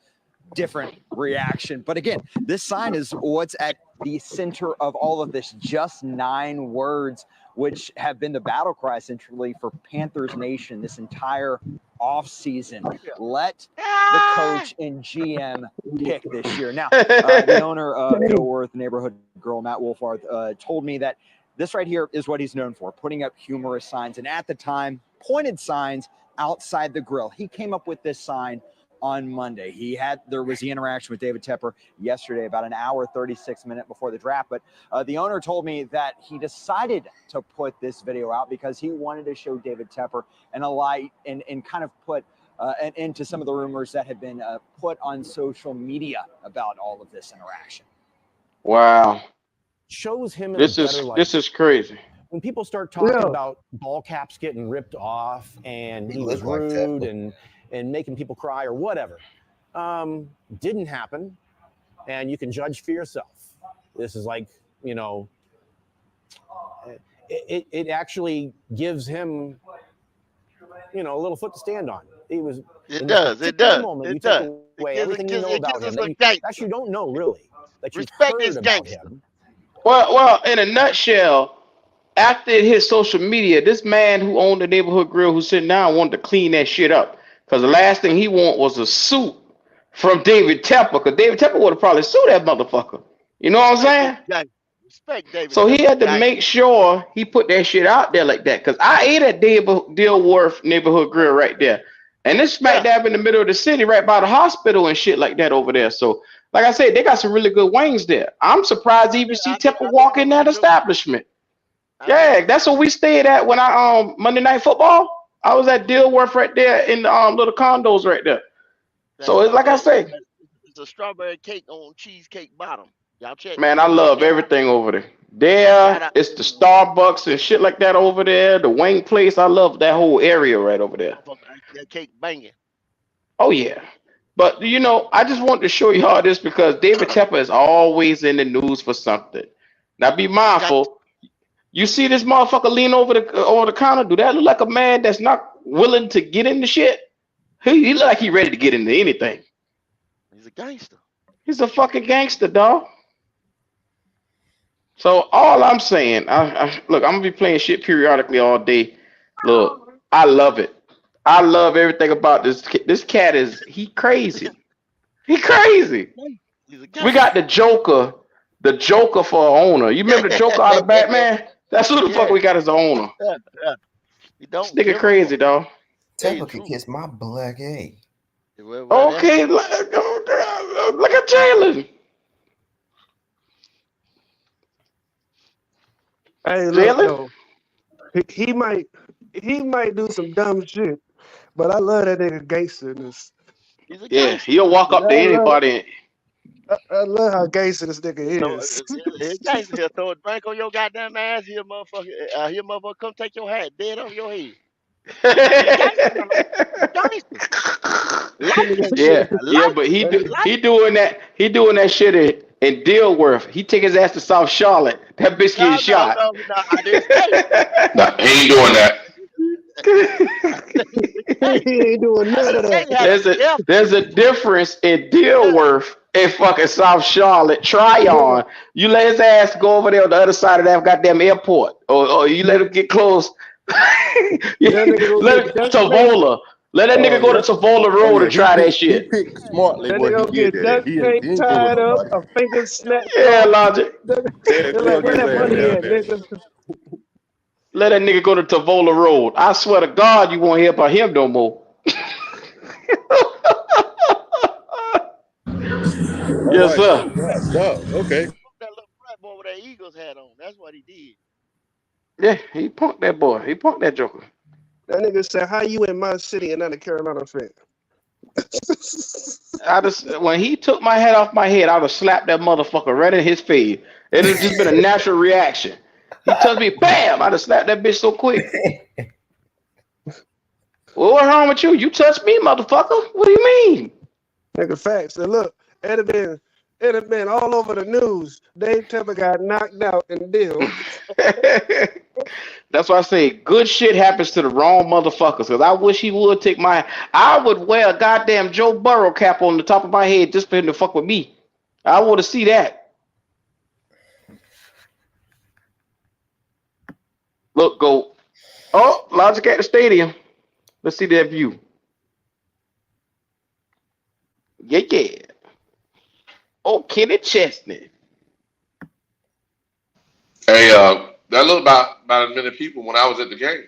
different reaction. But again, this sign is what's at the center of all of this. Just 9 words, which have been the battle cry essentially for Panthers Nation this entire offseason. Let the coach and GM pick this year. Now, the owner of Dilworth Neighborhood Grill, Matt Wolfarth, told me that this right here is what he's known for, putting up humorous signs. And at the time, pointed signs outside the grill. He came up with this sign on Monday. There was the interaction with David Tepper yesterday, about an hour, 36 minutes before the draft. But the owner told me that he decided to put this video out because he wanted to show David Tepper in a light and kind of put an end to some of the rumors that had been put on social media about all of this interaction. Wow. Shows him in this a better light. This is crazy. When people start talking about ball caps getting ripped off and he was rude and making people cry or whatever, didn't happen, and you can judge for yourself. This is like, you know, it actually gives him, you know, a little foot to stand on. He was. It does. It does. Moment, it does. Away everything you know about him that you don't know really. That you respect heard this about gangster. him. Well, in a nutshell, after it hit social media, this man who owned the Neighborhood Grill, who's sitting down, wanted to clean that shit up. Because the last thing he wanted was a suit from David Tepper. Because David Tepper would have probably sued that motherfucker. You know what I'm saying? Respect David. So he had to make sure he put that shit out there like that. Because I ate at Dilworth Neighborhood Grill right there. And this smack dab in the middle of the city, right by the hospital and shit like that over there. So Like I said, they got some really good wings there. I'm surprised to even see Temple walk in that establishment. Yeah, that's what we stayed at when I Monday Night Football. I was at Dilworth right there in the little condos right there. So it's like I say, it's a strawberry cake on cheesecake bottom. Y'all check. Man, I love everything over there. There, it's the Starbucks and shit like that over there. The wing place, I love that whole area right over there. That cake banging. Oh yeah. But you know, I just wanted to show y'all this because David Tepper is always in the news for something. Now be mindful. You see this motherfucker lean over the counter. Do that look like a man that's not willing to get into shit? He look like he ready to get into anything. He's a gangster. He's a fucking gangster, dog. So all I'm saying, look, I'm gonna be playing shit periodically all day. Look, I love it. I love everything about this. This cat he crazy. He crazy. We got the Joker for an owner. You remember the Joker out of Batman? That's who the fuck we got as the owner. This nigga crazy, dog. Tepper could kiss my black egg. Okay, look at Jalen. Hey, look, he might do some dumb shit, but I love that nigga gangsterness. Yeah, he'll walk up to anybody. I love how gangster this nigga is. His gangster here throw a drink on your goddamn ass. Here, motherfucker, come take your hat dead off your head. Yeah, but he doing that shit in Dilworth. He take his ass to South Charlotte. That bitch getting shot. No, he ain't doing that. He ain't doing none of that. There's a difference in Dilworth and fucking South Charlotte. Tryon. You let his ass go over there on the other side of that goddamn airport, or you let him get close. Tavola. Let that nigga go to Tavola Road and try that shit. He picked smartly when he did that. He tied up, a finger snapped. Yeah, Logic. Let that nigga go to Tavola Road. I swear to God, you won't hear about him no more. Yes, sir. Okay. That little frat boy with that Eagles hat on. That's what he did. Yeah, he punked that boy. He punked that joker. That nigga said, "How you in my city and not a Carolina fan?" When he took my hat off my head, I would have slapped that motherfucker right in his face. It would just been a natural reaction. He touched me, bam! I'd have slapped that bitch so quick. Well, what's wrong with you? You touched me, motherfucker. What do you mean? Nigga, facts. And look, it'd have been all over the news. Dave Tepper got knocked out in Deal. That's why I say good shit happens to the wrong motherfuckers. Because I wish he would take I would wear a goddamn Joe Burrow cap on the top of my head just for him to fuck with me. I want to see that. Look, go. Oh, Logic at the stadium. Let's see that view. Yeah. Oh, Kenny Chesney. Hey, that looked about as many people when I was at the game.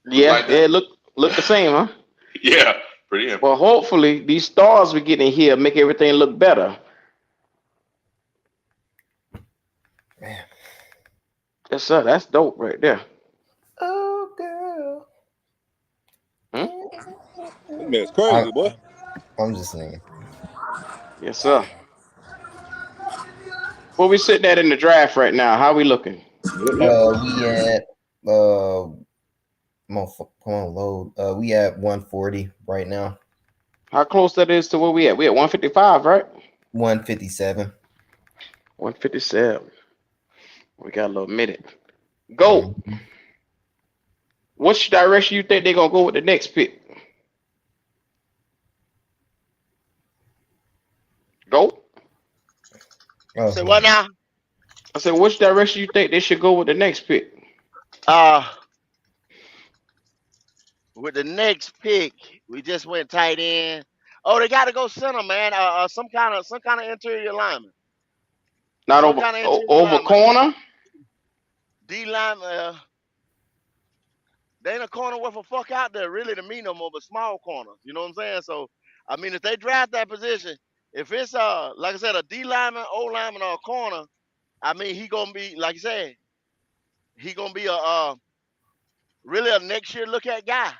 Yeah, like it look the same, huh? Yeah, pretty empty. Well, hopefully these stars we get in here make everything look better. Man. Yes, sir. That's dope right there. Oh, girl. That man's crazy, boy. I'm just saying. Yes, sir. Where we sitting at in the draft right now? How we looking? We at come on, load. We at 140 right now. How close that is to where we at? We at 155, right? 157. 157. We got a little minute. Go. Which direction you think they're gonna go with the next pick? Go. Say what now? I said, which direction you think they should go with the next pick? With the next pick, we just went tight end. Oh, they got to go center, man. Some kind of interior lineman. Not over corner. D lineman. They ain't a corner worth a fuck out there, really, to me no more, but small corners. You know what I'm saying? So, I mean, if they draft that position, If it's like I said, a D lineman, O lineman, or a corner, I mean, he gonna be like you said, he gonna be a really a next year look at guy,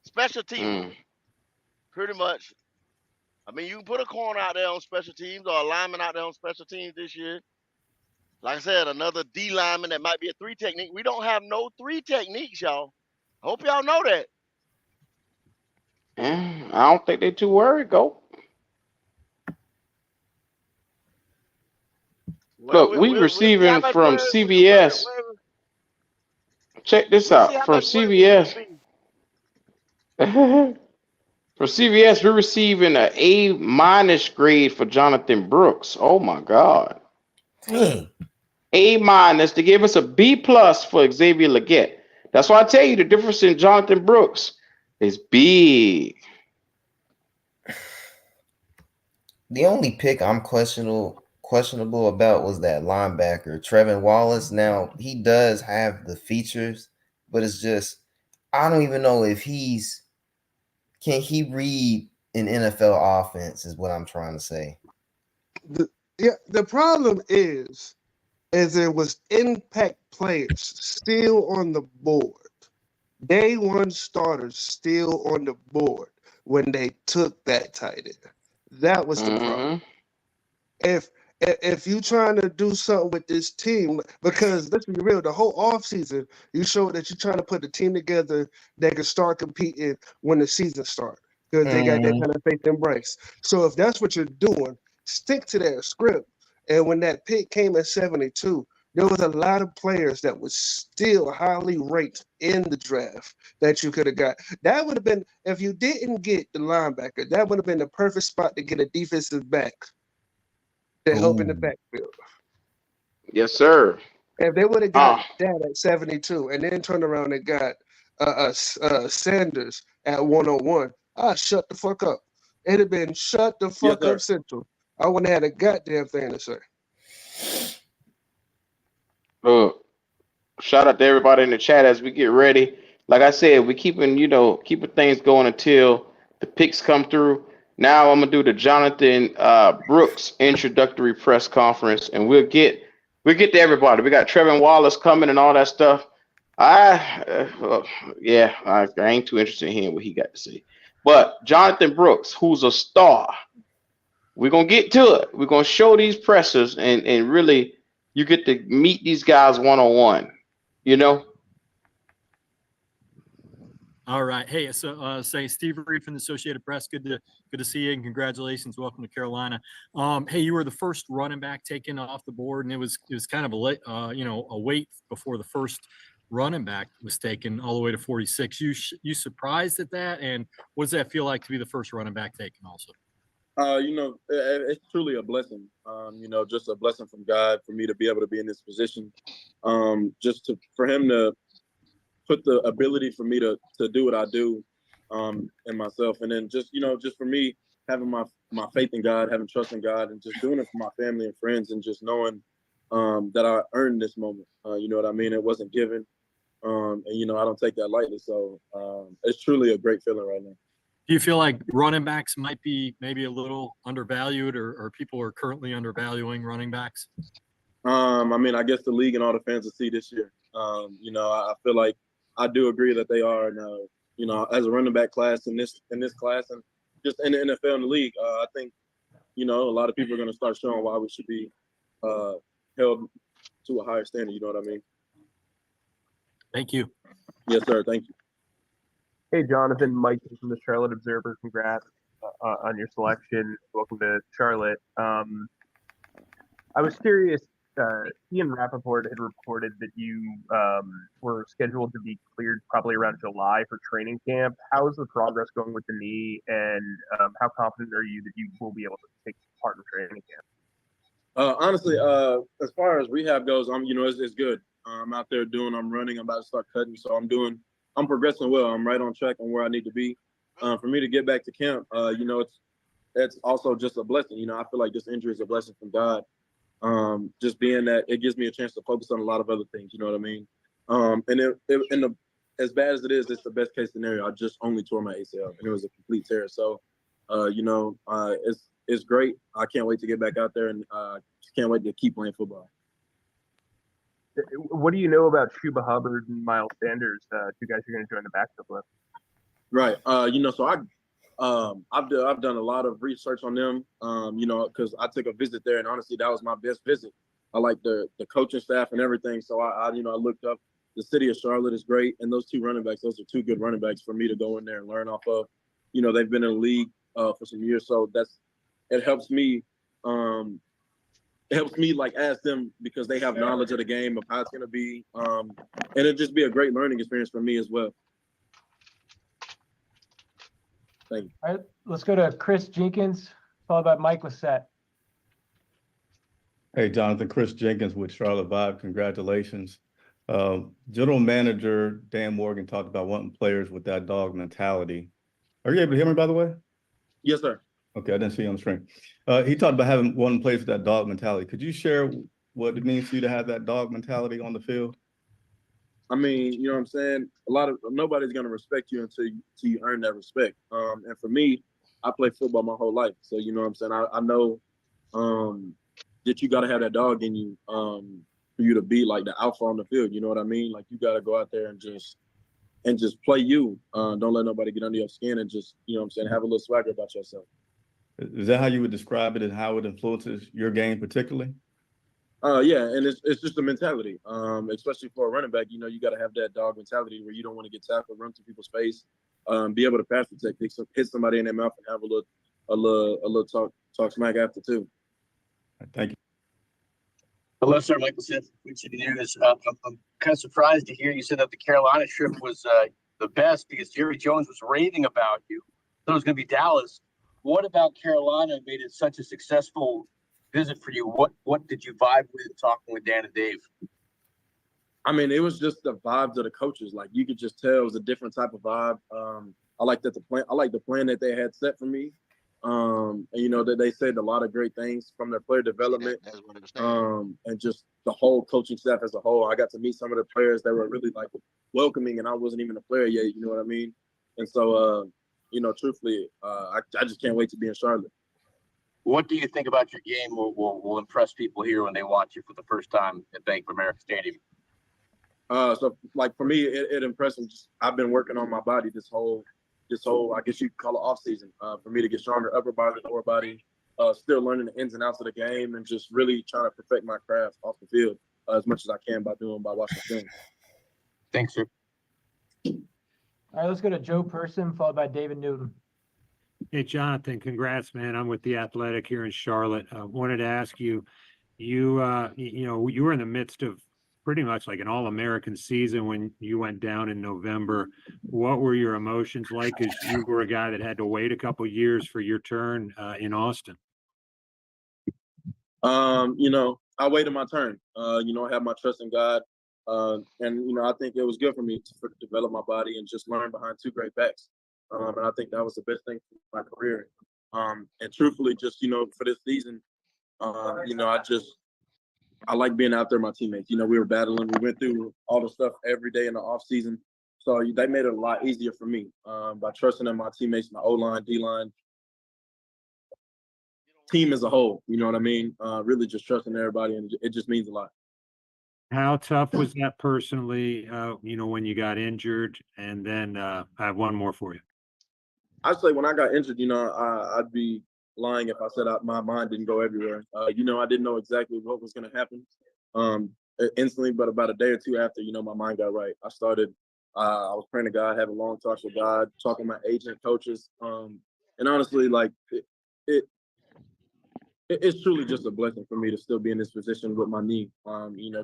special team, pretty much. I mean, you can put a corner out there on special teams or a lineman out there on special teams this year. Like I said, another D lineman that might be a 3 technique. We don't have no 3 techniques, y'all. Hope y'all know that. I don't think they're too worried, go. Look, we receiving from CBS. Check this out. From CBS. From CBS, we're receiving an A- grade for Jonathan Brooks. Oh my God. A- to give us a B+ for Xavier Legette. That's why I tell you the difference in Jonathan Brooks is big. The only pick I'm questionable about was that linebacker, Trevin Wallace. Now, he does have the features, but it's just, I don't even know if can he read an NFL offense is what I'm trying to say. The problem is there was impact players still on the board. Day one starters still on the board when they took that tight end. That was the problem. If you trying to do something with this team, because let's be real, the whole offseason, you showed that you're trying to put a team together that can start competing when the season starts. Because they got that kind of faith in Bryce. So if that's what you're doing, stick to that script. And when that pick came at 72, there was a lot of players that was still highly ranked in the draft that you could have got. That would have been, if you didn't get the linebacker, that would have been the perfect spot to get a defensive back to help in the backfield. Yes, sir. If they would have got that at 72 and then turned around and got Sanders at 101, I'd shut the fuck up. It'd have been shut the fuck up Central. I wouldn't have had a goddamn thing to say. Look, shout out to everybody in the chat as we get ready. Like I said, we keeping things going until the picks come through. Now I'm gonna do the Jonathan Brooks introductory press conference, and we'll get to everybody. We got Trevin Wallace coming and all that stuff. I ain't too interested in hearing what he got to say. But Jonathan Brooks, who's a star, we're gonna get to it. We're gonna show these pressers and really you get to meet these guys one-on-one, you know? All right. Hey, so say Steve Reed from the Associated Press. Good to see you and congratulations. Welcome to Carolina. Hey, you were the first running back taken off the board, and it was kind of a wait before the first running back was taken all the way to 46. You surprised at that, and what does that feel like to be the first running back taken also? It's truly a blessing. Just a blessing from God for me to be able to be in this position. For him to put the ability for me to do what I do in myself. And then just for me, having my faith in God, having trust in God, and just doing it for my family and friends, and just knowing that I earned this moment. You know what I mean? It wasn't given. And I don't take that lightly. So it's truly a great feeling right now. Do you feel like running backs might be maybe a little undervalued, or people are currently undervaluing running backs? I guess the league and all the fans will see this year. I feel like I do agree that they are now, as a running back class in this class and just in the NFL and the league. I think, a lot of people are going to start showing why we should be held to a higher standard. You know what I mean? Thank you. Yes, sir. Thank you. Hey, Jonathan, Mike from the Charlotte Observer. Congrats on your selection. Welcome to Charlotte. I was curious, Ian Rappaport had reported that you were scheduled to be cleared probably around July for training camp. How is the progress going with the knee, and how confident are you that you will be able to take part in training camp? Honestly, as far as rehab goes, it's good. I'm out there I'm running. I'm about to start cutting, so I'm progressing well. I'm right on track on where I need to be. For me to get back to camp, it's also just a blessing. I feel like this injury is a blessing from God. Just being that it gives me a chance to focus on a lot of other things. You know what I mean? As bad as it is, it's the best case scenario. I just only tore my ACL, and it was a complete tear. So, it's it's great. I can't wait to get back out there, and can't wait to keep playing football. What do you know about Chuba Hubbard and Miles Sanders, two guys you're going to join the backfield with? Right. So I've done a lot of research on them. Because I took a visit there, and honestly, that was my best visit. I like the coaching staff and everything. So I looked up. The city of Charlotte is great, and those two running backs, those are two good running backs for me to go in there and learn off of. They've been in the league for some years, so it helps me. It helps me like ask them because they have knowledge of the game of how it's going to be, and it'd just be a great learning experience for me as well. Thank you. All right, let's go to Chris Jenkins, followed by Mike Lissette. Hey, Jonathan, Chris Jenkins with Charlotte Vibe. Congratulations. General Manager Dan Morgan talked about wanting players with that dog mentality. Are you able to hear me, by the way? Yes, sir. Okay, I didn't see you on the screen. He talked about wanting players with that dog mentality. Could you share what it means for you to have that dog mentality on the field? I mean, you know what I'm saying? Nobody's going to respect you until you earn that respect. And for me, I played football my whole life. So, you know what I'm saying? I know that you got to have that dog in you for you to be like the alpha on the field. You know what I mean? Like you got to go out there and just play you. Don't let nobody get under your skin and just, you know what I'm saying, have a little swagger about yourself. Is that how you would describe it and how it influences your game particularly? Yeah, and it's just a mentality, especially for a running back. You got to have that dog mentality where you don't want to get tackled, run through people's face, be able to pass protect, hit somebody in their mouth, and have a little talk smack after too. Thank you. Hello, sir. Michael Smith, Queen City News. I'm kind of surprised to hear you said that the Carolina trip was the best because Jerry Jones was raving about you. Thought it was going to be Dallas. What about Carolina made it such a successful visit for you? What did you vibe with talking with Dan and Dave? I mean, it was just the vibes of the coaches. Like you could just tell it was a different type of vibe. I like the plan that they had set for me. And that they said a lot of great things from their player development. And just the whole coaching staff as a whole. I got to meet some of the players that were really like welcoming, and I wasn't even a player yet. You know what I mean? And so, truthfully, I just can't wait to be in Charlotte. What do you think about your game will impress people here when they watch you for the first time at Bank of America Stadium? So like for me, it impressed me. I've been working on my body this whole, I guess you could call it off season, for me to get stronger, upper body, lower body, still learning the ins and outs of the game and just really trying to perfect my craft off the field as much as I can by watching film. Thanks, sir. All right, let's go to Joe Person, followed by David Newton. Hey, Jonathan, congrats, man. I'm with The Athletic here in Charlotte. I wanted to ask you, you were in the midst of pretty much like an all-American season when you went down in November. What were your emotions like as you were a guy that had to wait a couple of years for your turn in Austin? I waited my turn. I had my trust in God. And I think it was good for me to develop my body and just learn behind two great backs. And I think that was the best thing for my career. And truthfully, just, for this season, I like being out there with my teammates. We were battling. We went through all the stuff every day in the off season. So they made it a lot easier for me by trusting in my teammates, my O-line, D-line, team as a whole. You know what I mean? Really just trusting everybody, and it just means a lot. How tough was that personally, when you got injured? And then I have one more for you. I'd say when I got injured, I'd be lying if I said my mind didn't go everywhere. I didn't know exactly what was going to happen instantly, but about a day or two after, my mind got right. I was praying to God, having long talks with God, talking to my agent, coaches. And honestly, like it's truly just a blessing for me to still be in this position with my knee.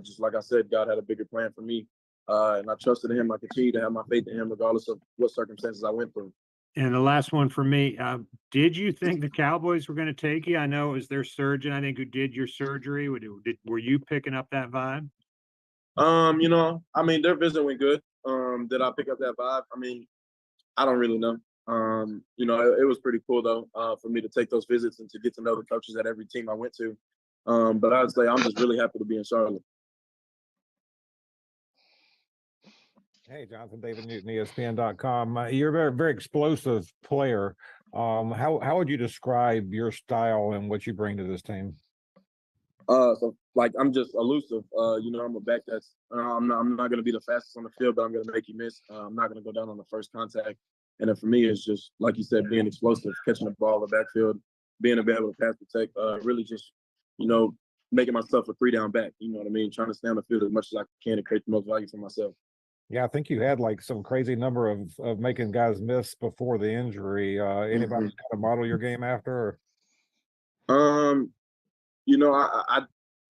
Just like I said, God had a bigger plan for me. And I trusted him. I continue to have my faith in him regardless of what circumstances I went through. And the last one for me, did you think the Cowboys were going to take you? I know it was their surgeon, I think, who did your surgery. Were you picking up that vibe? Their visit went good. Did I pick up that vibe? I don't really know. It was pretty cool, though, for me to take those visits and to get to know the coaches at every team I went to. But I'd say I'm just really happy to be in Charlotte. Hey, Jonathan, David Newton, ESPN.com. You're a very, very explosive player. How would you describe your style and what you bring to this team? So like I'm just elusive. I'm a back that's I'm not gonna be the fastest on the field, but I'm gonna make you miss. I'm not gonna go down on the first contact. And then for me, it's just like you said, being explosive, catching the ball in the backfield, being able to pass protect, really just, making myself a 3-down back. You know what I mean? Trying to stay on the field as much as I can and create the most value for myself. Yeah, I think you had like some crazy number of making guys miss before the injury. Anybody kind of model your game after? Or?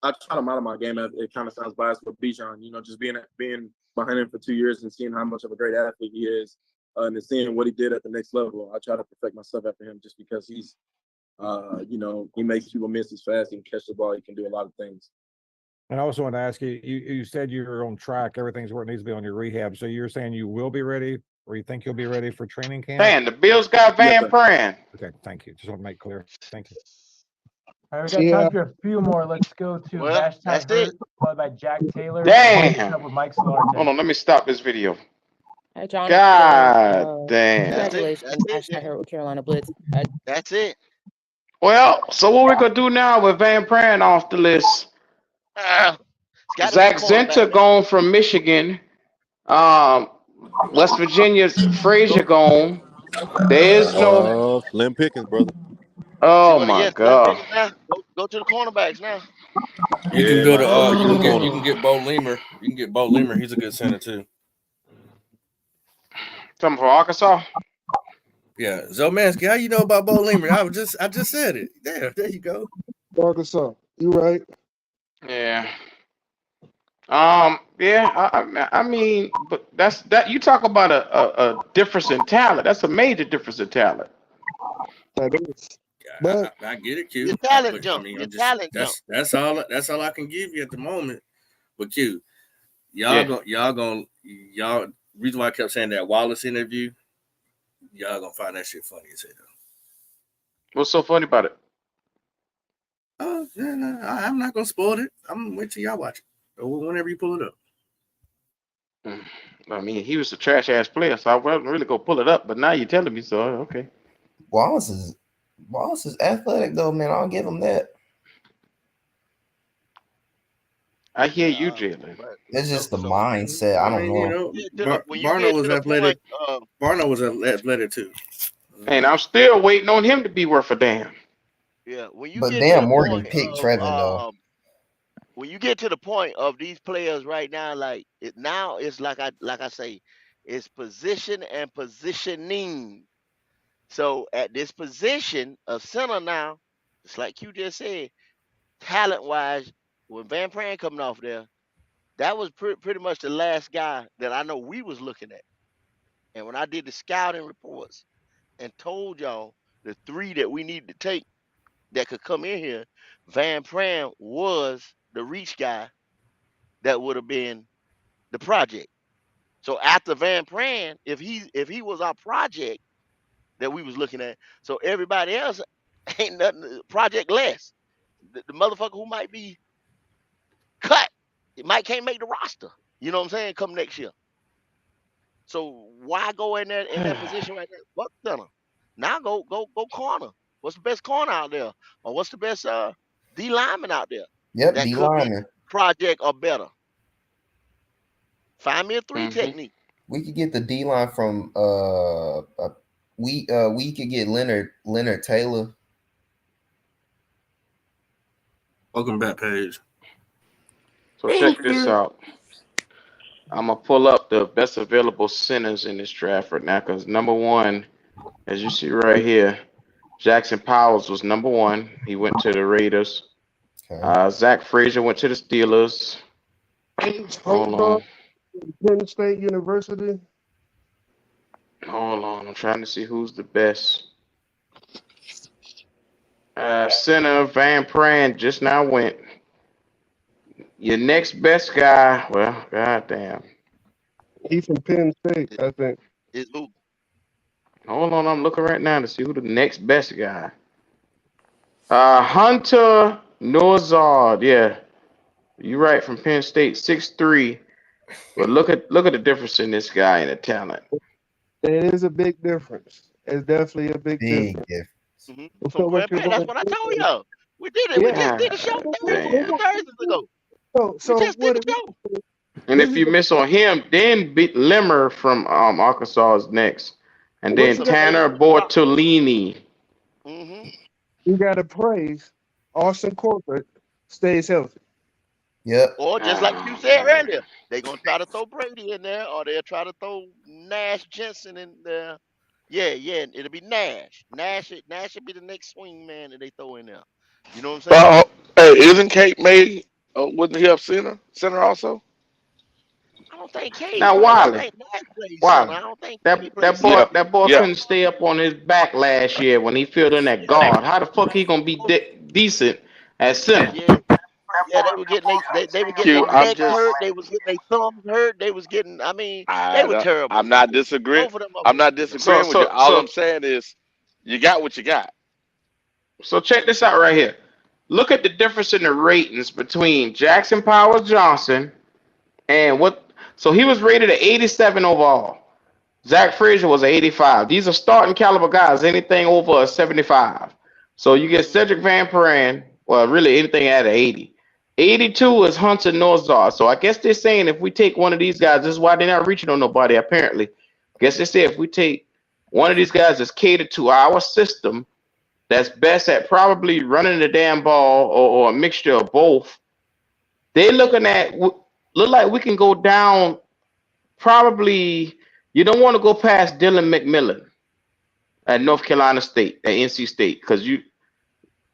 I try to model my game. It kind of sounds biased with Bijan. Just being behind him for 2 years and seeing how much of a great athlete he is, and then seeing what he did at the next level. I try to perfect myself after him, just because he's, he makes people miss as fast. He can catch the ball. He can do a lot of things. And I also want to ask you, you said you're on track. Everything's where it needs to be on your rehab. So you're saying you will be ready, or you think you'll be ready for training camp? Man, the Bills got Van Pran. Okay, thank you. Just want to make clear. Thank you. All right, we got time for a few more. Let's go to hashtag Hurt, followed by Jack Taylor. Damn. With Mike Solarte. Hold on, let me stop this video. Hey, John. God damn. Congratulations. Hashtag Hurt with Carolina Blitz. That's it. Well, so what we're gonna do now with Van Pran off the list? Zach Zenta gone from Michigan. West Virginia's Frazier gone. There is no Slim Pickens, brother. Oh my God. Go to the cornerbacks now. You can go to you can get Bo Leamer. You can get Bo Leamer. He's a good center too. Something for Arkansas? Yeah. Zomansky, how you know about Bo Leamer? I just said it. There you go. Arkansas. You right. Yeah. I mean, but that you talk about a difference in talent. That's a major difference in talent. That is. But I get it, Q. Your talent But, jump. I mean, Your talent jump. that's all I can give you at the moment. But Q, y'all reason why I kept saying that Wallace interview, y'all gonna find that shit funny as hell. What's so funny about it? Oh, yeah, no, I'm not gonna spoil it. I'm gonna wait till y'all watch it. Or whenever you pull it up. I mean, he was a trash ass player, so I wasn't really gonna pull it up. But now you're telling me, so okay. Wallace is athletic though, man. I'll give him that. I hear you, Jalen. It's just the mindset. I don't know. Barno was athletic. Barno was athletic too. And I'm still waiting on him to be worth a damn. Yeah, when you But get damn, to the Morgan point picked of, Trevin though. when you get to the point of these players right now, it's like I say, it's position and positioning. So at this position of center now, it's like you just said, talent wise, when Van Pran coming off there, that was pretty much the last guy that I know we was looking at. And when I did the scouting reports and told y'all the 3 that we needed to take that could come in here, Van Pran was the reach guy that would have been the project. So after Van Pran, if he was our project that we was looking at, so everybody else ain't nothing project less. The motherfucker who might be cut, can't make the roster. You know what I'm saying? Come next year. So why go in that position right there? Fuck center. Now go corner. What's the best corner out there? Or what's the best D lineman out there? Yep, that D could be lineman. project or better. Find me a 3 technique. We could get the D line from we could get Leonard Taylor. Welcome back, Paige. So check this out. I'm gonna pull up the best available centers in this draft right now, because number 1, as you see right here, Jackson Powers was number 1. He went to the Raiders. Okay. Zach Frazier went to the Steelers. Hold on. Penn State University. Hold on, I'm trying to see who's the best. Center Van Pran just now went. Your next best guy, well, goddamn. He's from Penn State, I think. Hold on, I'm looking right now to see who the next best guy. Hunter Nozard, yeah. You're right, from Penn State, 6'3". But look at the difference in this guy and the talent. It is a big difference. It's definitely a big Big difference. difference. From So what Grand you're Prairie. That's going what I to told y'all. We did it. We just did a show Thursdays ago. So We just did what? the show. And if you miss on him, then beat Limmer from Arkansas is next, and What then you Tanner Bortolini. You got to praise Austin Corbett stays healthy. Yep. Or just like you said earlier, they're gonna try to throw Brady in there, or they'll try to throw Nash Jensen in there. Yeah, it'll be Nash. Nash should be the next swing man that they throw in there. You know what I'm saying? Hey, isn't Kate May? Wasn't he up center also? I don't think Cade Now plays. I Wiley, think Nash plays center. I don't think he plays that center. boy couldn't stay up on his back last year when he filled in that guard. How the fuck he gonna be decent at center? Yeah, they were getting they were getting Q, their I'm necks just. hurt. They was getting their thumbs hurt. They was getting. I mean, they were terrible. I'm not disagreeing. Both of them. I'm not disagreeing with you. All I'm saying is, you got what you got. So check this out right here. Look at the difference in the ratings between Jackson Powers Johnson and what. So he was rated at 87 overall. Zach Frazier was an 85. These are starting caliber guys. Anything over a 75. So you get Cedric Van Peren. Well, really anything at an 80. 82 is Hunter Norzar. So I guess they're saying if we take one of these guys, this is why they're not reaching on nobody. Apparently, I guess they say if we take one of these guys that's catered to our system, that's best at probably running the damn ball or a mixture of both. They're looking at look like we can go down. Probably you don't want to go past Dylan McMillan at North Carolina State at NC State because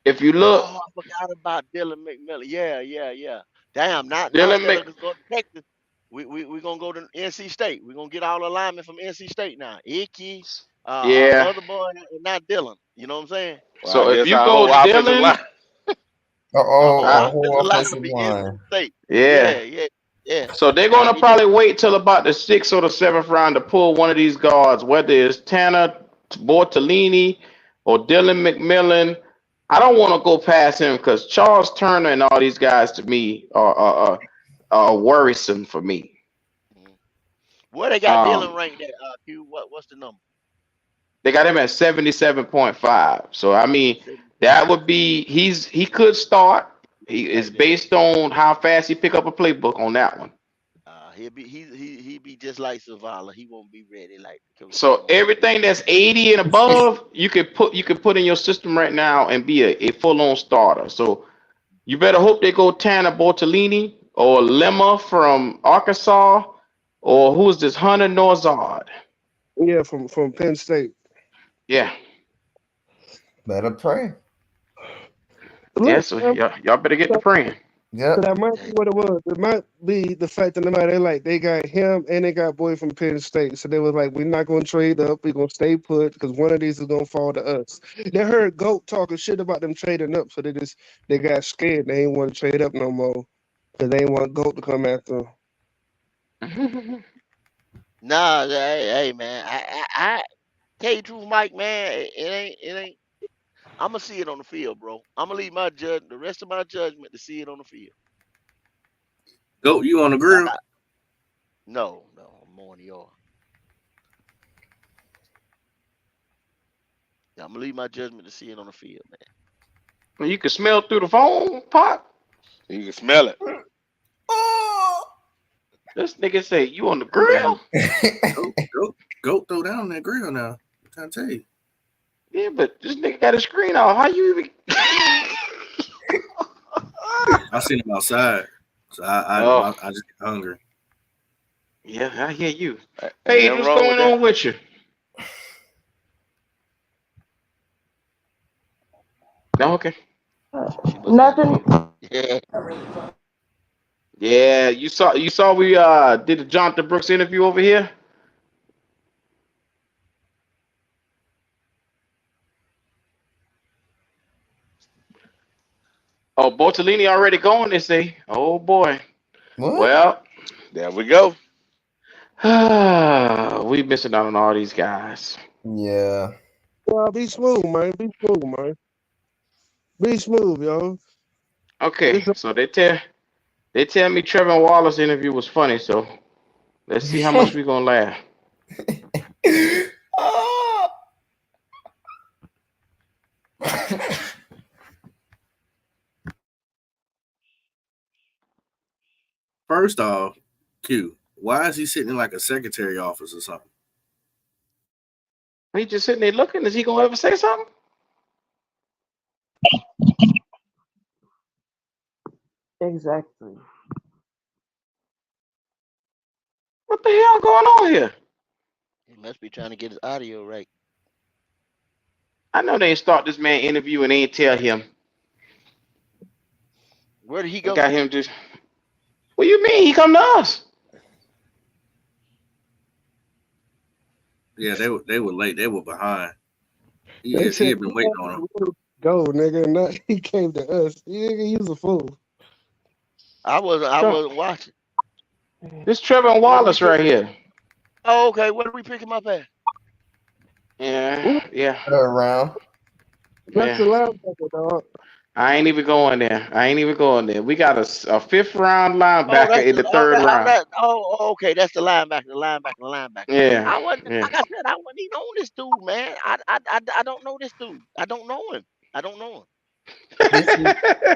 if you look. Oh, I forgot about Dylan McMillan. Yeah. Damn, not Dylan instead of going to Texas. We're gonna go to NC State. We're gonna get all the linemen from NC State now. Icky, other boy, and not Dylan. You know what I'm saying? So if you go Dylan, whole offensive line. Yeah. So they're gonna probably wait till about the 6th or the 7th round to pull one of these guards, whether it's Tanner Bortolini or Dylan McMillan. I don't want to go past him because Charles Turner and all these guys to me are worrisome for me. Where they got Dylan ranked at? Q, what's the number? They got him at 77.5. So I mean, that would be he could start. He is based on how fast he pick up a playbook on that one. He'll be just like Zavala. He won't be ready like. So everything that's 80 and above, you could put in your system right now and be a full-on starter. So you better hope they go Tanner Bortolini or Lemma from Arkansas, or who's this Hunter Norzard? Yeah, from Penn State. Yeah. Better pray. Yeah, so y'all better get to praying. Yeah. So that might be what it was. It might be the fact that they got him and they got boy from Penn State. So they was like, we're not gonna trade up, we're gonna stay put because one of these is gonna fall to us. They heard GOAT talking shit about them trading up, so they got scared. They ain't want to trade up no more because they ain't want GOAT to come after them. Nah, hey man, I tell you the truth, Mike, man, it ain't. I'm gonna see it on the field, bro. I'm gonna leave the rest of my judgment to see it on the field. Go, you on the grill? No, I'm on the yard. Yeah, I'm gonna leave my judgment to see it on the field, man. You can smell through the phone, Pop. You can smell it. This nigga say you on the grill. Go throw down that grill now. I'm trying to tell you. Yeah, but this nigga got a screen off. How you even? I seen him outside, so I just get hungry. Yeah, I hear you. Hey, what's going on with you? No, okay. Nothing. Yeah, you saw we did the Jonathan Brooks interview over here. Oh, Bortolini already gone, they say. Oh boy. What? Well, there we go. We missing out on all these guys. Yeah. Well, be smooth, man. Be smooth, yo. Okay, so they tell me Trevor Wallace interview was funny, so let's see how much we gonna laugh. First off, Q, why is he sitting in like a secretary office or something? He just sitting there looking. Is he gonna ever say something? Exactly. What the hell going on here? He must be trying to get his audio right. I know they ain't start this man interview and they ain't tell him. Where did he They go? got him just. What you mean? He come to us. Yeah, they were late. They were behind. He They had said been waiting on him. go, nigga. Not he came to us. He was a fool. I wasn't watching. This Trevor Wallace right here. Oh, okay. Where did we pick him up at? Yeah. Around. That's the linebacker, dog. I ain't even going there. We got a fifth round linebacker in the third round. Okay. That's the linebacker. Yeah. I wasn't. Yeah. Like I said, I wasn't even on this dude, man. I don't know this dude. I don't know him.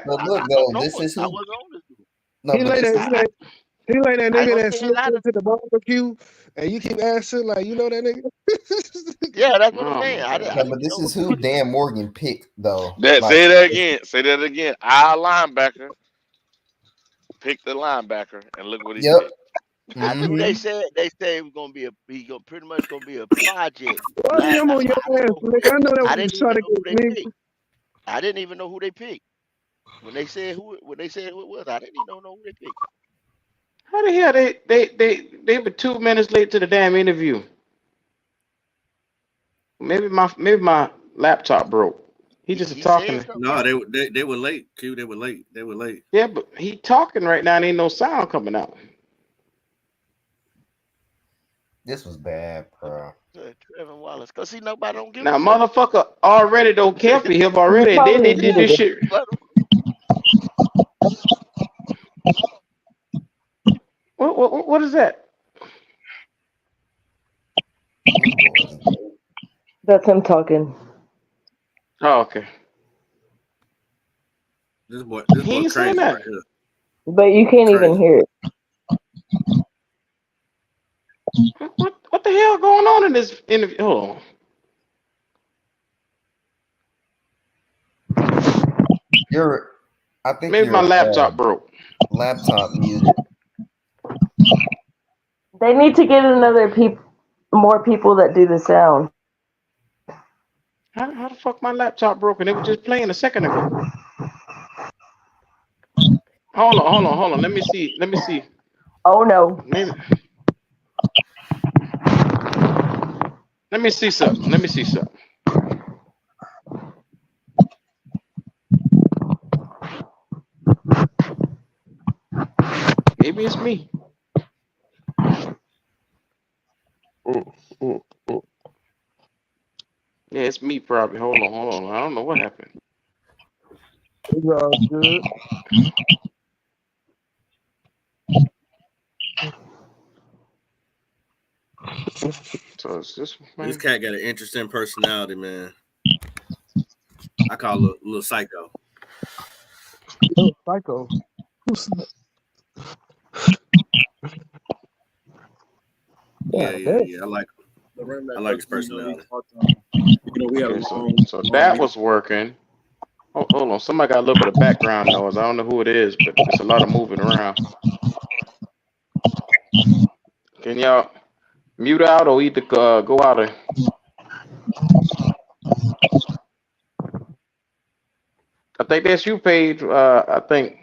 But look though, this is I who. wasn't on this dude. No, He but like this that. is, He like that I ain't nigga gonna that say a slipped lot of- into the barbecue, and you keep asking like, you know that nigga. Yeah, that's what I'm saying. no, but this is who Dan Morgan picked though. Say that again. Say that again. Our linebacker picked the linebacker, and look what he picked. I knew they said it was gonna be pretty much gonna be a project. Why am on your ass, nigga? I know that was trying to get me. I didn't even know who they picked. When they said who it was, I didn't even know who they picked. How the hell they were 2 minutes late to the damn interview? Maybe my laptop broke. He just talking. No, they were late. Q, they were late. Yeah, but he talking right now and ain't no sound coming out. This was bad, bro. Trevor Wallace, cause see nobody don't give Now, a fuck. motherfucker already don't care for him already, and then they did this shit. What is that? That's him talking. Oh, okay. This boy ain't saying crazy that. right here. But you can't even hear it. What the hell going on in this interview? Hold on. I think Maybe my laptop broke. Laptop muted. They need to get more people that do the sound. How the fuck my laptop broke and it was just playing a second ago? Hold on. Let me see. Oh no. Maybe. Let me see something. Maybe it's me. Yeah, it's me probably. Hold on. I don't know what happened. It's all good. So it's this This cat got an interesting personality, man. I call it a little psycho. Little psycho. Yeah. I like his personality. So that was working. Oh, hold on. Somebody got a little bit of background noise. I don't know who it is, but there's a lot of moving around. Can y'all mute out or either go out of? I think that's you, Paige. I think.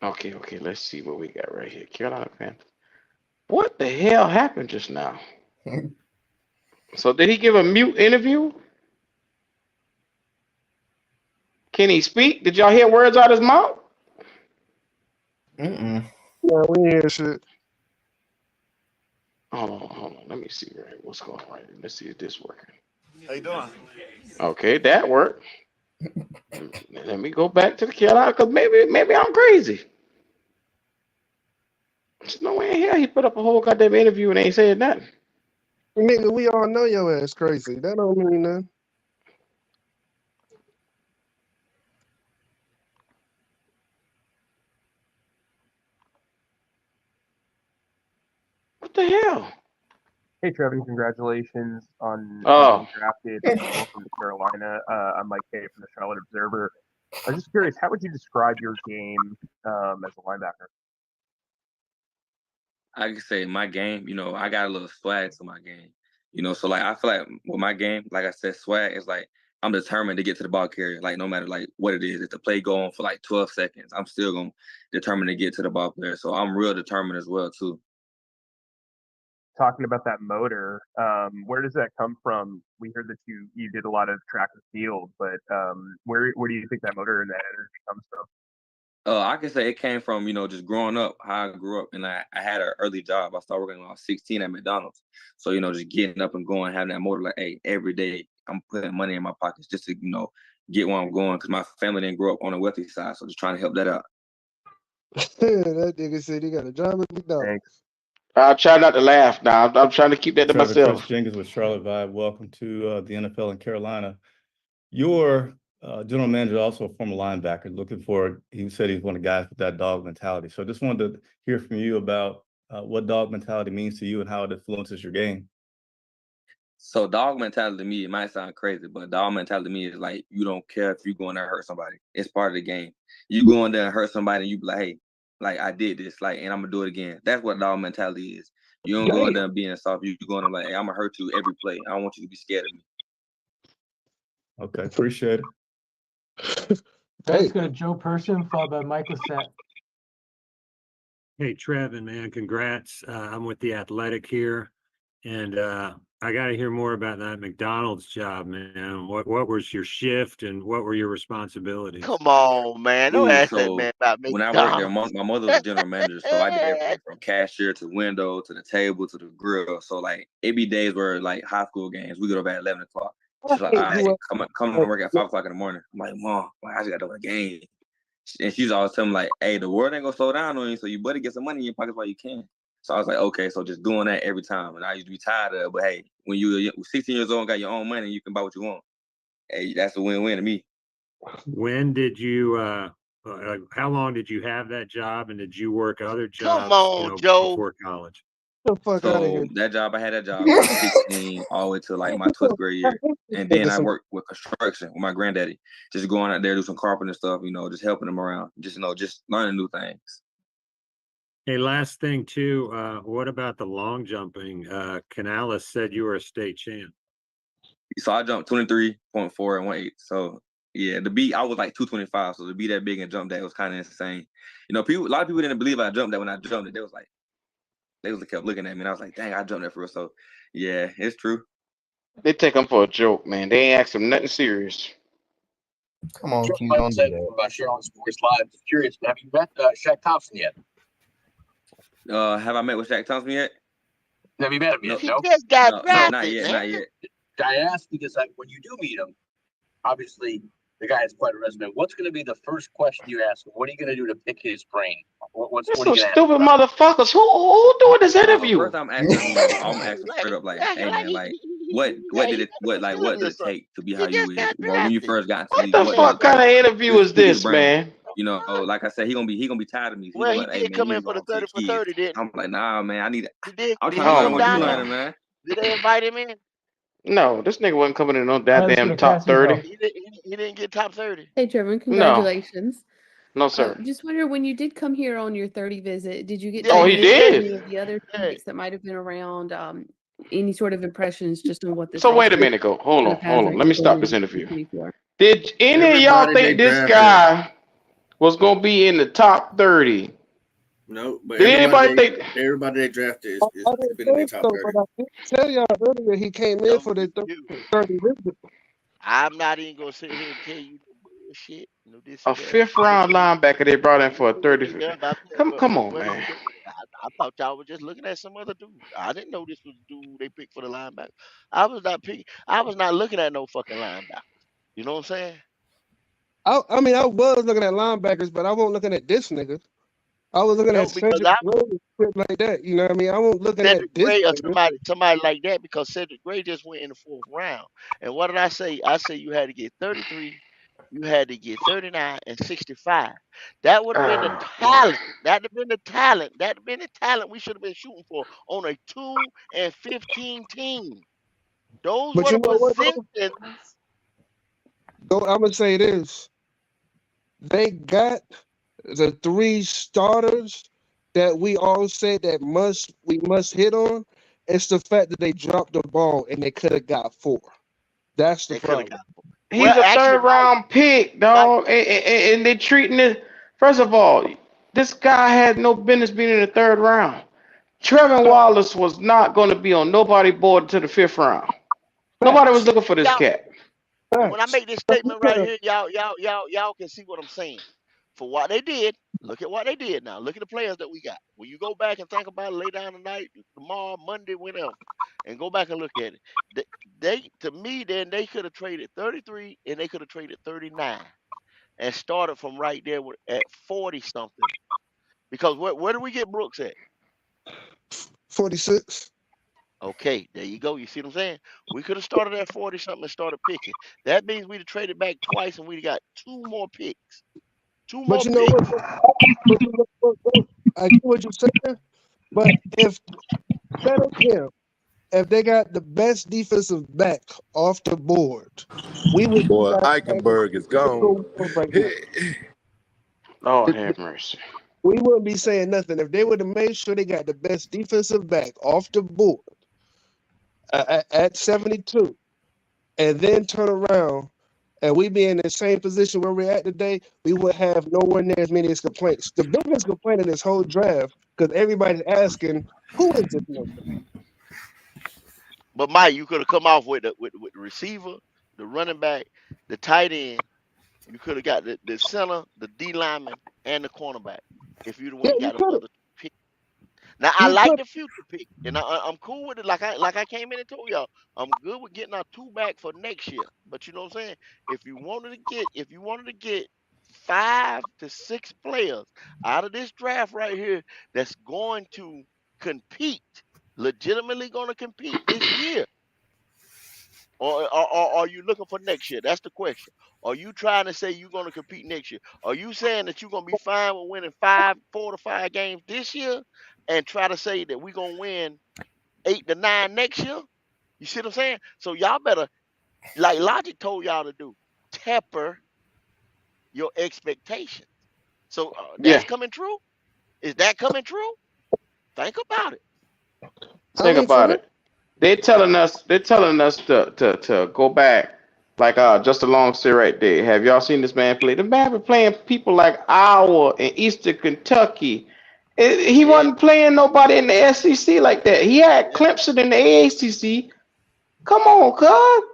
Okay. Let's see what we got right here. Carolina Panthers. What the hell happened just now? So did he give a mute interview? Can he speak? Did y'all hear words out of his mouth? Yeah, we hear shit. Hold on. Let me see what's going on. Let's see if this working. How you doing? Okay, that worked. Let me go back to the Carolina because maybe I'm crazy. There's no way in hell he put up a whole goddamn interview and ain't said nothing. Nigga, we all know your ass crazy. That don't mean nothing. the hell? Hey, Trevin, congratulations on Oh. being drafted. Welcome to Carolina. I'm Mike Kay from the Charlotte Observer. I was just curious, how would you describe your game as a linebacker? I can say my game, I got a little swag to my game. So like I feel like with my game, like I said, swag is like I'm determined to get to the ball carrier, like no matter like what it is. If the play go on for like 12 seconds, I'm still gonna determine to get to the ball player. So I'm real determined as well too. Talking about that motor, where does that come from? We heard that you did a lot of track and field, but where do you think that motor and that energy comes from? I can say it came from, just growing up, how I grew up, and I had an early job. I started working when I was 16 at McDonald's. So, just getting up and going, having that motor, like, hey, every day I'm putting money in my pockets just to, get where I'm going, because my family didn't grow up on the wealthy side. So just trying to help that out. That nigga said he got a job at McDonald's. I'll try not to laugh now. I'm trying to keep that to Trevor, myself. Chris Jenkins with Charlotte Vibe. Welcome to the NFL in Carolina. Your general manager, also a former linebacker, he said he's one of the guys with that dog mentality. So just wanted to hear from you about what dog mentality means to you and how it influences your game. So dog mentality to me, it might sound crazy, but dog mentality to me is like, you don't care if you go in there and hurt somebody. It's part of the game. You go in there and hurt somebody and you be like, hey, like I did this, like, and I'm gonna do it again. That's what dog mentality is. You don't go in there and being soft. You go in there like, hey, I'm gonna hurt you every play. I don't want you to be scared of me. Okay, appreciate it. Let's go to Joe Person, followed by Mike Lissette. Hey, Trevin, man, congrats. I'm with The Athletic here, and I got to hear more about that McDonald's job, man. What was your shift and what were your responsibilities? Come on, man. Don't ask that man about When I worked there, McDonald's. my mother was a general manager, so I did everything from cashier to window to the table to the grill. So like it be days where like high school games, we get up at 11 o'clock. She's like, all right, come to work at 5 o'clock in the morning. I'm like, Mom, I just got to do a game. And she's always telling me like, hey, the world ain't gonna slow down on you, so you better get some money in your pockets while you can. So I was like, okay, so just doing that every time. And I used to be tired of it, but hey, when you're 16 years old and got your own money, you can buy what you want. Hey, that's a win-win to me. When did you, how long did you have that job, and did you work other jobs Come on, Joe. before college? So that job, I had that job from 16 all the way to like my 12th grade year. And then I worked with construction with my granddaddy, just going out there, do some carpenter stuff, just helping him around, just learning new things. Hey, last thing too, what about the long jumping? Canales said you were a state champ. So I jumped 23.4 and 1/8. So yeah, I was like 225. So to be that big and jump that was kind of insane. A lot of people didn't believe I jumped that. When I jumped it, they kept looking at me, and I was like, dang, I jumped that for real. So yeah, it's true. They take him for a joke, man. They ain't ask him nothing serious. Come on, Q, don't do that. About Charlotte Sports Live. Just curious, have you met Shaq Thompson yet? Have I met with Shaq Thompson yet? Have you met him yet? No, just got drafted, not yet, man. not yet. I asked because when you do meet him, obviously the guy has quite a resume. What's going to be the first question you ask him? What are you going to do to pick his brain? What are you Some going to stupid motherfuckers. Who doing this interview? First, I'm asking straight up, like, hey man, like, what did it take to be how you is? Or when you first got to What the fuck kind of interview is this, man? Like I said, he gonna be tired of me. Well, he did come in for the 30 for 30, didn't I'm like, nah, man, I'm he? trying Did to learn he what you come learning, down? man. Did they invite him in? No, this nigga wasn't coming in no goddamn top 30. He didn't get top 30. Hey, Trevor, congratulations. No, sir. Just wonder, when you did come here on your 30 visit, did you get Oh, to he visit did? any of the other teammates that might have been around? Any sort of impressions just on what this? So wait a minute, hold on. Let me stop this interview. Did any of y'all Everybody think they this drafted- guy was gonna be in the top 30? No, but Did anybody think? everybody they drafted is I been didn't in their think top so, 30. but I did tell y'all earlier he came in for the 30 visit. I'm not even gonna sit here and tell you no bullshit. No this A and that. fifth round linebacker they brought in for a 30. Come on, Well, man. I thought y'all were just looking at some other dude. I didn't know this was the dude they picked for the linebacker. I was not looking at no fucking linebacker. You know what I'm saying? I mean, I was looking at linebackers, but I wasn't looking at this nigga. I was looking at because Cedric Gray and shit like that. You know what I mean? I wasn't looking Cedric at this Gray or nigga. somebody like that, because Cedric Gray just went in the 4th round. And what did I say? I said you had to get 33 you had to get 39 and 65. That would have been the talent. That'd have been the talent. That'd have been the talent we should have been shooting for on a 2-15 team. Those But were you the know what? positions. Though I'm gonna say this: they got the 3 starters that we all said that we must hit on. It's the fact that they dropped the ball and they could have got 4. That's the They could have problem. got. He's Well, a actually, third round pick, dog, and they treating it. First of all, this guy had no business being in the 3rd round. Trevin Wallace was not going to be on nobody board until the 5th round. Nobody was looking for this cat. And when I make this statement right here, y'all can see what I'm saying. For what they did, look at what they did now. Look at the players that we got. When you go back and think about it, lay down tonight, tomorrow, Monday, whenever, and go back and look at it. They to me, then they could have traded 33 and they could have traded 39 and started from right there at 40 something. Because where do we get Brooks at? 46. Okay, there you go. You see what I'm saying? We could have started at 40 something and started picking. That means we'd have traded back twice and we'd have got 2 more picks. 2 more But you know picks. what? I get what you're saying. But if they got the best defensive back off the board, we would. Boy, Eichenberg is gone. Lord have mercy. We wouldn't be saying nothing if they would have made sure they got the best defensive back off the board at 72, and then turn around and we be in the same position where we're at today. We would have nowhere near as many complaints. The biggest complaint in this whole draft, because everybody's asking, who is this number? But Mike, you could have come off with the receiver, the running back, the tight end. You could have got the center, the D lineman, and the cornerback if you'd have got another pick. Now I like the future pick, and I'm cool with it. Like I came in and told y'all, I'm good with getting our 2 back for next year. But you know what I'm saying? If you wanted to get 5 to 6 players out of this draft right here that's going to compete, legitimately going to compete this year, or are you looking for next year? That's the question. Are you trying to say you're going to compete next year? Are you saying that you're going to be fine with winning 4 to 5 games this year and try to say that we're going to win 8 to 9 next year? You see what I'm saying? So y'all better, like Logic told y'all to do, temper your expectations. So that's coming true? Is that coming true? Think about it. Think about it. They're telling us to go back, like just along say right there. Have y'all seen this man play? The man been playing people like Iowa and Eastern Kentucky. He wasn't playing nobody in the SEC like that. He had Clemson in the ACC. Come on, cuz.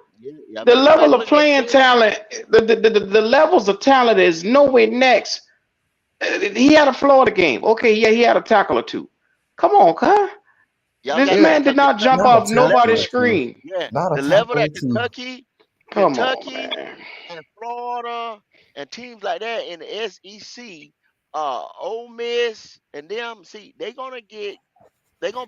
The level of playing talent, the levels of talent is nowhere next. He had a Florida game. Okay, yeah, he had a tackle or 2. Come on, cuz. This man did not jump off nobody's screen. Yeah, the level that Kentucky and Florida and teams like that in the SEC, Ole Miss and them, see, they're gonna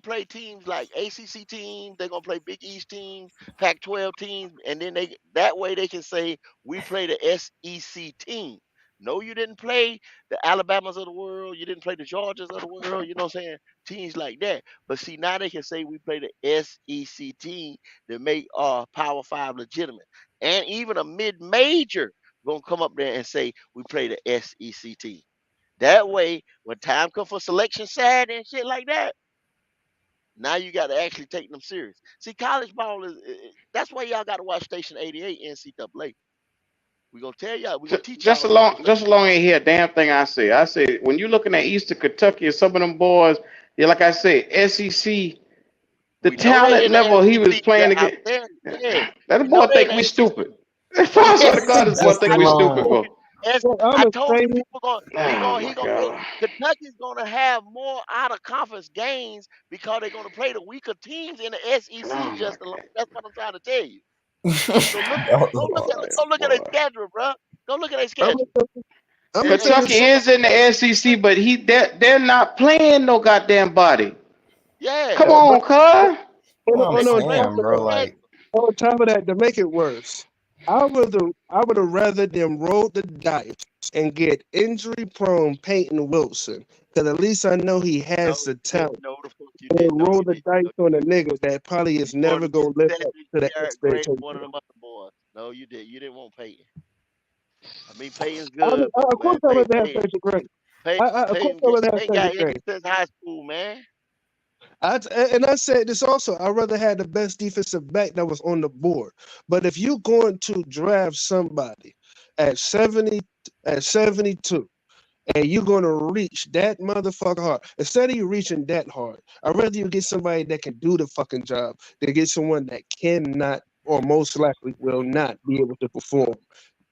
play teams like ACC teams. They're gonna play Big East teams, Pac-12 teams, and then that way they can say we play the SEC team. No, you didn't play the Alabamas of the world. You didn't play the Georgias of the world. You know what I'm saying? Teams like that. But see, now they can say we play the SEC team that make Power 5 legitimate. And even a mid-major going to come up there and say we play the SEC team. That way, when time comes for selection Saturday and shit like that, now you got to actually take them serious. See, college ball that's why y'all got to watch Station 88 NCAA. We're gonna tell y'all, we're gonna teach just along ain't here a damn thing I say. I say when you're looking at Eastern Kentucky and some of them boys, yeah, like I said, SEC, the talent level he was playing against. That boy think we stupid. I swear to God, this boy think we stupid, bro. I told you people Kentucky's gonna have more out of conference games because they're gonna play the weaker teams in the SEC just alone. That's what I'm trying to tell you. So go look at their schedule, bro. Go look at their schedule. Kentucky is in the SEC, but they're not playing no goddamn body. Yeah. Come on, cuz. On top of that, to make it worse, I would have rather them roll the dice and get injury-prone Peyton Wilson, because at least I know he has the talent. No, the fuck you And didn't. No, roll you the didn't. dice No, on a nigga that probably is you never wanted gonna live up Cedric to that Garrett Gray, expectation. one of them other boys. No, you did. You didn't want Peyton. I mean, Peyton's Of good, but course, man, I would have Peyton, Cedric Gray. Peyton, Of course, Peyton I would have ain't got Cedric Gray. anything since high school, man. And I said this also. I'd rather have the best defensive back that was on the board. But if you're going to draft somebody at 70, at 72, and you're going to reach that motherfucker hard, instead of you reaching that hard, I'd rather you get somebody that can do the fucking job than get someone that cannot or most likely will not be able to perform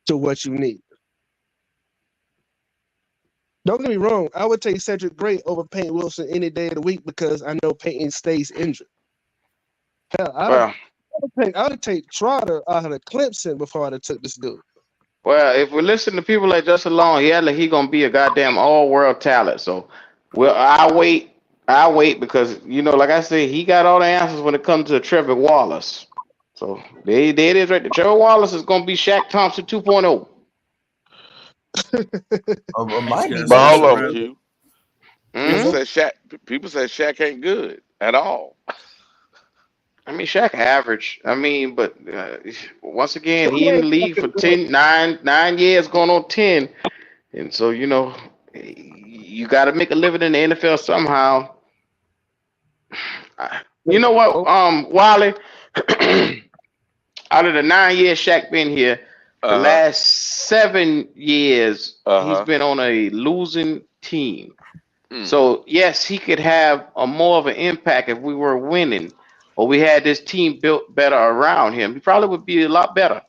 to what you need. Don't get me wrong, I would take Cedric Gray over Peyton Wilson any day of the week because I know Peyton stays injured. Hell, Well, I would take Trotter out of the Clemson before I'd have took this dude. well, if we listen to people like Justin Long, he gonna be a goddamn all-world talent. So, well, I wait because like I said, he got all the answers when it comes to Trevor Wallace. So there it is right there. Trevor Wallace is gonna be Shaq Thompson 2.0. Might be But hold on, Q. Mhm. People say Shaq ain't good at all. I mean, Shaq average. I mean, but once again, he in the league for 9 years, going on 10, and so you got to make a living in the NFL somehow. You know what, Wiley? Out of the 9 years Shaq been here, the last 7 years he's been on a losing team. So yes, he could have a more of an impact if we were winning, or we had this team built better around him. He probably would be a lot better.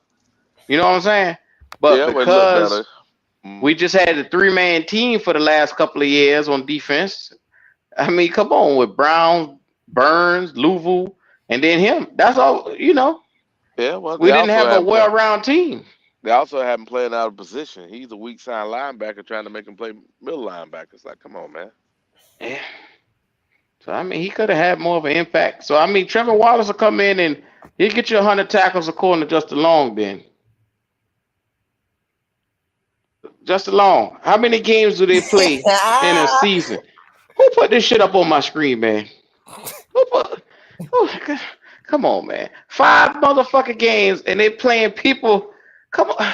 You know what I'm saying? But Yeah, it would look because better. we just had a 3-man team for the last couple of years on defense. I mean, come on, with Brown, Burns, Louisville, and then him. That's all. Yeah, well, We didn't have a well-rounded team. They also have him playing out of position. He's a weak side linebacker trying to make him play middle linebacker. It's like, come on, man. Yeah. So I mean, he could have had more of an impact. So I mean, Trevor Wallace will come in and he'll get you 100 tackles according to Justin Long. Then Justin Long, how many games do they play in a season? Who put this shit up on my screen, man? Come on, man. 5 motherfucking games and they playing people. Come on.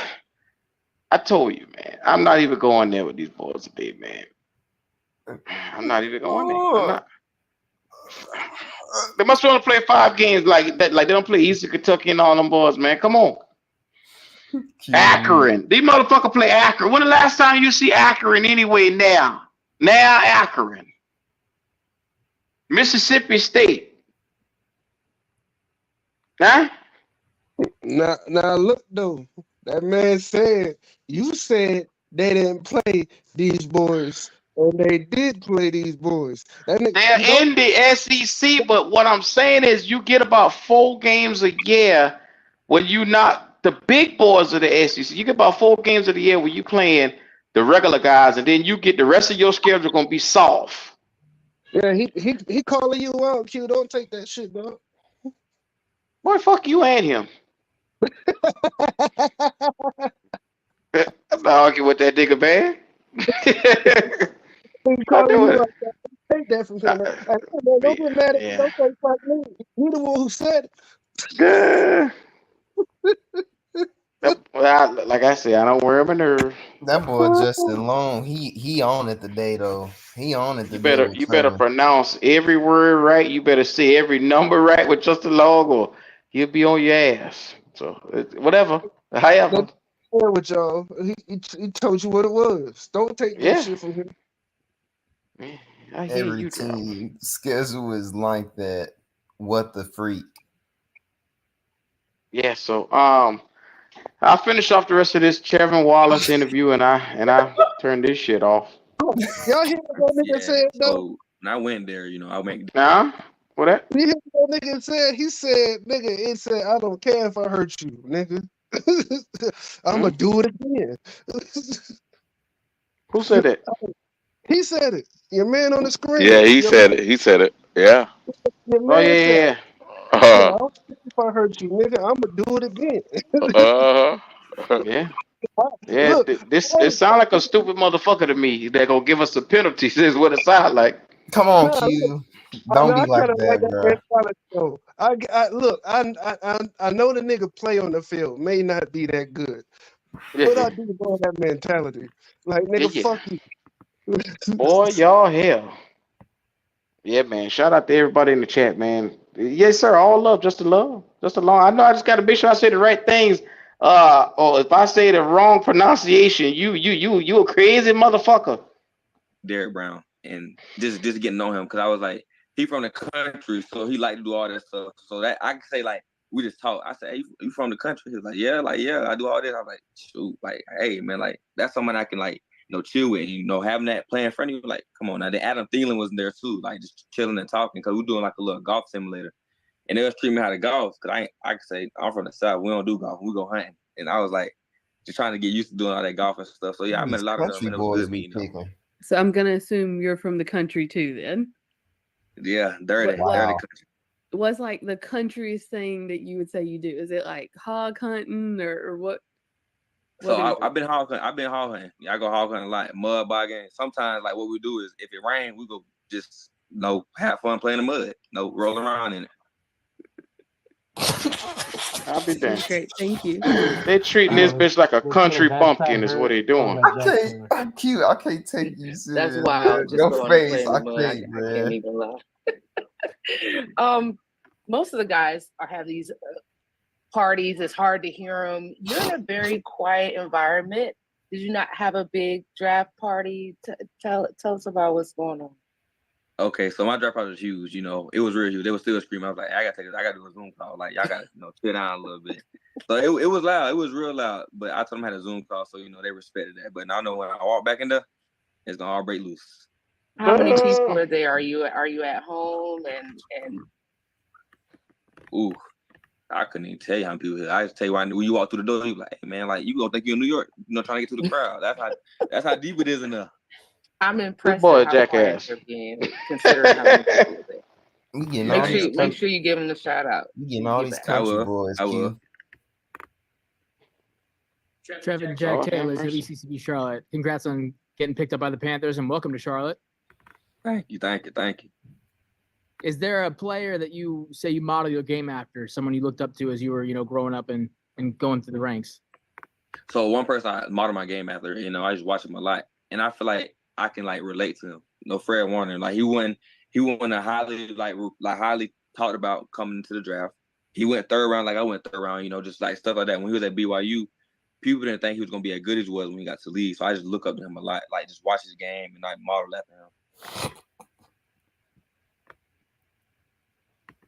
I told you, man. I'm not even going there with these boys today, man. I'm not even going there. I'm not. They must only play 5 games like that. Like they don't play Eastern Kentucky and all them boys, man. Come on. Akron. These motherfuckers play Akron. When the last time you see Akron anyway now? Now Akron. Mississippi State. Huh? Now look though. That man said, you said they didn't play these boys. And they did play these boys. They're in the SEC, but what I'm saying is you get about 4 games a year when you not the big boys of the SEC. You get about 4 games of the year where you playing the regular guys, and then you get the rest of your schedule gonna be soft. Yeah, he calling you out, Q. Don't take that shit, bro. Boy, fuck you and him. I'm not arguing with that nigga, man. Take that from him. Don't get mad at me. Don't say fuck me. You the one who said it. Well, like I said, I don't wear my nerve. That boy Justin Long, he on it today though. He on it today. You better pronounce every word right. You better say every number right with Justin Long, or he'll be on your ass. So whatever, however. With y'all, he told you what it was. Don't take that shit from him. I hear Every you, team schedule is like that. What the freak? Yeah. So I'll finish off the rest of this Trevor Wallace interview, and I turn this shit off. Y'all hear what that nigga said though? So when I went there, I went. Nah, what that? You hear what that nigga said? He said, "Nigga, it said I don't care if I hurt you, nigga. I'm gonna do it again." Who said that? He said it. Your man on the screen. Yeah, he said it. He said it. Yeah. Your man yeah. said, if I hurt you, nigga, I'm gonna do it again. Yeah. Yeah, Look, this it sound like a stupid motherfucker to me. They gonna give us the penalties. Is what it sound like. Come on, nah, look, Q. Don't be I like kind of like that, that bro. mentality though. Look, I know the nigga play on the field may not be that good, but I do love that mentality. Like nigga, Yeah. fuck you. Boy, y'all hell. Yeah, man. Shout out to everybody in the chat, man. Yes, sir. All love, just the love, just the love. I know I just gotta make sure I say the right things. Or if I say the wrong pronunciation, you a crazy motherfucker. Derek Brown, and just getting to know him because I was like, he from the country, so he like to do all that stuff. So that I can say like we just talk. I said, hey, you from the country? He was like, yeah, I do all this. I was like, shoot, like, hey man, like that's someone I can like chill with. And, having that play in front of you, like, come on now. Then Adam Thielen was there too, like just chilling and talking because we're doing like a little golf simulator. And they was treating me how to golf because I can say I'm from the South. We don't do golf. We go hunting. And I was like, just trying to get used to doing all that golf and stuff. So yeah, I met These a lot of them, country and it was boys good be meeting them. picking. So I'm gonna assume you're from the country too then. Yeah, dirty What country. what's like the countryest thing that you would say you do? Is it like hog hunting or what? So What is I've been hog hunting. Yeah, I go hog hunting a lot. Mud bogging. Sometimes like what we do is if it rains, we go just have fun playing in the mud. Roll around in it. I'll be damned. Great, thank you. They treating this bitch like a country bumpkin is what they doing. I'm cute. I can't take you serious. That's wild. Just Your going and face, playing I in the mud. I can't, can't man. even lie. Most of the guys have these parties. It's hard to hear them. You're in a very quiet environment. Did you not have a big draft party? Tell us about what's going on. Okay, so my draft party was huge. It was real huge. They were still screaming. I was like, I gotta do a Zoom call. Like y'all gotta chill down a little bit. So it was loud. It was real loud. But I told them I had a Zoom call, so they respected that. But now I know when I walk back in there, it's gonna all break loose. How many people are there? Are you at home and Ooh, I couldn't even tell you how many people here. I just tell you when you walk through the door, you like, hey man, like you gonna think you're in New York, trying to get through the crowd. That's how deep it is in there. I'm impressed boy, at how quiet jackass. you're being, considering how many people are there. You getting all these Make sure you give them the shout out. You getting all these back. country boys, I Q. will. Trevin Jack Lord have Taylor's mercy. WCCB Charlotte. Congrats on getting picked up by the Panthers and welcome to Charlotte. Thank you. Is there a player that you say you model your game after, someone you looked up to as you were, growing up and going through the ranks? So one person I model my game after, I just watch him a lot, and I feel like I can like relate to him. Fred Warner, like he won a highly highly talked about coming into the draft. He went third round, like I went third round, just like stuff like that. When he was at BYU, people didn't think he was gonna be as good as he was when he got to league. So I just look up to him a lot, like just watch his game and like model after him.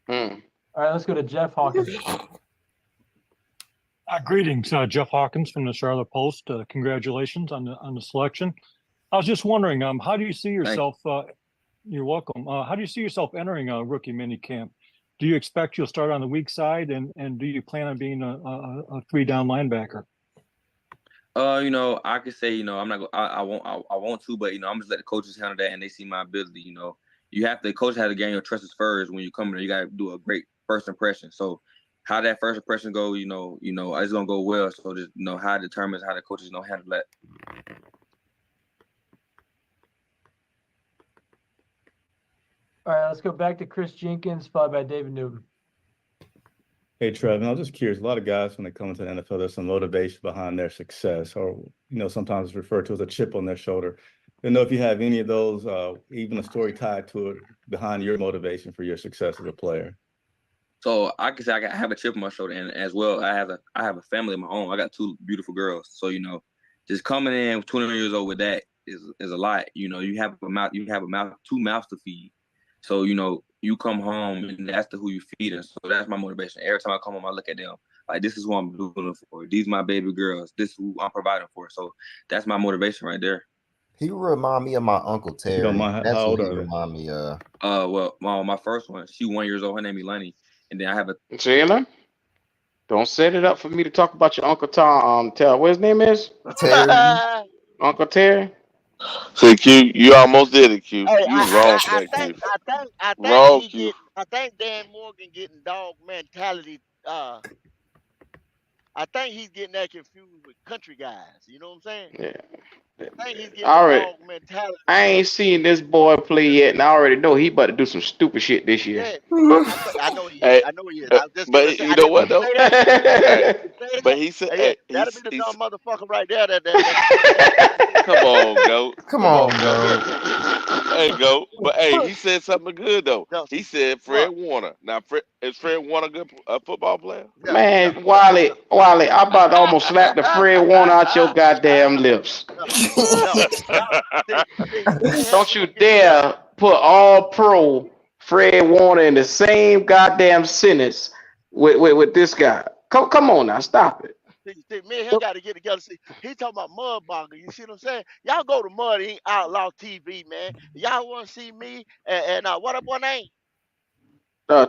All right, let's go to Jeff Hawkins. Greetings, Jeff Hawkins from the Charlotte Post. Congratulations on the selection. I was just wondering, how do you see yourself? You're welcome. How do you see yourself entering a rookie mini camp? Do you expect you'll start on the weak side, and do you plan on being a 3-down linebacker? I could say, I'm not. I want to, but I'm just let the coaches handle that, and they see my ability. The coach has to gain your trust first when you come in. You got to do a great first impression. So how that first impression go, it's gonna go well. So just how it determines how the coaches handle that. All right, let's go back to Chris Jenkins, followed by David Newton. Hey, Trevin, I was just curious. A lot of guys, when they come into the NFL, there's some motivation behind their success, or sometimes it's referred to as a chip on their shoulder. I don't know if you have any of those, even a story tied to it behind your motivation for your success as a player. So I can say I have a chip on my shoulder, and as well, I have a family of my own. I got 2 beautiful girls. So just coming in 20 years old with that is a lot. You have a mouth, 2 mouths to feed. So you come home and that's who you feed us. So that's my motivation. Every time I come home, I look at them like this is who I'm doing it for. These are my baby girls. This is who I'm providing for. So that's my motivation right there. He remind me of my Uncle Terry. You don't mind That's how what old he are they? remind me of. Well, my first one, she's 1 year old. Her name is Eleni. And then I have a Jalen, don't set it up for me to talk about your Uncle Tom. Tell what his name is. Terry. Uncle Terry. See, Q, you almost did it, Q. Hey, You was wrong for that, Q. I Wrong, think Q. I think Dan Morgan getting dog mentality I think he's getting that confused with country guys. You know what I'm saying? Yeah. I think he's getting I the already, dog mentality. I ain't seen this boy play yet, and I already know he about to do some stupid shit this year. Yeah, I know he is. Hey, I know he is. I was just but gonna say. you I know didn't what want to though? say that. Hey, but he said, Hey, yeah, hey, that'll be the he's dumb motherfucker right there. That come on, goat. Come on, Goat. Hey, goat. But hey, he said something good though. No, He said Fred Warner. Now, is Fred Warner a football player? Man, Wally, I about to almost slap the Fred Warner out your goddamn lips. Don't you dare put all pro Fred Warner in the same goddamn sentence with this guy. Come on now, stop it. See, me and him got to get together. See, he talking about Mudbonger. You see what I'm saying? Y'all go to Mud Ink Outlaw TV, man. Y'all want to see me and what up, one name?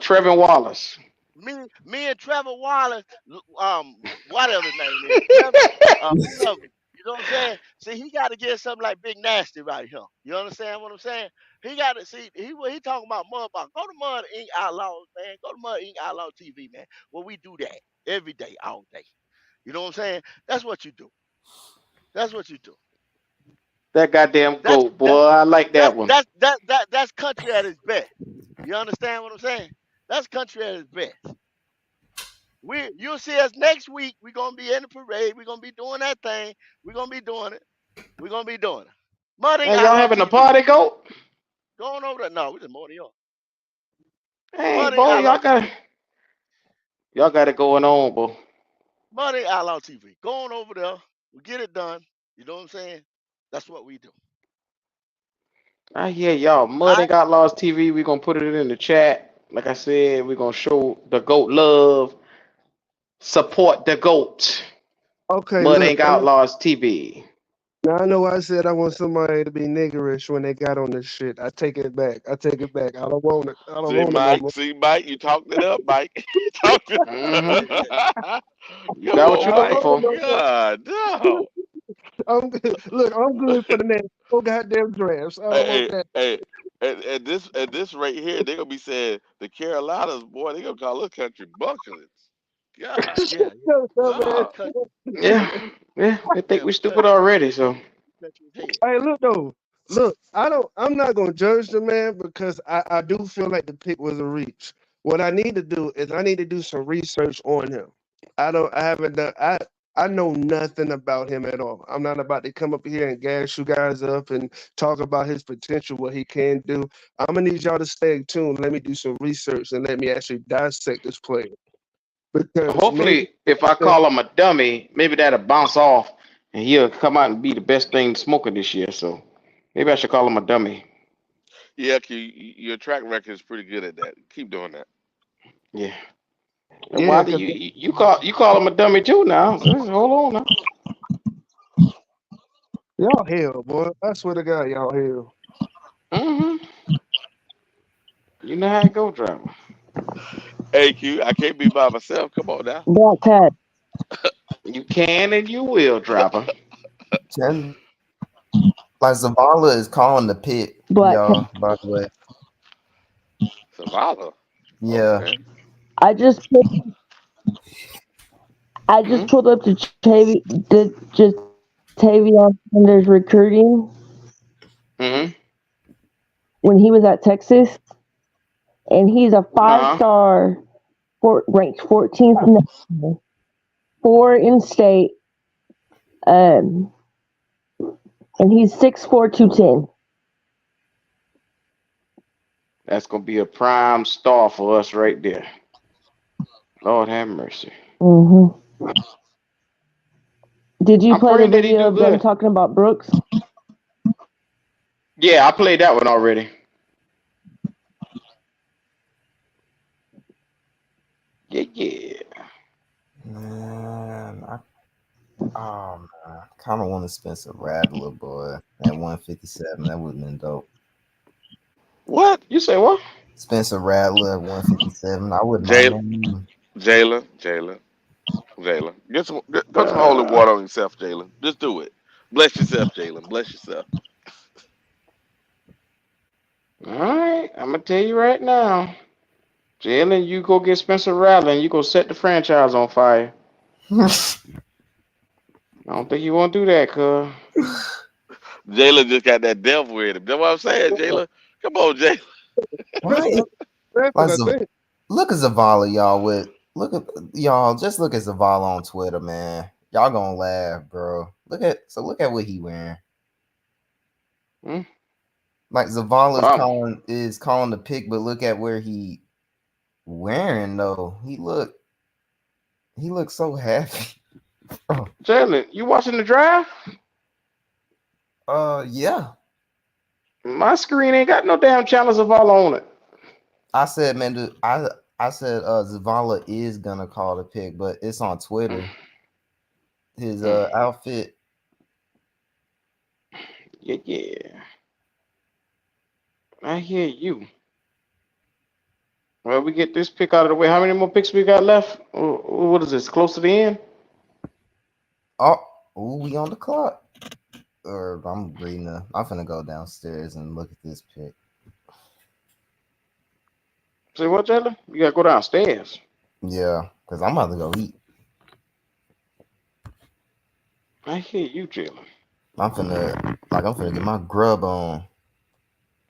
Trevor Wallace. Me and Trevor Wallace, whatever his name is, Trevor, whatever. You know what I'm saying? See, he got to get something like Big Nasty right here. You understand what I'm saying? He got to see. He talking about Mudbonger. Go to Mud Ink Outlaws, man. Go to Mud Ink Outlaw TV, man. Well, we do that every day, all day. You know what I'm saying? That's what you do. That's what you do. That goddamn goat, boy. I like that one. That's country at its best. You understand what I'm saying? That's country at its best. You'll see us next week. We're gonna be in the parade. We're gonna be doing that thing. We're gonna be doing it. We're gonna be doing it. Muddy, hey, y'all having a party, goat? Going over there? No, we just more than y'all. Hey, boy, y'all got it going on, boy. Muddy Outlaw TV. Going over there. We get it done. You know what I'm saying? That's what we do. I hear y'all. Mud Ink Outlaws TV. We're gonna put it in the chat. Like I said, we're gonna show the goat love. Support the goat. Okay. Mud Ink Outlaws TV. Now I know I said I want somebody to be niggerish when they got on this shit. I take it back. I don't want it. I don't want it. See, Mike, you talked it up, Mike. You talked it up. You got what you're looking for. God, no. I'm good. Look, I'm good for the next 4 goddamn drafts. I don't want that. Hey, at this right here, they're gonna be saying the Carolinas, boy, they gonna call us country bucklets. God, yeah. They think we stupid already, so. Hey, look though. Look, I'm not gonna judge the man because I do feel like the pick was a reach. What I need to do is I need to do some research on him. I know nothing about him at all. I'm not about to come up here and gas you guys up and talk about his potential, what he can do. I'm gonna need y'all to stay tuned. Let me do some research and let me actually dissect this player. Because hopefully, if I call him a dummy, maybe that'll bounce off and he'll come out and be the best thing smoking this year. So maybe I should call him a dummy. Yeah, your track record is pretty good at that. Keep doing that. Yeah. Why do you call him a dummy too now? Hold on now. Y'all hell, boy. I swear to God, y'all hell. You know how it go, driver. Hey, Q, I can't be by myself. Come on now. Black cat. You can and you will, driver. Like Zavala is calling the pick, y'all, by the way. Zavala? Yeah. Okay. I just pulled up to Tavion Sanders recruiting when he was at Texas, and he's a 5-star, ranked 14th nationally, 4 in state, and he's 6'4", 210. That's gonna be a prime star for us right there. Lord have mercy. Did you play the video of them talking about Brooks? Yeah, I played that one already. Yeah. Man, I kind of want to Spencer Rattler, boy. At 157, that would have been dope. What? You say what? Spencer Rattler at 157. I wouldn't mind. Jalen. Put some holy water on yourself, Jalen. Just do it. Bless yourself, Jalen. Bless yourself. All right. I'm going to tell you right now. Jalen, you go get Spencer Rattler and you go set the franchise on fire. I don't think you want to do that, cuz. Jalen just got that devil in him. That's what I'm saying, Jalen. Come on, Jalen. Right. Look at Zavala, y'all. Just look at Zavala on Twitter, man. Y'all gonna laugh, bro. Look at what he wearing. Like Zavala is calling the pick, but look at where he wearing though. He looks so happy. Jalen, you watching the draft? Yeah. My screen ain't got no damn channel Zavala on it. I said, man, I said Zavala is gonna call the pick, but it's on Twitter. His outfit. Yeah. I hear you. Well, we get this pick out of the way. How many more picks we got left? What is this? Close to the end? We on the clock. Or I'm finna go downstairs and look at this pick. Say what, Jalen? You gotta go downstairs. Yeah, because I'm about to go eat. I hear you, Jalen. I'm finna get my grub on.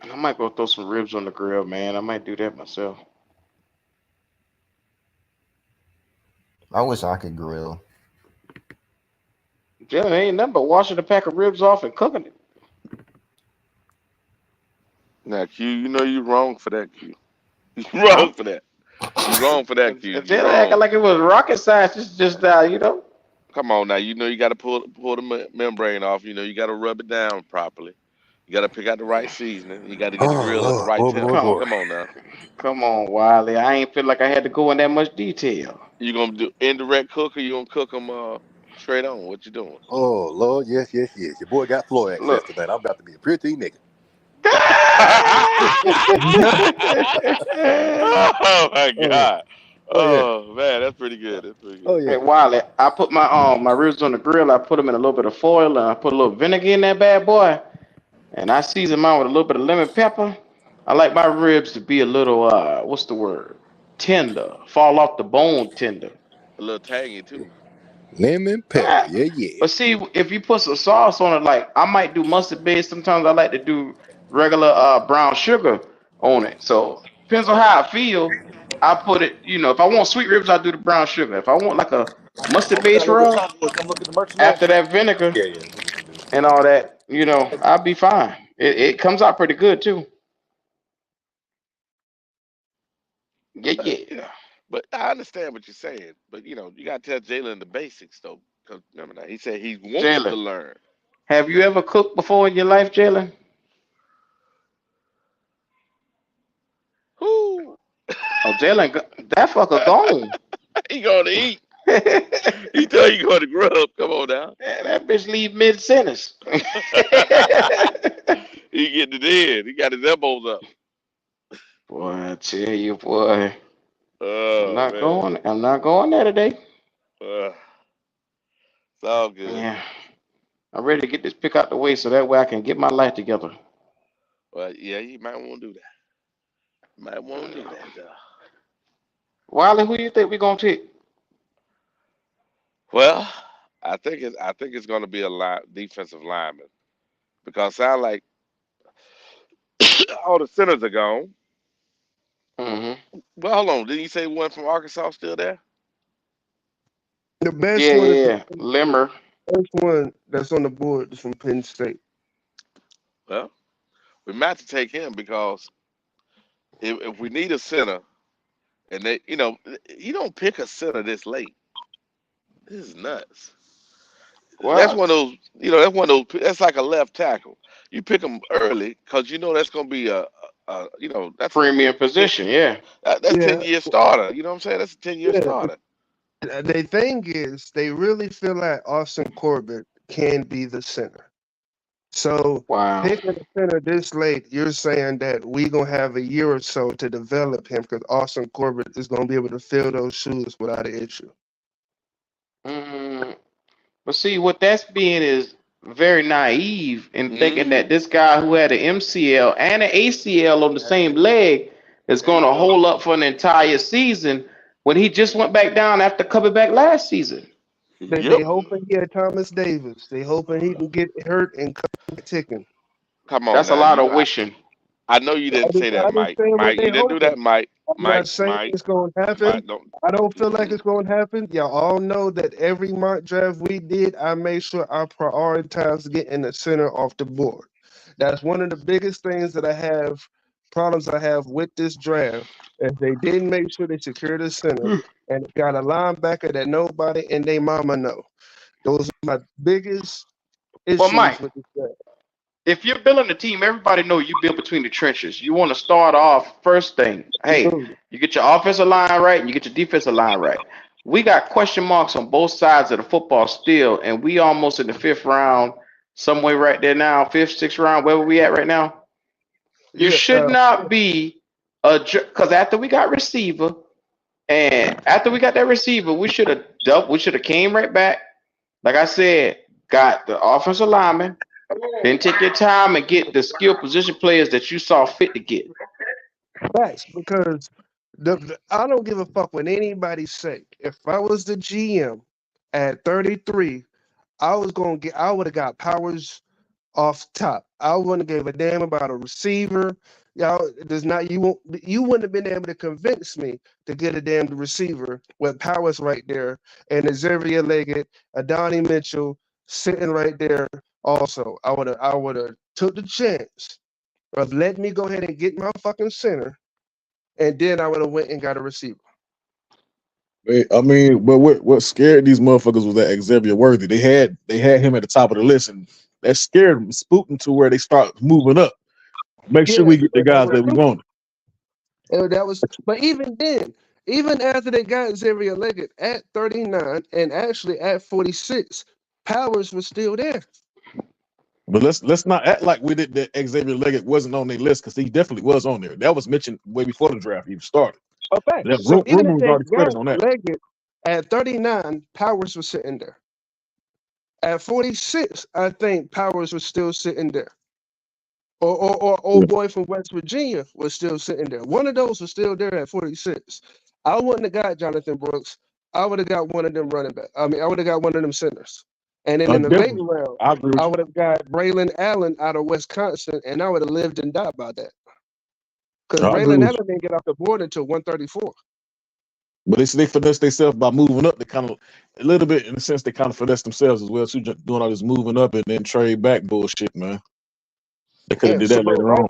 I might go throw some ribs on the grill, man. I might do that myself. I wish I could grill. Jalen, ain't nothing but washing a pack of ribs off and cooking it. Now, Q, you know you're wrong for that, Q. You're wrong for that. You're wrong for that, Q. Jalen acting like it was rocket science. It's just you know. Come on now, you know you got to pull the membrane off. You know you got to rub it down properly. You got to pick out the right seasoning. You got to get the grill at the right temperature. Come on now. Come on, Wiley. I ain't feel like I had to go in that much detail. You gonna do indirect cook or you gonna cook them straight on? What you doing? Oh Lord, yes. Your boy got floor access tonight. I'm about to be a pretty nigga. Oh my God. Oh man, that's pretty good. Oh yeah. Hey Wiley, I put my ribs on the grill. I put them in a little bit of foil and I put a little vinegar in that bad boy, and I season mine with a little bit of lemon pepper. I like my ribs to be a little what's the word? Tender, fall off the bone tender. A little tangy too. Lemon pepper, yeah. But see, if you put some sauce on it, like I might do mustard base. Sometimes I like to do regular brown sugar on it. So depends on how I feel. I put it, if I want sweet ribs, I do the brown sugar. If I want like a mustard base rub, after that vinegar and all that, I'll be fine. It comes out pretty good too. Yeah. But I understand what you're saying. But you gotta tell Jalen the basics though. Because remember that he said he wants to learn. Have you ever cooked before in your life, Jalen? Who? Oh, Jalen, that fucker gone. He going to eat. He told you going to grub. Come on now. Yeah, that bitch leave mid-sentence. He getting it in. He got his elbows up. Boy, I tell you, boy. Oh, I'm not going there today. It's all good. Yeah. I'm ready to get this pick out the way so that way I can get my life together. Well, yeah, you might want to do that. Wiley, who do you think we're gonna take? Well, I think it's gonna be a defensive lineman because it sound like all the centers are gone. Mm-hmm. Well, hold on. Didn't you say one from Arkansas still there? The best one. Yeah, Limmer. First one that's on the board is from Penn State. Well, we might have to take him because if we need a center, and they, you don't pick a center this late. This is nuts. Wow. That's one of those. That's like a left tackle. You pick them early because that's going to be that's premium position. Yeah, that's 10-year starter. You know what I'm saying? That's a 10-year starter. The thing is, they really feel like Austin Corbett can be the center. So picking a center this late, you're saying that we're going to have a year or so to develop him because Austin Corbett is going to be able to fill those shoes without an issue. But see, what that's being is very naive in thinking that this guy who had an MCL and an ACL on the same leg is going to hold up for an entire season when he just went back down after coming back last season. They hoping he had Thomas Davis. They hoping he can get hurt and come ticking. Come on, That's now. a lot of wishing. I know you didn't say that, Mike. Mike, you didn't do that, Mike. I'm not saying it's going to happen. I don't feel like it's going to happen. Y'all all know that every mock draft we did, I made sure I prioritized getting the center off the board. That's one of the biggest things that I have, problems I have with this draft, is they didn't make sure they secured a center and got a linebacker that nobody and they mama know. Those are my biggest issues Mike, with this draft. If you're building a team, everybody know you build between the trenches. You want to start off first thing. Hey, you get your offensive line right and you get your defensive line right. We got question marks on both sides of the football still, and we almost in the 5th round, somewhere right there now, 5th, 6th round, where we at right now. You should not be because after we got receiver, and after we got that receiver, we should have came right back. Like I said, got the offensive lineman. Then take your time and get the skill position players that you saw fit to get. Facts, because I don't give a fuck what anybody say. If I was the GM at 33, I would have got Powers off top. I wouldn't have gave a damn about a receiver. Y'all you wouldn't have been able to convince me to get a damn receiver with Powers right there and Xavier Leggett, Adonai Mitchell sitting right there. Also, I would have took the chance of letting me go ahead and get my fucking center, and then I would have went and got a receiver. I mean, but what scared these motherfuckers was that Xavier Worthy. They had him at the top of the list, and that scared them, spooked them to where they start moving up. Make sure we get the guys that we wanted. And but even then, even after they got Xavier Leggett at 39 and actually at 46, Powers was still there. But let's not act like we did that Xavier Leggett wasn't on their list, because he definitely was on there. That was mentioned way before the draft even started. Okay. So even if they got Leggett at 39, Powers was sitting there. At 46, I think Powers was still sitting there. Or old boy from West Virginia was still sitting there. One of those was still there at 46. I wouldn't have got Jonathan Brooks. I would have got one of them running back. I would have got one of them centers. And then in the late round, I would have got Braylon Allen out of Wisconsin, and I would have lived and died by that. Because Braylon Allen didn't get off the board until 134. But they finessed themselves by moving up. They kind of, a little bit, in a sense, they kind of finessed themselves as well, too, doing all this moving up and then trade back bullshit, man. They could have did that later on.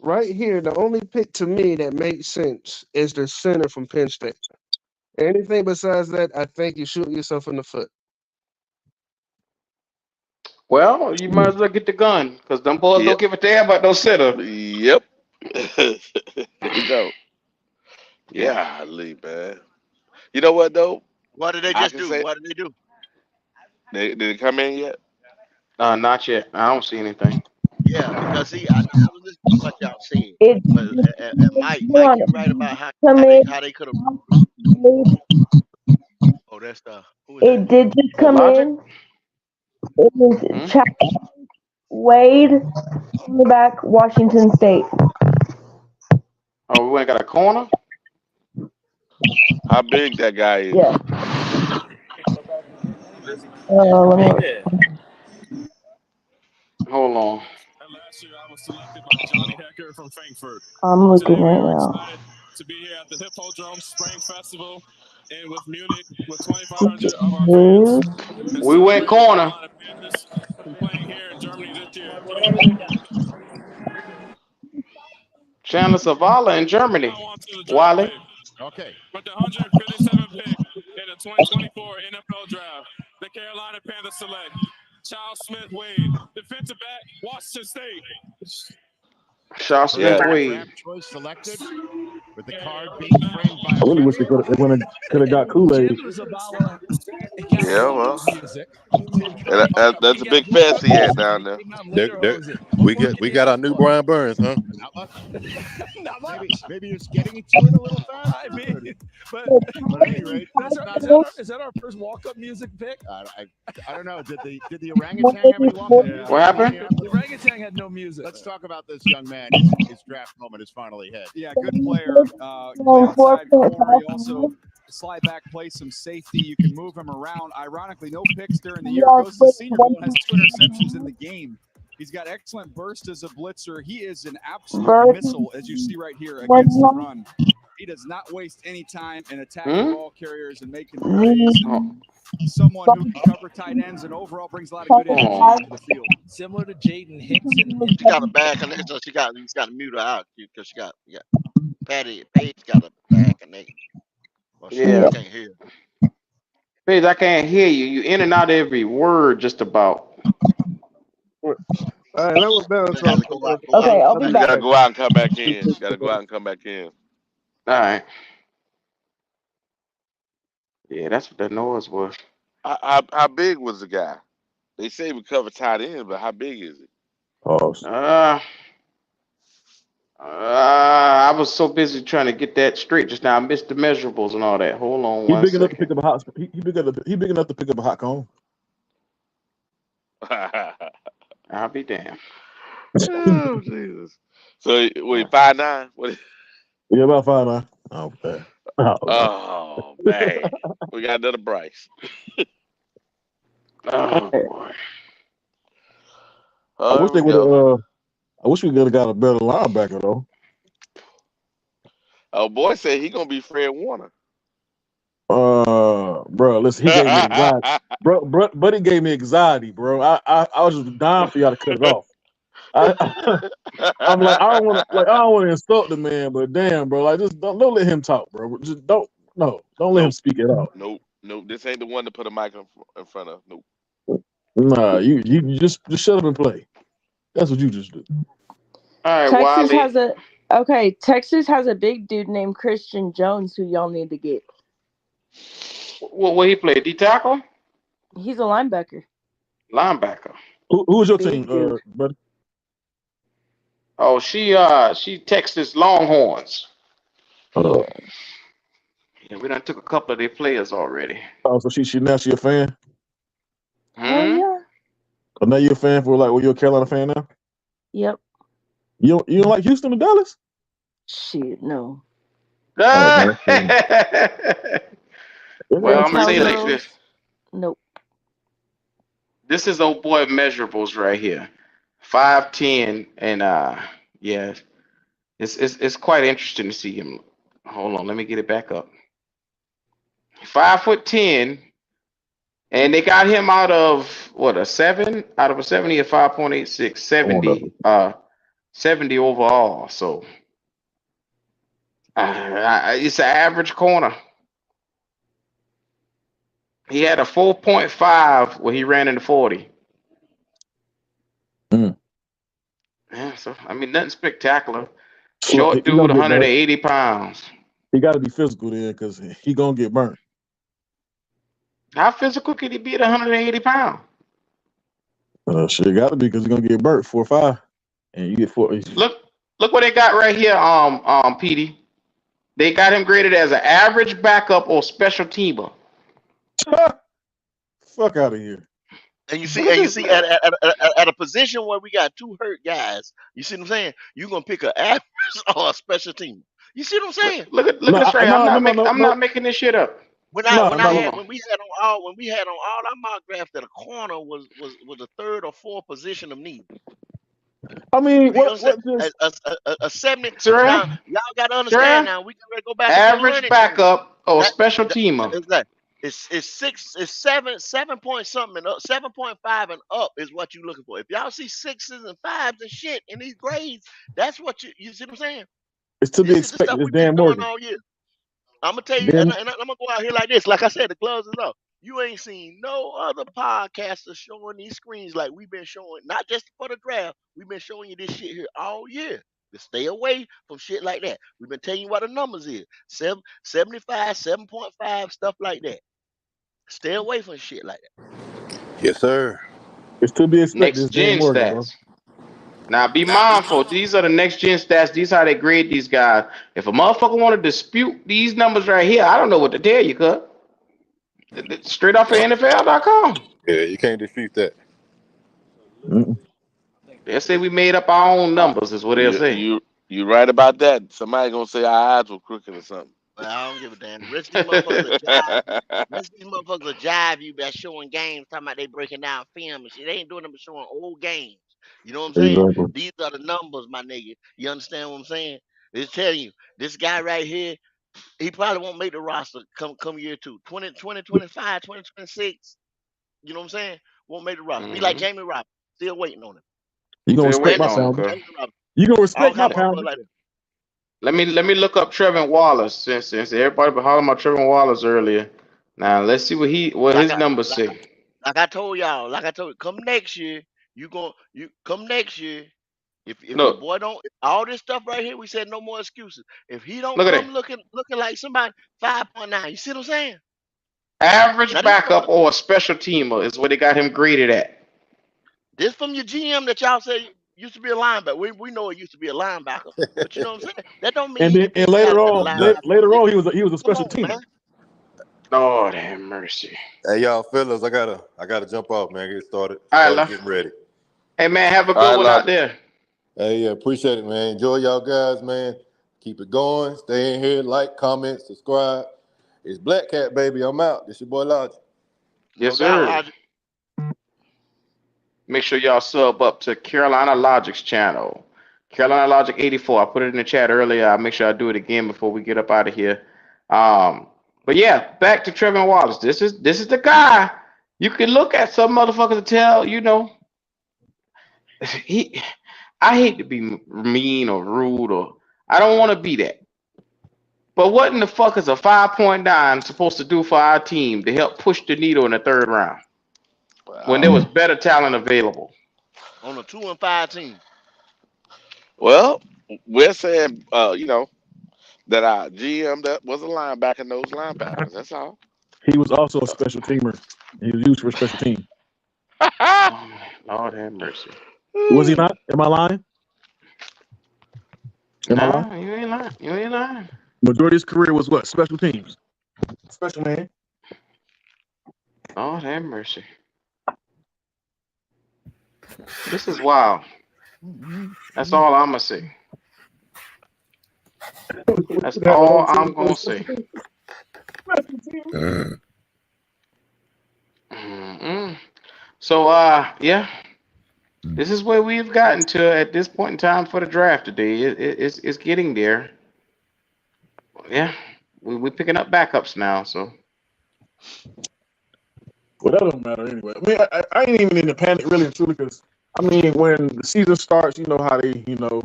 Right here, the only pick to me that makes sense is the center from Penn State. Anything besides that, I think you shoot yourself in the foot. Well, you might as well get the gun, because them boys don't give a damn about those center. Yep. There you go. Yeah, man. You know what though? What did they just do? What did they do? Did it come in yet? Not yet. I don't see anything. Yeah, because see, I was listening to what y'all saying, but and Mike, you're right about how they could have. Oh, that's who is It that? did just come in. It was Chad Wade, back Washington State. Oh, we went got a corner. How big that guy is? Yeah. Let me. Hold on. I'm looking right now. To be here at the Hippodrome Spring Festival and with Munich with 2,500 of our fans. We went corner. Playing here in Germany this year. Chandler Zavala in Germany. Wiley. Okay. With the 157th pick in the 2024 NFL Draft, the Carolina Panthers select Charles Smith Wade, defensive back, Washington State. Charles Smith Wade. Choice selected with the card being framed by I really wish they could have got Kool-Aid. Yeah, well, that's a big fence he had down there. We got our new Brian Burns, huh? Not much. Maybe it's getting to it a little fast. I mean, but at any rate, is that our first walk-up music pick? I don't know. Did the orangutan have any walk-up music? What happened? The orangutan had no music. Let's talk about this young man. His draft moment is finally hit. Yeah, good player. Outside corner. He also slide back, play some safety. You can move him around. Ironically, no picks during the year. Goes to Senior Bowl, has 2 interceptions in the game. He's got excellent burst as a blitzer. He is an absolute missile, as you see right here, against the run. He does not waste any time in attacking ball carriers and making plays. He's someone who can cover tight ends and overall brings a lot of good energy to the field. Similar to Jaden Hicks. She got a bad connection. He's got to mute her out because she got Paige got a bad connection. Well, she can't hear. Paige, I can't hear you. You in and out every word just about. All right, that was better. Okay, I'll be You back. gotta go out and come back in. You gotta go out and come back in. All right. Yeah, that's what that noise was. How big was the guy? They say we cover tight end, but how big is he? I was so busy trying to get that straight just now. I missed the measurables and all that. Hold on one big enough to second. pick up a hot. He big enough to pick up a hot cone. I'll be damned. Oh, Jesus. So wait, 5'9"? What? Yeah, about 5'9". Okay. Oh man, we got another Bryce. Oh boy. I wish they would have. I wish we could have got a better linebacker though. Oh boy, said he gonna be Fred Warner. Bro, listen, he gave me anxiety. Buddy gave me anxiety, bro. I was just dying for y'all to cut it off. I'm like, I don't want to insult the man, but damn, bro, like just don't let him talk, bro. Just don't let him speak at all. Nope. This ain't the one to put a mic in front of. Nope. Nah, you just shut up and play. That's what you just do. All right, Texas has a big dude named Christian Jones who y'all need to get. What he play? D tackle? He's a linebacker. Linebacker. Who's your team, buddy? Oh, she Texas Longhorns. Oh. Yeah, we done took a couple of their players already. Oh, so she a fan? Oh yeah. So now you're a fan you're a Carolina fan now? Yep. You don't like Houston or Dallas? Shit, no. Well, I'm gonna say like this. Nope. This is old boy measurables right here. 5'10", and yeah, it's quite interesting to see him. Hold on, let me get it back up. 5'10", and they got him out of a 7 out of a 70 at 5.86, 70 overall. So it's an average corner. He had a 4.5 where he ran in the 40. Yeah, so I mean nothing spectacular. Short dude, 180 pounds. He got to be physical then, because he gonna get burnt. How physical can he be at 180 pounds? Shit, got to be, because he's gonna get burnt 4-5, and you get 4. Look what they got right here, Petey. They got him graded as an average backup or special teamer. Fuck out of here. And you see at a position where we got 2 hurt guys, you see what I'm saying? You're gonna pick an average or a special team. You see what I'm saying? Look at Trey. I'm not making this shit up. When we had on all our mock drafts, that a corner was the 3rd or 4th position of need. I mean, a 70. Now, y'all got to understand now. We can go back. Average backup or special teamer. Exactly. It's 7 point something and up, 7.5 and up is what you're looking for. If y'all see 6s and 5s and shit in these grades, that's what you see what I'm saying? It's to be expected. It's Dan Morgan. All year. I'm gonna tell you, and I'm gonna go out here like this. Like I said, the gloves is up. You ain't seen no other podcaster showing these screens like we've been showing, not just for the draft. We've been showing you this shit here all year. To stay away from shit like that. We've been telling you what the numbers is. 75, 7.5, stuff like that. Stay away from shit like that. Yes, sir. It's to be expected. Next gen stats. Now be mindful. These are the next gen stats. These are how they grade these guys. If a motherfucker want to dispute these numbers right here, I don't know what to tell you, cuz. Straight off of NFL.com. Yeah, you can't dispute that. They'll say we made up our own numbers, is what they'll say. You right about that. Somebody gonna say our eyes were crooked or something. Well, I don't give a damn. The rest of these motherfuckers will jive. The rest of these motherfuckers will jive you by showing games, talking about they breaking down film and shit. They ain't doing them but showing old games. You know what I'm saying? Exactly. These are the numbers, my nigga. You understand what I'm saying? It's telling you, this guy right here, he probably won't make the roster come year 2. 2025, 2026. You know what I'm saying? Won't make the roster. Be like Jamie Roberts. Still waiting on him. You gonna respect my family. You gonna respect my family. Let me look up Trevin Wallace since everybody been hollering about Trevin Wallace earlier. Now let's see what his numbers say. Like I told y'all, come next year, come next year. If the boy don't, all this stuff right here, we said no more excuses. If he don't come looking like somebody 5.9, you see what I'm saying? Average backup or a special teamer is what they got him graded at. This from your GM that y'all say used to be a linebacker. We know it used to be a linebacker, but you know what I'm saying? That don't mean. And later on, he was a special teamer. Lord have mercy. Hey y'all, fellas, I gotta jump off, man. Get started. All right, getting ready. Hey man, have a good one out there. Hey, yeah, appreciate it, man. Enjoy y'all guys, man. Keep it going. Stay in here, like, comment, subscribe. It's Black Cat, baby. I'm out. This your boy Logic. Yes, sir. Make sure y'all sub up to Carolina Logic's channel. Carolina Logic 84. I put it in the chat earlier. I'll make sure I do it again before we get up out of here. But yeah, back to Trevin Wallace. This is the guy. You can look at some motherfuckers and tell, you know, I hate to be mean or rude or I don't want to be that. But what in the fuck is a 5.9 supposed to do for our team to help push the needle in the 3rd round when there was better talent available? On a 2-5 team. Well, we're saying, you know, that our GM that was a linebacker knows linebackers. That's all. He was also a special teamer. He was used for a special team. Lord have mercy. Was he not? Am I lying? You ain't lying. You ain't lying. Majority of his career was what? Special teams. Special man. Lord have mercy. This is wild. That's all I'm gonna say. That's all I'm gonna say. So yeah. This is where we've gotten to at this point in time for the draft today. It's getting there. Yeah, we're picking up backups now. So, well, that doesn't matter anyway. I mean, I ain't even in the panic really and truly because I mean, when the season starts, you know how they, you know,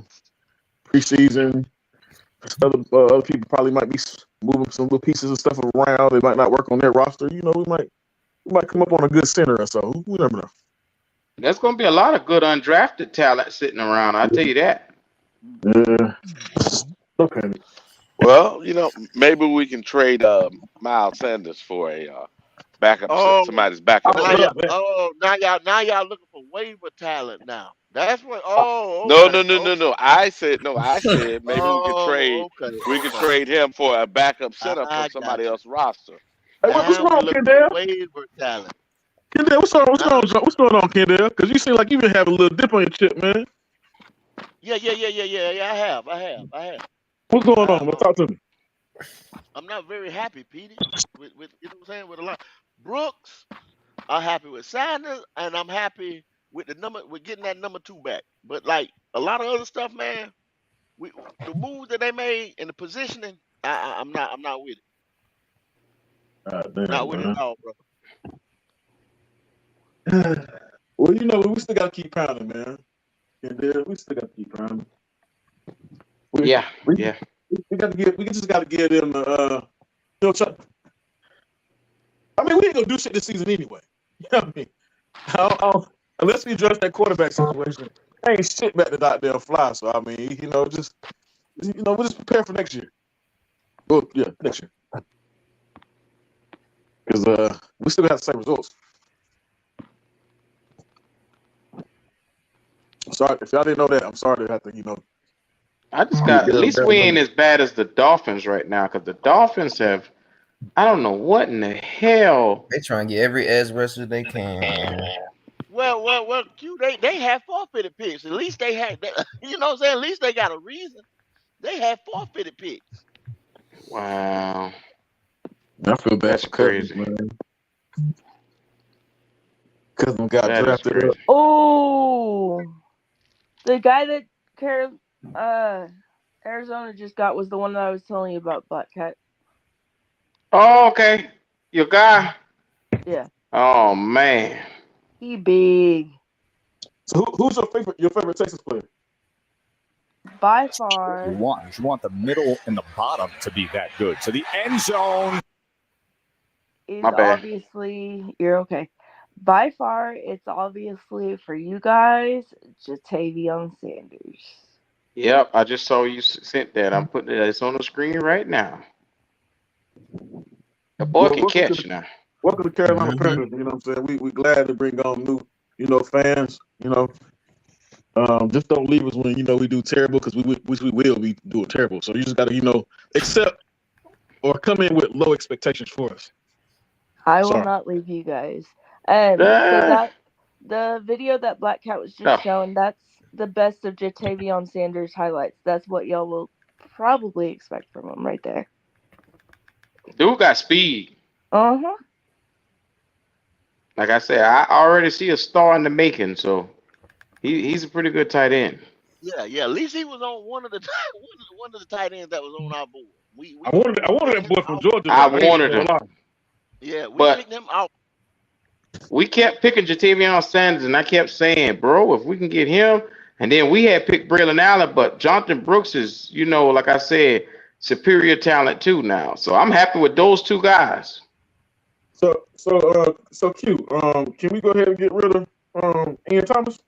preseason. Other people probably might be moving some little pieces of stuff around. They might not work on their roster. You know, we might come up on a good center or so. We never know. There's going to be a lot of good undrafted talent sitting around. I'll tell you that. Okay. Well, you know, maybe we can trade Miles Sanders for a backup. Somebody's backup. Now y'all looking for waiver talent now. That's what. No. I said maybe we could trade. We could trade him for a backup center from somebody else's roster. Hey, what's wrong, Kendall? Waiver talent. Kendall, what's going on, Kendall? Because you seem like you've been having a little dip on your chip, man. Yeah. I have. What's going on? Talk to me. I'm not very happy, Petey. With you know what I'm saying, with a lot. Brooks, I'm happy with Sanders, and I'm happy with getting that number 2 back. But like a lot of other stuff, man, the moves that they made and the positioning, I'm not with it. Not with it at all, bro. Well, you know, we still gotta keep pounding, man. We still gotta keep pounding. We just gotta give them the you know, I mean, we ain't gonna do shit this season anyway. You know what I mean? Unless we address that quarterback situation, ain't shit back to goddamn fly. So I mean, you know, we'll just prepare for next year. Well, yeah, next year. because we still have the same results. Sorry if y'all didn't know that. I'm sorry to have to, I just got, at least we ain't as bad as the Dolphins right now, because the Dolphins have, I don't know what in the hell. They trying to get every edge rusher they can. Well, Q, they have forfeited picks. At least they had, you know what I'm saying? At least they got a reason. They have forfeited picks. Wow. I feel bad. That's crazy. Because them got drafted. Oh, the guy that Arizona just got was the one that I was telling you about, Black Cat. Oh, okay. Your guy? Yeah. Oh, man. He big. So who's your favorite Texas player? By far. You want the middle and the bottom to be that good. So the end zone Is My bad. obviously, you're okay. By far, it's obviously for you guys, Jatavion Sanders. Yep, I just saw you sent that. I'm putting it. It's on the screen right now. The boy can catch now. Welcome to Carolina Panthers. You know what I'm saying? We glad to bring on new, fans. Just don't leave us when we do terrible, because we will be doing terrible. So you just got to accept or come in with low expectations for us. I will not leave you guys. So that the video that Black Cat was just showing, that's the best of Jatavion Sanders highlights. That's what y'all will probably expect from him right there. Dude got speed. Uh-huh. Like I said, I already see a star in the making, so he's a pretty good tight end. Yeah. At least he was on one of the tight ends that was on our board. I wanted that boy from Georgia. I wanted him. Yeah, we But picked him out. we kept picking Jatavion Sanders, and I kept saying, bro, if we can get him, and then we had picked Braylon Allen, but Jonathan Brooks is, like I said, superior talent too now. So I'm happy with those two guys. So Q, can we go ahead and get rid of Ian Thomas?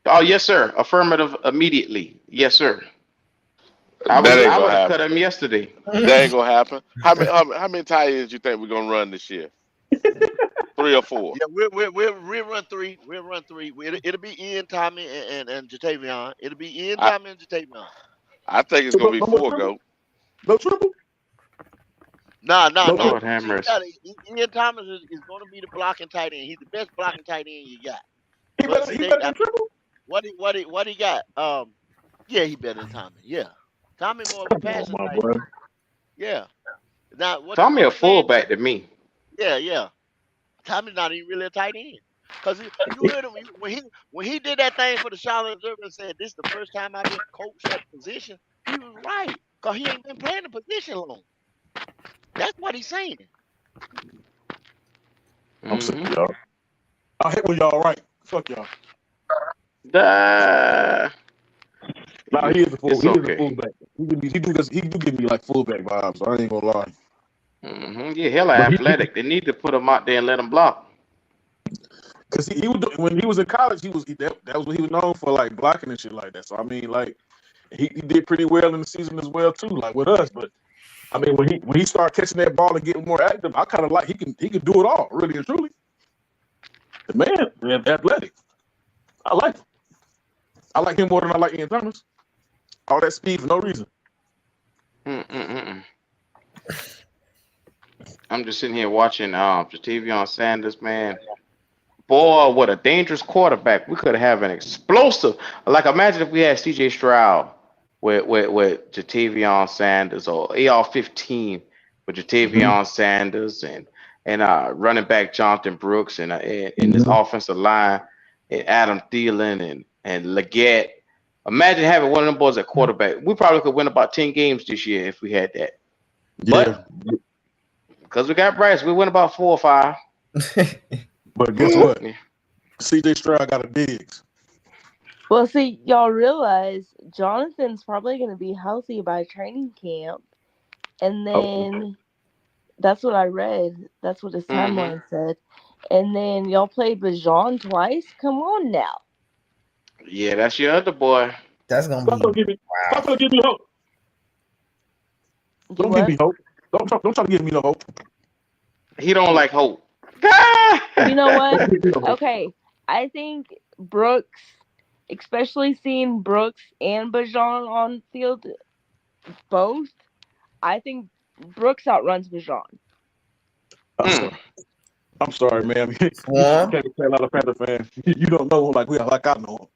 Oh, yes, sir. Affirmative immediately. Yes, sir. I would have cut him yesterday. That ain't gonna happen. How many tight ends you think we're gonna run this year? 3 or 4? Yeah, we'll run 3. We'll run 3. It'll be Ian, Tommy, and Jatavion. It'll be Ian, Tommy, and Jatavion. I think it's gonna be 4, Go. No triple? No. Lord have mercy. Ian Thomas is going to be the blocking tight end. He's the best blocking tight end you got. He better than triple? What he got? Yeah, he better than Tommy. Yeah, Tommy more of a passing tight end. Yeah. Now Tommy a fullback to me. Yeah. Tommy's not even really a tight end. Because you heard him when he did that thing for the Charlotte Observer and said, "This is the first time I've been coached at position." He was right, because he ain't been playing the position long. That's what he's saying. I'm sick of y'all. I hate when y'all right. Fuck y'all. Nah, he is a fullback. He is a fullback. He do give me like fullback vibes. So I ain't gonna lie. Yeah, hella athletic. They need to put him out there and let him block. Cause he would, when he was in college, that was what he was known for, like blocking and shit like that. So I mean, like he did pretty well in the season as well too, like with us. But I mean, when he started catching that ball and getting more active, I kind of like he can do it all, really and truly. The man, athletic. I like him. I like him more than I like Ian Thomas. All that speed for no reason. I'm just sitting here watching Jatavion Sanders, man. Boy, what a dangerous quarterback. We could have an explosive. Like, imagine if we had C.J. Stroud with Jatavion Sanders, or AR-15 with Jatavion Sanders, and running back Jonathan Brooks, and in this offensive line, and Adam Thielen and Leggett. Imagine having one of them boys at quarterback. We probably could win about 10 games this year if we had that. Yeah. But because we got Bryce, we win about 4 or 5. But guess what? C.J. Stroud got a Diggs. Well, see, y'all realize Jonathan's probably going to be healthy by training camp. And then that's what I read. That's what his timeline said. And then y'all played Bijan twice? Come on now. Yeah, that's your other boy. That's going to be... Stop trying to give me hope. Don't give me hope. Don't try to give me no hope. He don't like hope. You know what? Okay, I think Brooks, especially seeing Brooks and Bajan on field, both. I think Brooks outruns Bajan. I'm sorry, man. You can't say a lot of Panther fan. You don't know him like I know him.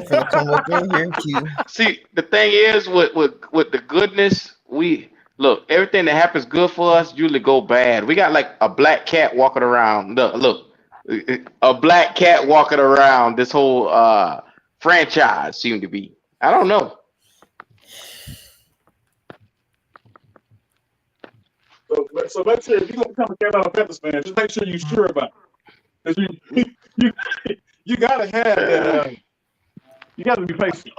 Finna come up in here, Q. See, the thing is with the goodness, we look, everything that happens good for us usually go bad. We got like a black cat walking around. Look, a black cat walking around this whole franchise seem to be. I don't know. So make sure if you're gonna become a Carolina Panthers fan, just make sure you're sure about it. 'Cause you gotta have that. You gotta be patient.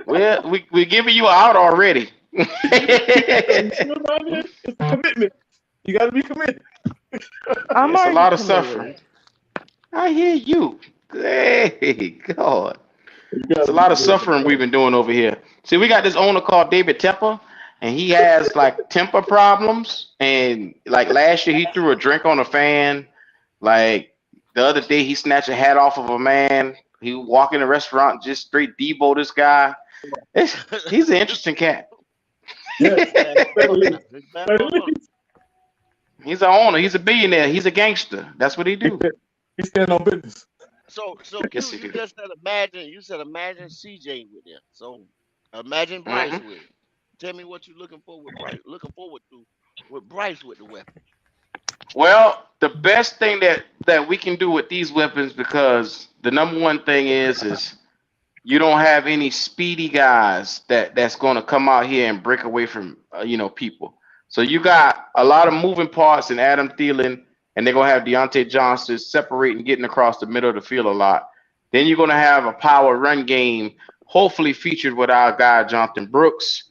Well, we giving you out already. It's a commitment. You gotta be committed. It's a lot of suffering. I hear you. Hey, God. It's a lot of suffering we've been doing over here. See, we got this owner called David Tepper, and he has like temper problems. And like last year, he threw a drink on a fan. Like the other day, he snatched a hat off of a man. He walk in a restaurant, just straight Debo this guy. He's an interesting cat. He's an owner. He's a billionaire. He's a gangster. That's what he do. He stand on business. So Yes, you he do. just said imagine. You said imagine CJ with him. So imagine Bryce with him. Tell me what you're looking for with Bryce. Looking forward to with Bryce with the weapon. Well, the best thing that we can do with these weapons, because the number one thing is you don't have any speedy guys that's going to come out here and break away from people. So you got a lot of moving parts in Adam Thielen, and they're going to have Deontay Johnson separating, getting across the middle of the field a lot. Then you're going to have a power run game, hopefully featured with our guy Jonathan Brooks.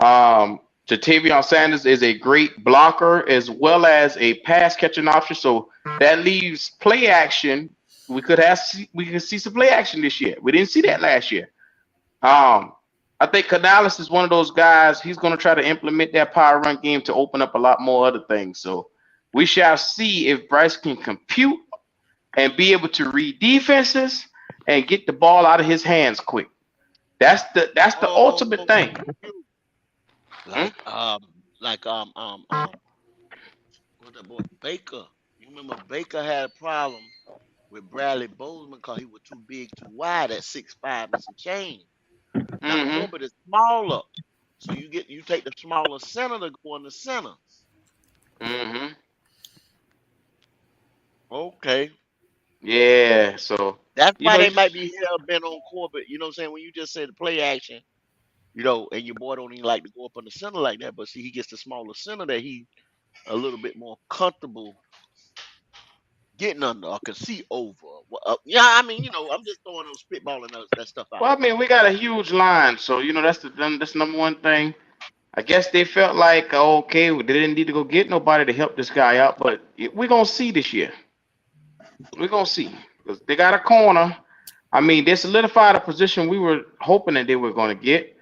Jatavion Sanders is a great blocker as well as a pass catching option. So that leaves play action. We could see some play action this year. We didn't see that last year. I think Canales is one of those guys. He's going to try to implement that power run game to open up a lot more other things. So we shall see if Bryce can compute and be able to read defenses and get the ball out of his hands quick. That's the ultimate thing. Like what's that boy Baker? You remember Baker had a problem with Bradley Bozeman because he was too big, too wide at 6'5" and some change. Now Corbett is smaller, so you take the smaller center to go in the center. Okay. Yeah, so that's why they might be hell bent on Corbett. You know what I'm saying? When you just say the play action, and your boy don't even like to go up on the center like that, but see, he gets the smaller center that he a little bit more comfortable getting under or can see over. Yeah, I mean, I'm just throwing those spitballing that stuff out. Well, I mean, we got a huge line, so that's the number one thing. I guess they felt like, okay, they didn't need to go get nobody to help this guy out, but we're gonna see this year. We're gonna see, because they got a corner. I mean, they solidified a position we were hoping that they were gonna get.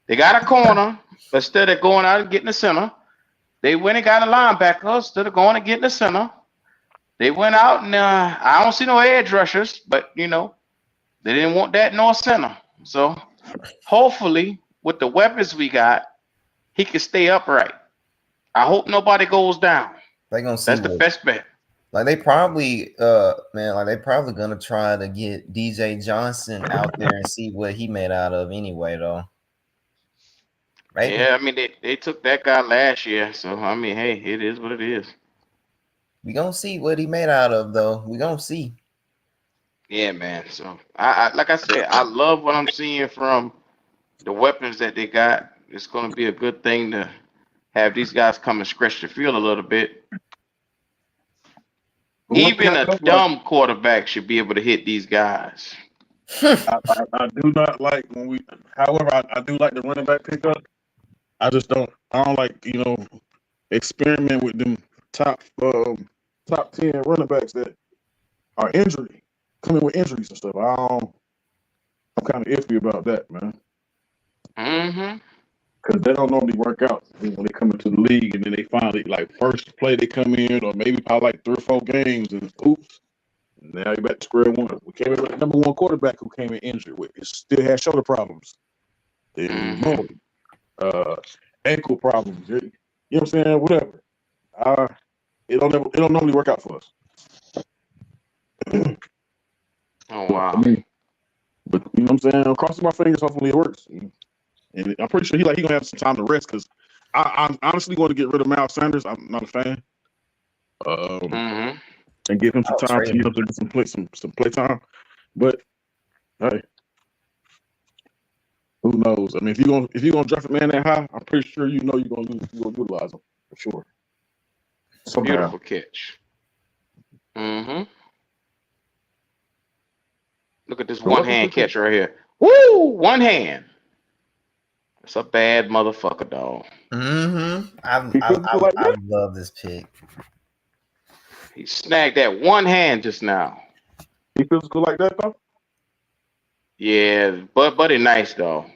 They got a corner. Instead of going out and getting the center, they went and got a linebacker. Instead of going and getting the center, they went out and I don't see no edge rushers, but they didn't want that nor center. So hopefully, with the weapons we got, he can stay upright. I hope nobody goes down. They gonna see that's the best bet. Like they probably, they probably gonna try to get DJ Johnson out there and see what he made out of anyway, though. Right? Yeah, I mean they took that guy last year, so I mean, hey, it is what it is. We gonna see what he made out of, though. We gonna see. Yeah, man. So I like I said, I love what I'm seeing from the weapons that they got. It's gonna be a good thing to have these guys come and scratch the field a little bit. Even a dumb quarterback should be able to hit these guys. I do not like however, I do like the running back pickup. I don't like, experiment with them top 10 running backs that are coming with injuries and stuff. I'm kind of iffy about that, man. Because they don't normally work out when they come into the league, and then they finally like first play they come in, or maybe probably like 3 or 4 games, and oops, now you're back to square one. We came in with the number 1 quarterback who came in injured with it still had shoulder problems, and ankle problems. You know what I'm saying? Whatever. It don't normally work out for us. Oh wow. I mean, but you know what I'm saying? I'm crossing my fingers. Hopefully it works. And I'm pretty sure he gonna have some time to rest because I'm honestly going to get rid of Miles Sanders. I'm not a fan. And give him some time to get some play time. But hey, who knows? I mean, if you're gonna draft a man that high, I'm pretty sure you're gonna utilize him for sure. Somehow. Beautiful catch. Look at this one hand catch right here. Woo! One hand. It's a bad motherfucker, dog. I love this pick. He snagged that one hand just now. He physical like that though? Yeah, buddy nice though.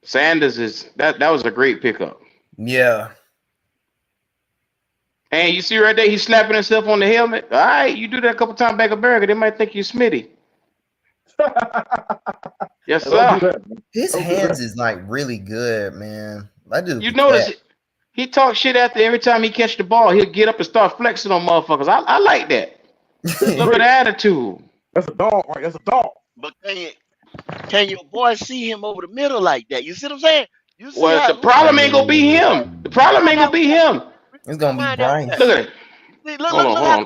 Sanders is that was a great pickup. Yeah. And you see right there, he's slapping himself on the helmet. All right, you do that a couple times back in America, they might think you're Smitty. Yes, sir. His hands is like really good, man. That dude. You notice he talks shit after every time he catch the ball. He'll get up and start flexing on motherfuckers. I like that. Look at the attitude. That's a dog, right? That's a dog. But can your boy see him over the middle like that? You see what I'm saying? Well, the problem ain't gonna be him. The problem ain't gonna be him. It's gonna be Brian. Look at it. See, look how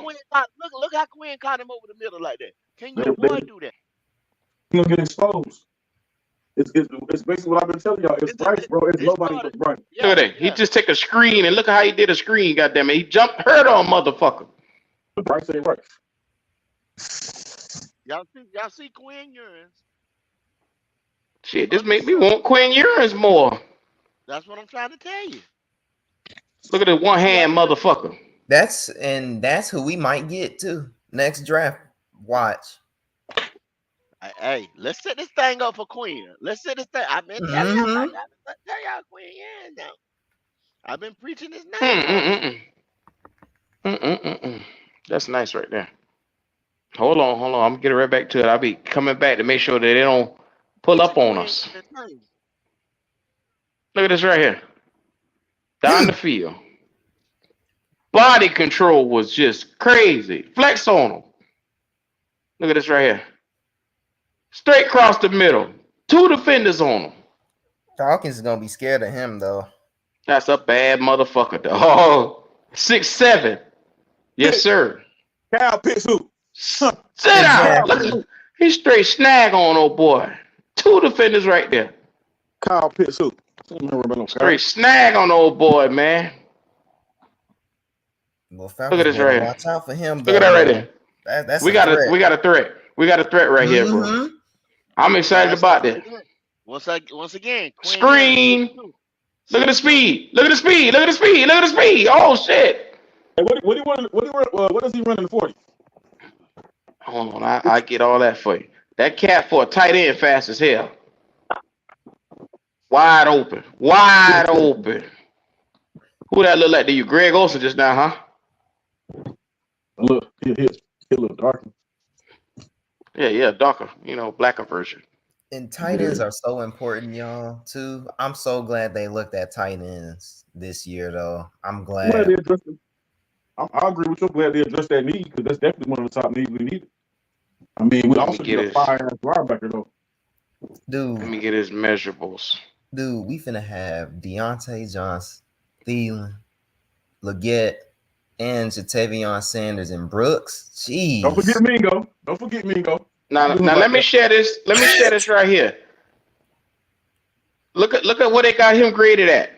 Quinn caught him over the middle like that. Can your boy do that? He's gonna get exposed. It's basically what I've been telling y'all. It's Bryce, bro. It's nobody but Bryce. Look at that. He just take a screen and look at how he did a screen. Goddamn it, he jumped, hurt on motherfucker. But Bryce ain't Bryce. Y'all see Quinn Ewers. Shit, this make me want Quinn Ewers more. That's what I'm trying to tell you. Look at this one hand motherfucker. That's who we might get to next draft. Watch. Hey, let's set this thing up for Quinn. Let's set this thing. I've been telling y'all Quinn Ewers now. I've been preaching this name. That's nice right there. Hold on. I'm gonna get it right back to it. I'll be coming back to make sure that they don't pull up on us. Look at this right here. Down the field. Body control was just crazy. Flex on him. Look at this right here. Straight across the middle. 2 defenders on him. Dawkins is gonna be scared of him though. That's a bad motherfucker. Oh, 6'7". Yes, sir. Kyle Pitts who? Sit down. Look, he straight snag on old boy. 2 defenders right there. Kyle Pitts who? Straight snag on old boy, man. Look at this right here. Watch out for him. Look at that right there. That's we got a threat. We got a threat right here, bro. I'm excited about that. Once again, Quinn screen. Look at the speed. Look at the speed. Look at the speed. Look at the speed. Oh shit. Hey, what does he run in the 40? Hold on, I get all that for you. That cat for a tight end fast as hell. Wide open. Wide open. Who that look like to you? Greg Olsen just now, huh? Look, he a little darker. Yeah, darker. Blacker version. And tight ends are so important, y'all, too. I'm so glad they looked at tight ends this year, though. I'm glad. I agree with you. I'm glad they addressed that need because that's definitely one of the top needs we need. I mean, we also get a fire linebacker, though. Dude. Let me get his measurables. Dude, we finna have Deontay Johnson, Thielen, Leggett, and Jatavion Sanders and Brooks. Jeez. Don't forget Mingo. Now let me share this. Let me share this right here. Look at what they got him graded at.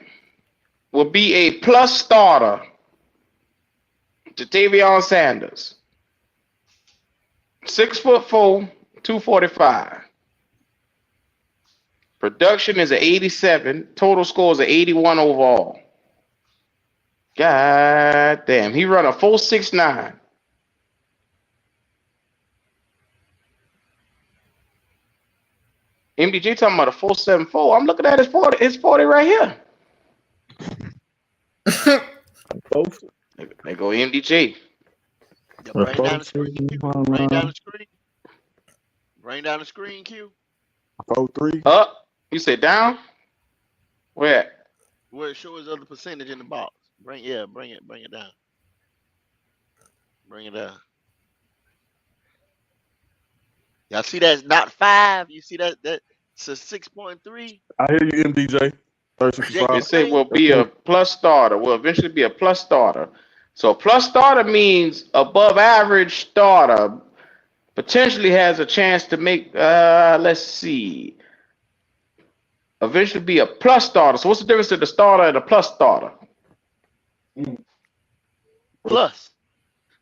Will be a plus starter. Jatavion Sanders. 6'4", 245. Production is an 87. Total score is an 81 overall. God damn. He run a 4.69. MDJ talking about a 4.74. I'm looking at his 40 right here. They go MDJ. Yeah, bring down the screen. Bring down the screen. Bring down the screen, Q. 4.3. Up. You say down? Where? Where it shows the percentage in the box. Bring it down. Bring it down. Y'all see that's not 5. You see that it's a 6.3. I hear you, MDJ. They say will be a plus starter. Will eventually be a plus starter. So plus starter means above average starter. Potentially has a chance to make. Let's see. Eventually be a plus starter. So what's the difference between the starter and a plus starter? Plus.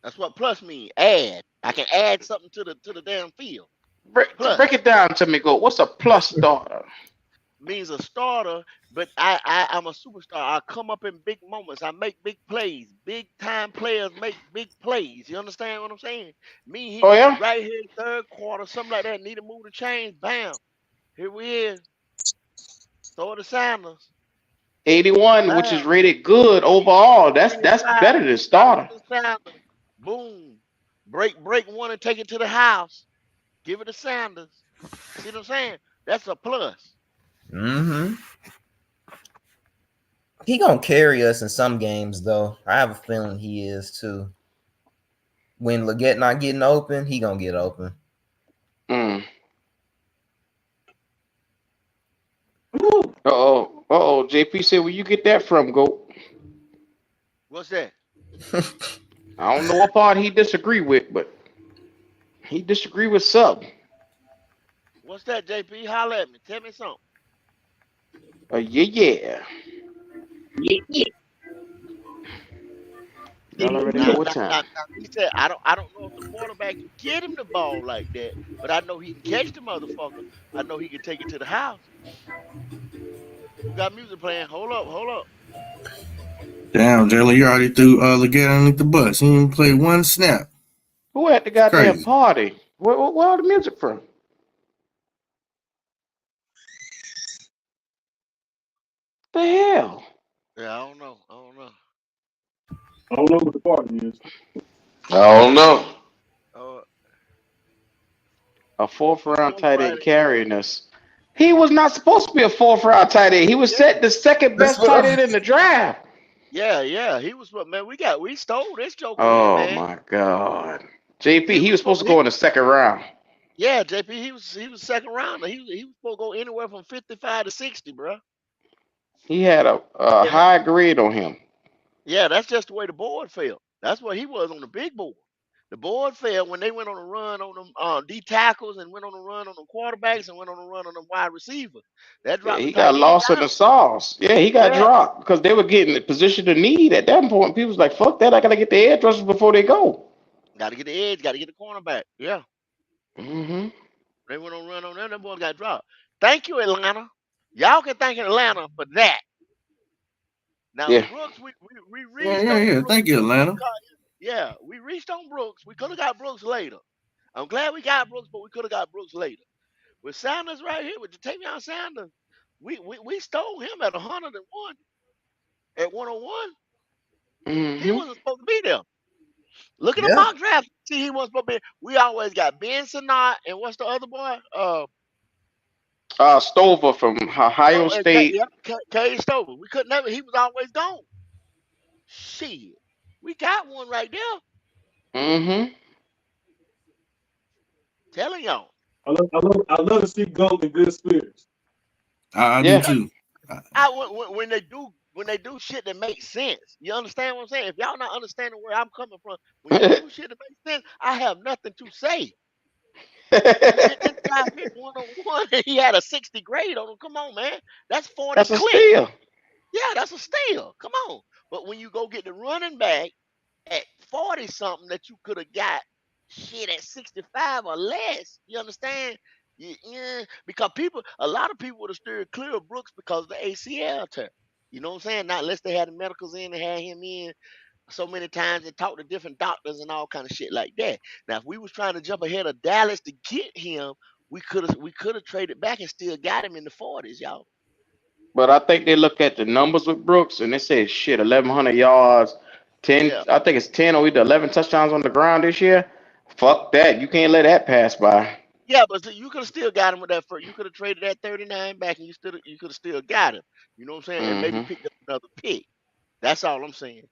That's what plus means. Add. I can add something to the damn field. Break it down to me. Go. What's a plus starter? Means a starter, but I'm a superstar. I come up in big moments. I make big plays. Big time players make big plays. You understand what I'm saying? Me, right here, third quarter, something like that. Need to move the chains. Bam. Here we is. Throw it to Sanders. 81, which is rated good overall. That's better than starter. Boom. Break one and take it to the house. Give it to Sanders. See what I'm saying? That's a plus. He gonna carry us in some games, though. I have a feeling he is too. When Leggett not getting open, he gonna get open. JP said, where you get that from, Goat? What's that? I don't know what part he disagree with, but he disagree with something. What's that, JP? Holler at me. Tell me something. Yeah. Y'all already know what time. He said, I don't know if the quarterback can get him the ball like that, but I know he can catch the motherfucker. I know he can take it to the house. You got music playing. Hold up. Damn, Jalen, you already threw Leggett underneath the bus. He didn't play one snap. Who at the goddamn party? Where all the music from? The hell? Yeah, I don't know. I don't know what the party is. I don't know. A 4th round tight end carrying us. He was not supposed to be a 4th round tight end. He was set the second best tight end in the draft. Yeah. He was what, man? We stole this joker. Oh my God. JP, he was supposed to go in the 2nd round. Yeah, JP, he was 2nd round. He was supposed to go anywhere from 55 to 60, bro. He had a high grade on him. Yeah, that's just the way the board fell. That's what he was on the big board. The board fell when they went on a run on them D tackles and went on a run on them quarterbacks and went on a run on them wide receivers. That dropped. He got lost in the sauce. Yeah, he got dropped because they were getting the position of need at that point. People was like, "Fuck that! I gotta get the edge rushers before they go." Got to get the edge. Got to get the cornerback. Yeah. Mm-hmm. They went on a run on them. Them boys got dropped. Thank you, Atlanta. Y'all can thank Atlanta for that. Now, Brooks, we reached. Yeah. Thank you, Atlanta. Yeah, we reached on Brooks. We could have got Brooks later. I'm glad we got Brooks, but we could have got Brooks later. With Sanders right here, with Jatavion Sanders, we stole him at 101. At 101, he wasn't supposed to be there. Look at the mock draft. See, he wasn't supposed to be. We always got Ben Sinnott and what's the other boy? Stover from Ohio State. Cade Stover. We could never. He was always gone. Shit, we got one right there. Mm-hmm. Telling y'all. I love to see Goat in good spirits. I do too. When they do shit that makes sense. You understand what I'm saying? If y'all not understanding where I'm coming from, when you do shit that makes sense, I have nothing to say. This guy hit 101 and he had a 60 grade on him. Come on, man. That's 40 That's a steal. Yeah, that's a steal. Come on. But when you go get the running back at 40 something that you could have got shit at 65 or less, you understand? Yeah, because a lot of people would have steered clear of Brooks because of the ACL tear. You know what I'm saying? Not unless they had the medicals in and had him in so many times and talked to different doctors and all kind of shit like that. Now, if we was trying to jump ahead of Dallas to get him, we could have traded back and still got him in the 40s, y'all. But I think they look at the numbers with Brooks and they say shit, 1,100 yards, 10. Yeah. I think it's 10 or either 11 touchdowns on the ground this year. Fuck that. You can't let that pass by. Yeah, but you could have still got him with that first. You could have traded that 39 back, and you could have still got him. You know what I'm saying? And maybe picked up another pick. That's all I'm saying.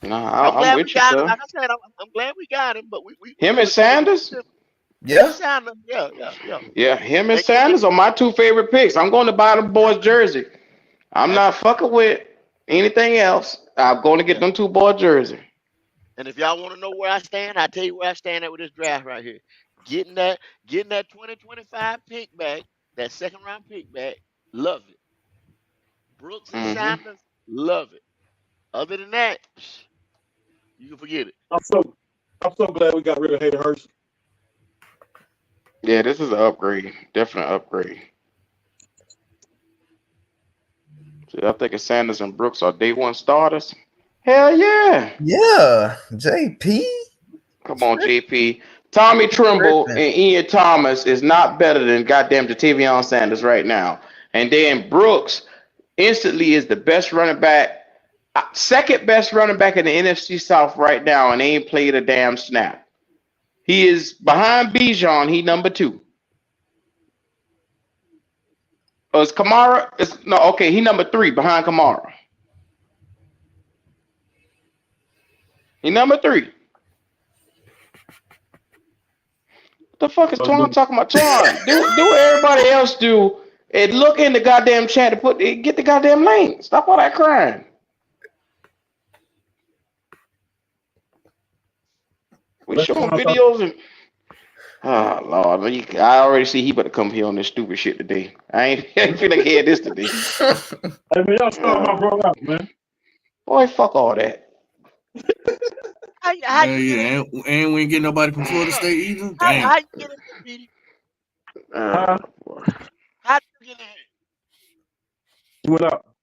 Nah, I'm glad with we you, got him. sir. Like I said, I'm glad we got him. But we Him and Sanders? Yeah. Sanders. Yeah. Yeah, him and Sanders are my two favorite picks. I'm going to buy them boys' jersey. I'm not fucking with anything else. I'm going to get them two boy jersey. And if y'all want to know where I stand, I tell you where I stand at with this draft right here. Getting that 2025 pick back, that second round pick back, love it. Brooks and Sanders, love it. Other than that, you can forget it. I'm so glad we got rid of Hayden Hurst. Yeah, this is an upgrade. Definite upgrade. See, I think Sanders and Brooks are day one starters. Hell yeah. Yeah, JP. Come on, JP. Tommy Tremble and Ian Thomas is not better than goddamn Jatavion Sanders right now. And then Brooks instantly is the best running back, second best running back in the NFC South right now, and ain't played a damn snap. He is behind Bijan. He number 2. Oh, is Kamara? He number 3 behind Kamara. He number 3. What the fuck is Twan talking about? Twan, do what everybody else do and look in the goddamn chat to get the goddamn link. Stop all that crying. We showing videos and oh Lord, I already see he better come here on this stupid shit today. I ain't finna hear this today. Hey man, y'all start my brother out, man. Boy, fuck all that. Yeah, and we ain't getting nobody from Florida State either. Damn. How you get in here, Petey? Uh, How did you get in here? You went up.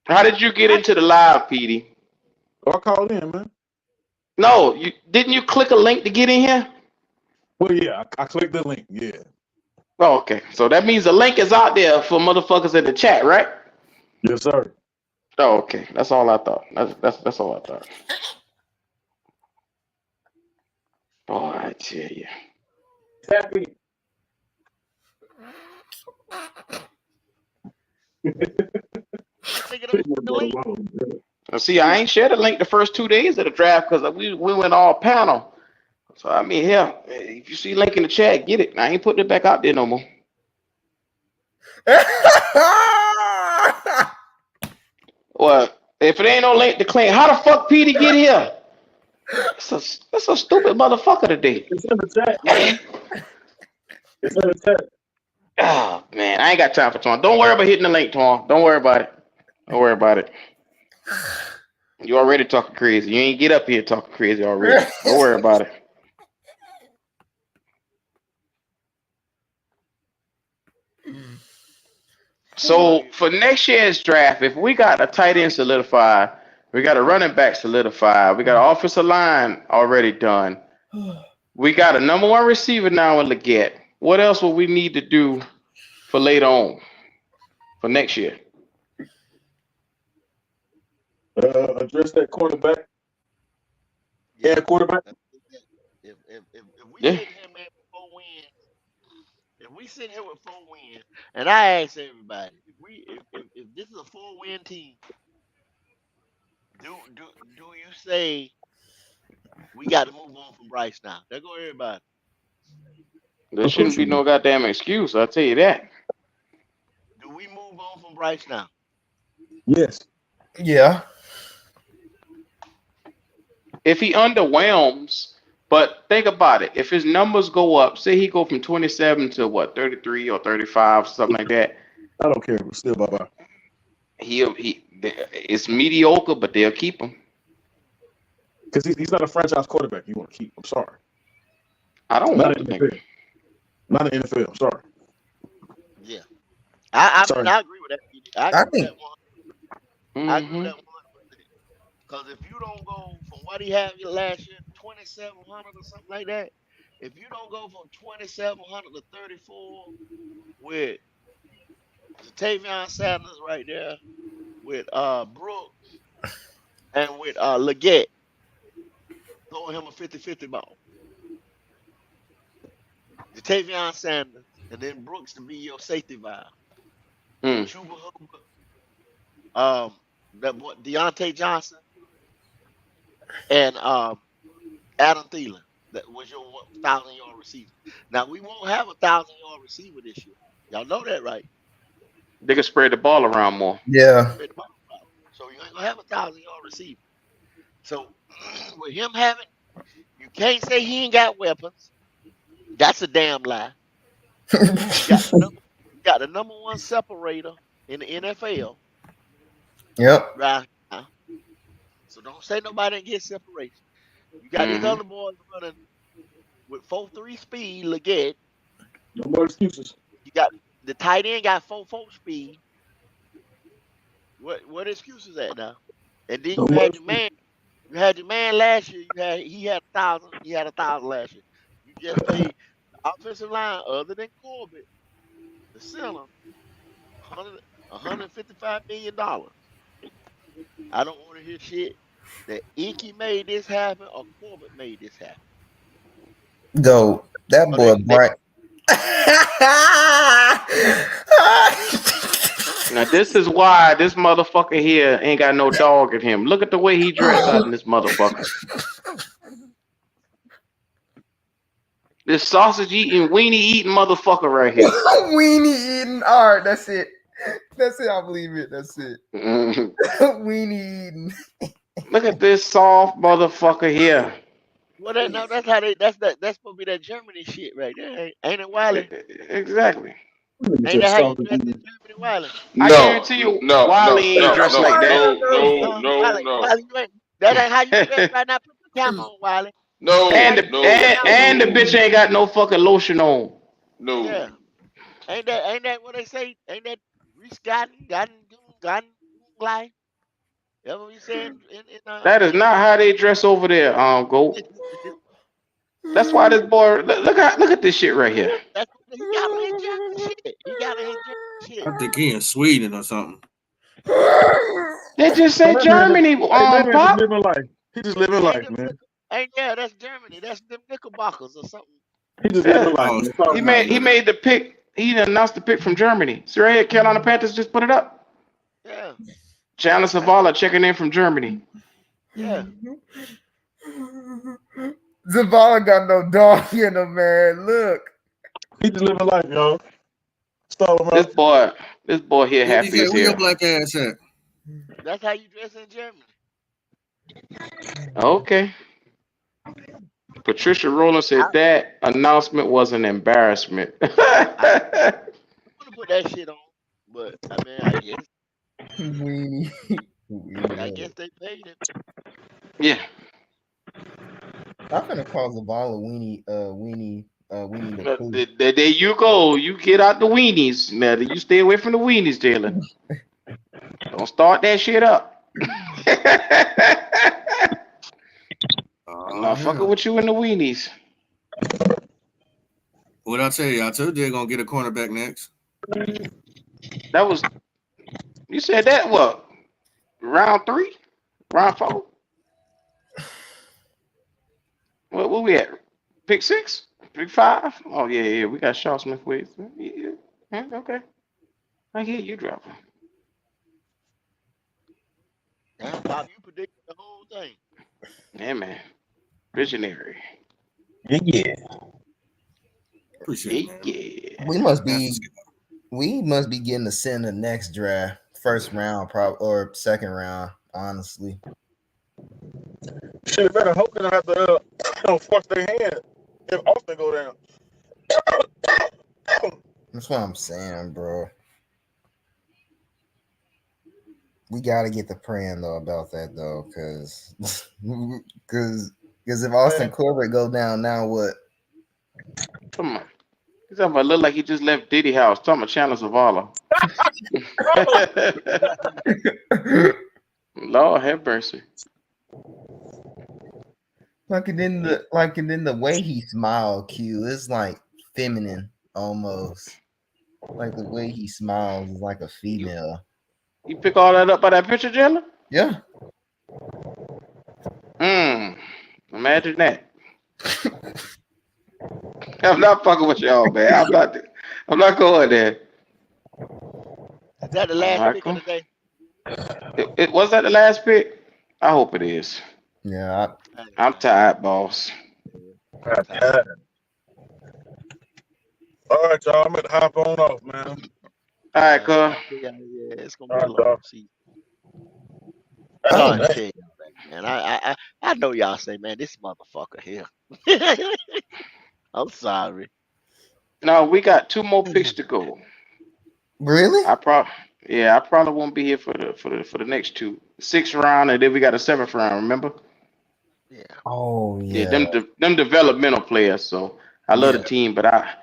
How did you get into the live, Petey? Oh, I called in, man. No, didn't you click a link to get in here? Well, yeah, I clicked the link. Yeah. Oh, okay. So that means the link is out there for motherfuckers in the chat, right? Yes, sir. Oh, okay. That's all I thought. That's all I thought. Boy, I tell you. Exactly. See, I ain't shared the link the first 2 days of the draft because we went all panel. So I mean, hell, if you see link in the chat, get it. I ain't putting it back out there no more. Well, if it ain't no link to claim, how the fuck Petey get here? That's a stupid motherfucker today. It's in the chat, man. It's in the chat. Oh man, I ain't got time for Twan. Don't worry about hitting the link, Twan. Don't worry about it. Don't worry about it. You already talking crazy. You ain't get up here talking crazy already. Don't worry about it. So for next year's draft, if we got a tight end solidified, we got a running back solidified, we got an offensive line already done, we got a number 1 receiver now in Leggett. What else will we need to do for later on for next year? Address that quarterback. Yeah, quarterback. If we sit here, man, with 4 wins, if we sit here with 4 wins, and I ask everybody, if this is a 4-win team, do you say we got to move on from Bryce now? There go everybody. There shouldn't be no goddamn excuse. I'll tell you that. Do we move on from Bryce now? Yes. Yeah. If he underwhelms, but think about it. If his numbers go up, say he go from 27 to what, 33 or 35, something like that. I don't care. Still, bye-bye. It's mediocre, but they'll keep him. Because he's not a franchise quarterback. You want to keep. I'm sorry. I don't want to think. Not an NFL. I'm sorry. Yeah. I agree with that. I agree with that one. I agree with that 100%. Because if you don't go from what he had last year, 2,700 or something like that, if you don't go from 2,700 to 34 with Tavion Sanders right there, with Brooks and with Leggett, throwing him a 50-50 ball. Tavion Sanders, and then Brooks to be your safety valve. Chuba Hubbard, that boy Deontay Johnson, and Adam Thielen. That was your 1,000-yard receiver. Now we won't have a 1,000-yard receiver this year. Y'all know that, right? They can spread the ball around more. Yeah. So you ain't gonna have a 1,000-yard receiver. So with him having, you can't say he ain't got weapons. That's a damn lie. You got the number one separator in the NFL. Yep. Right now. So don't say nobody didn't get separation. You got these other boys running with 4.3 speed, Leggett. No more excuses. You got the tight end got 4.4 speed. What excuses that now? And then you had your man. You had your man last year. He had 1,000. He had 1,000 last year. You just paid the offensive line other than Corbett, the center, $155 million. I don't want to hear shit that Icky made this happen or Corbett made this happen. Go. That boy Bright. Now this is why this motherfucker here ain't got no dog in him. Look at the way he dressed out in this motherfucker. This sausage eating, weenie eating motherfucker right here. Weenie eating. All right, that's it. That's it. I believe it. That's it. Weenie eating. Look at this soft motherfucker here. Well, that's how they. That's supposed to be that Germany shit right there, ain't it, Wiley? Exactly. Ain't that how you dress in Germany, Wiley? I guarantee you, Wiley ain't dressed like that. Wiley, that ain't how you dress right now. Put the camera on, Wiley. And the bitch ain't got no fucking lotion on. Yeah. Ain't that what they say? Ain't that Reese gotten life? That's what we saying. That is not how they dress over there, Go. That's why this boy look at this shit right here. That's what he got on his German shit. He got on his German shit. I think he in Sweden or something. They just said Germany, Pop. He just living life, man. That's Germany. That's them Knickerbockers or something. He just living life. He made the pick. He announced the pick from Germany. See right here, Carolina Panthers just put it up. Yeah. Chandler Zavala checking in from Germany. Yeah. Zavala got no dog in him, man. Look. He just living life, yo. This boy here happy as Where your hell. black ass at? That's how you dress in Germany. Okay. Patricia Rowland said that announcement was an embarrassment. I want to put that shit on, but I mean, I guess they paid it. Yeah. I'm gonna call Zavala weenie the poo. There you go. You get out the weenies. Now you stay away from the weenies, Taylor. Don't start that shit up. I'm not fucking with you in the weenies. What I tell you? I told you they're gonna get a cornerback next. That was you said that what? Round 3? Round 4? What we at? Pick 6? Pick 5? Oh yeah. We got Shaw Smith with. Yeah. Okay. I hear you dropping. Damn, Bob, you predicted the whole thing. Yeah, man. Visionary. Yeah. Appreciate it. Yeah. We must be getting to send the next draft, first round, probably or second round. Honestly, Shit, better hope they don't have to force their hand if Austin go down. that's what I'm saying, bro. We got to get the praying though about that though, because if Austin Corbett go down, now what? Come on. He's talking about look like he just left Diddy house. Talking about Chandler Zavala. Lord have mercy. and then the way he smiled, Q, is like feminine almost. Like the way he smiles is like a female. You pick all that up by that picture, Jalen? Yeah. Imagine that. I'm not fucking with y'all, man. I'm not going there. Is that the last pick of the day? Was that the last pick? I hope it is. Yeah. I'm tired, boss. Yeah. All right, y'all. I'm gonna hop on off, man. All right, cuz. Yeah, it's gonna be a long season. Man, I know y'all say, man, this motherfucker here. I'm sorry. No, we got 2 more picks to go. Really? I probably won't be here for the next 2. 6th round, and then we got a 7th round. Remember? Yeah. Oh yeah. Yeah, them developmental players. So I love the team, but I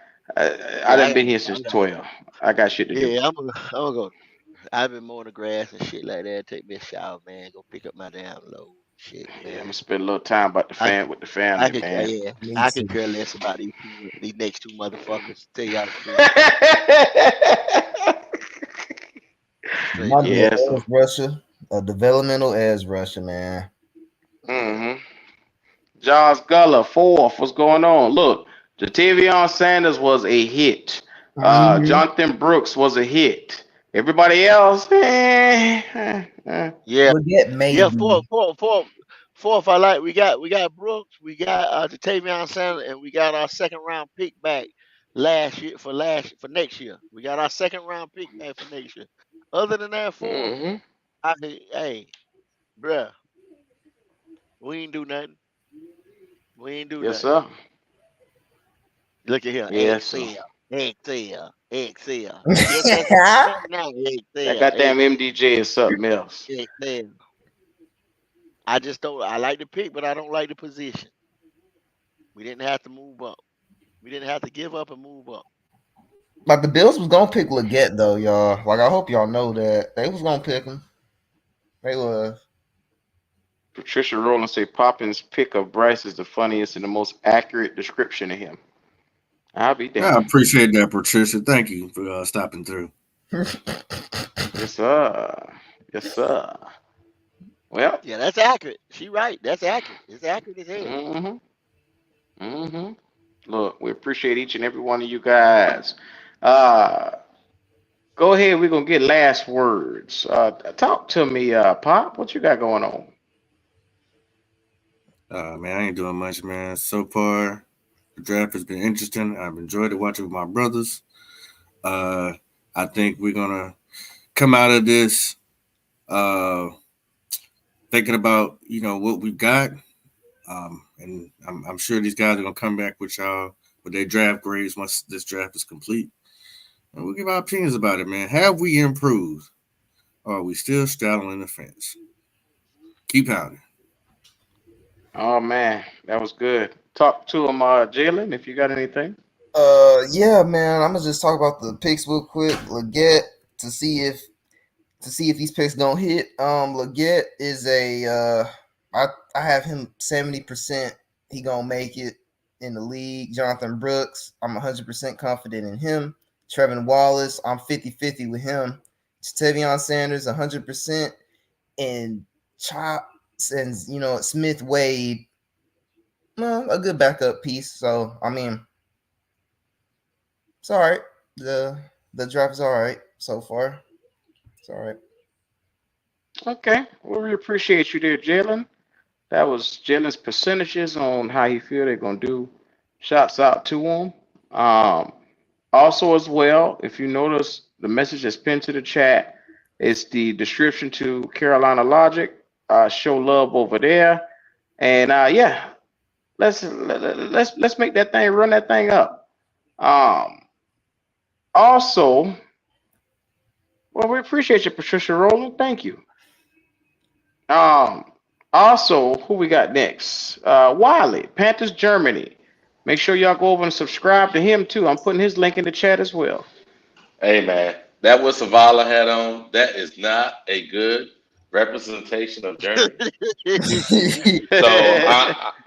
done been here since 12. I got shit to do. Yeah, I'm gonna go. I've been mowing the grass and shit like that. Take me a shower, man. Go pick up my damn load. Shit, man. Yeah, I'm gonna spend a little time with the family, man. I could care less about these next 2 motherfuckers. Tell y'all the truth. Edge rusher, a developmental edge rusher, man. Josh Guller, 4th. What's going on? Look, Jatavion Sanders was a hit. Jonathan Brooks was a hit. Everybody else, yeah. Fourth. I like. We got Brooks. We got Jatavion Sanders, and we got our 2nd round pick back for next year. We got our 2nd round pick back for next year. Other than that, 4th, hey, bruh, we ain't do nothing. We ain't do yes, nothing. sir. Look at here. Yes, Excel. That goddamn MDJ is something else. Excel. I just don't. I like the pick, but I don't like the position. We didn't have to move up. We didn't have to give up and move up. Like the Bills was gonna pick Leggett though, y'all. Like I hope y'all know that they was gonna pick him. They was. Patricia Rowland say Poppins' pick of Bryce is the funniest and the most accurate description of him. I'll be damned. I appreciate that, Patricia. Thank you for stopping through. Yes, sir. Yes, sir. Well, yeah, that's accurate. She right. That's accurate. It's accurate as hell. Look, we appreciate each and every one of you guys. Go ahead. We're gonna get last words. Talk to me, Pop. What you got going on? Man, I ain't doing much, man. So far, the draft has been interesting. I've enjoyed it watching with my brothers. I think we're gonna come out of this thinking about what we've got, and I'm sure these guys are gonna come back with y'all with their draft grades once this draft is complete, and we'll give our opinions about it, man. Have we improved, or are we still straddling the fence? Keep pounding. Oh man, that was good. Talk to him, Jalen, if you got anything. Yeah, man. I'm gonna just talk about the picks real quick. Leggett to see if these picks don't hit. Leggett is I have him 70%. He gonna make it in the league. Jonathan Brooks, I'm 100% confident in him. Trevin Wallace, I'm 50-50 with him. Jatavion Sanders, 100%, and Chop and Smith Wade, a good backup piece. So I mean, it's all right. The draft is all right so far. It's all right. Okay, well, we appreciate you there, Jalen. That was Jalen's percentages on how he feel they're gonna do. Shouts out to him. Also, as well, if you notice, the message that's pinned to the chat is the description to Carolina Logic. Show love over there, and yeah, let's make that thing, run that thing up. Also, well, we appreciate you, Patricia Rowland. Thank you. Also, who we got next? Wiley, Panthers Germany. Make sure y'all go over and subscribe to him too. I'm putting his link in the chat as well. Hey man, that what Savala had on, that is not a good representation of Germany. So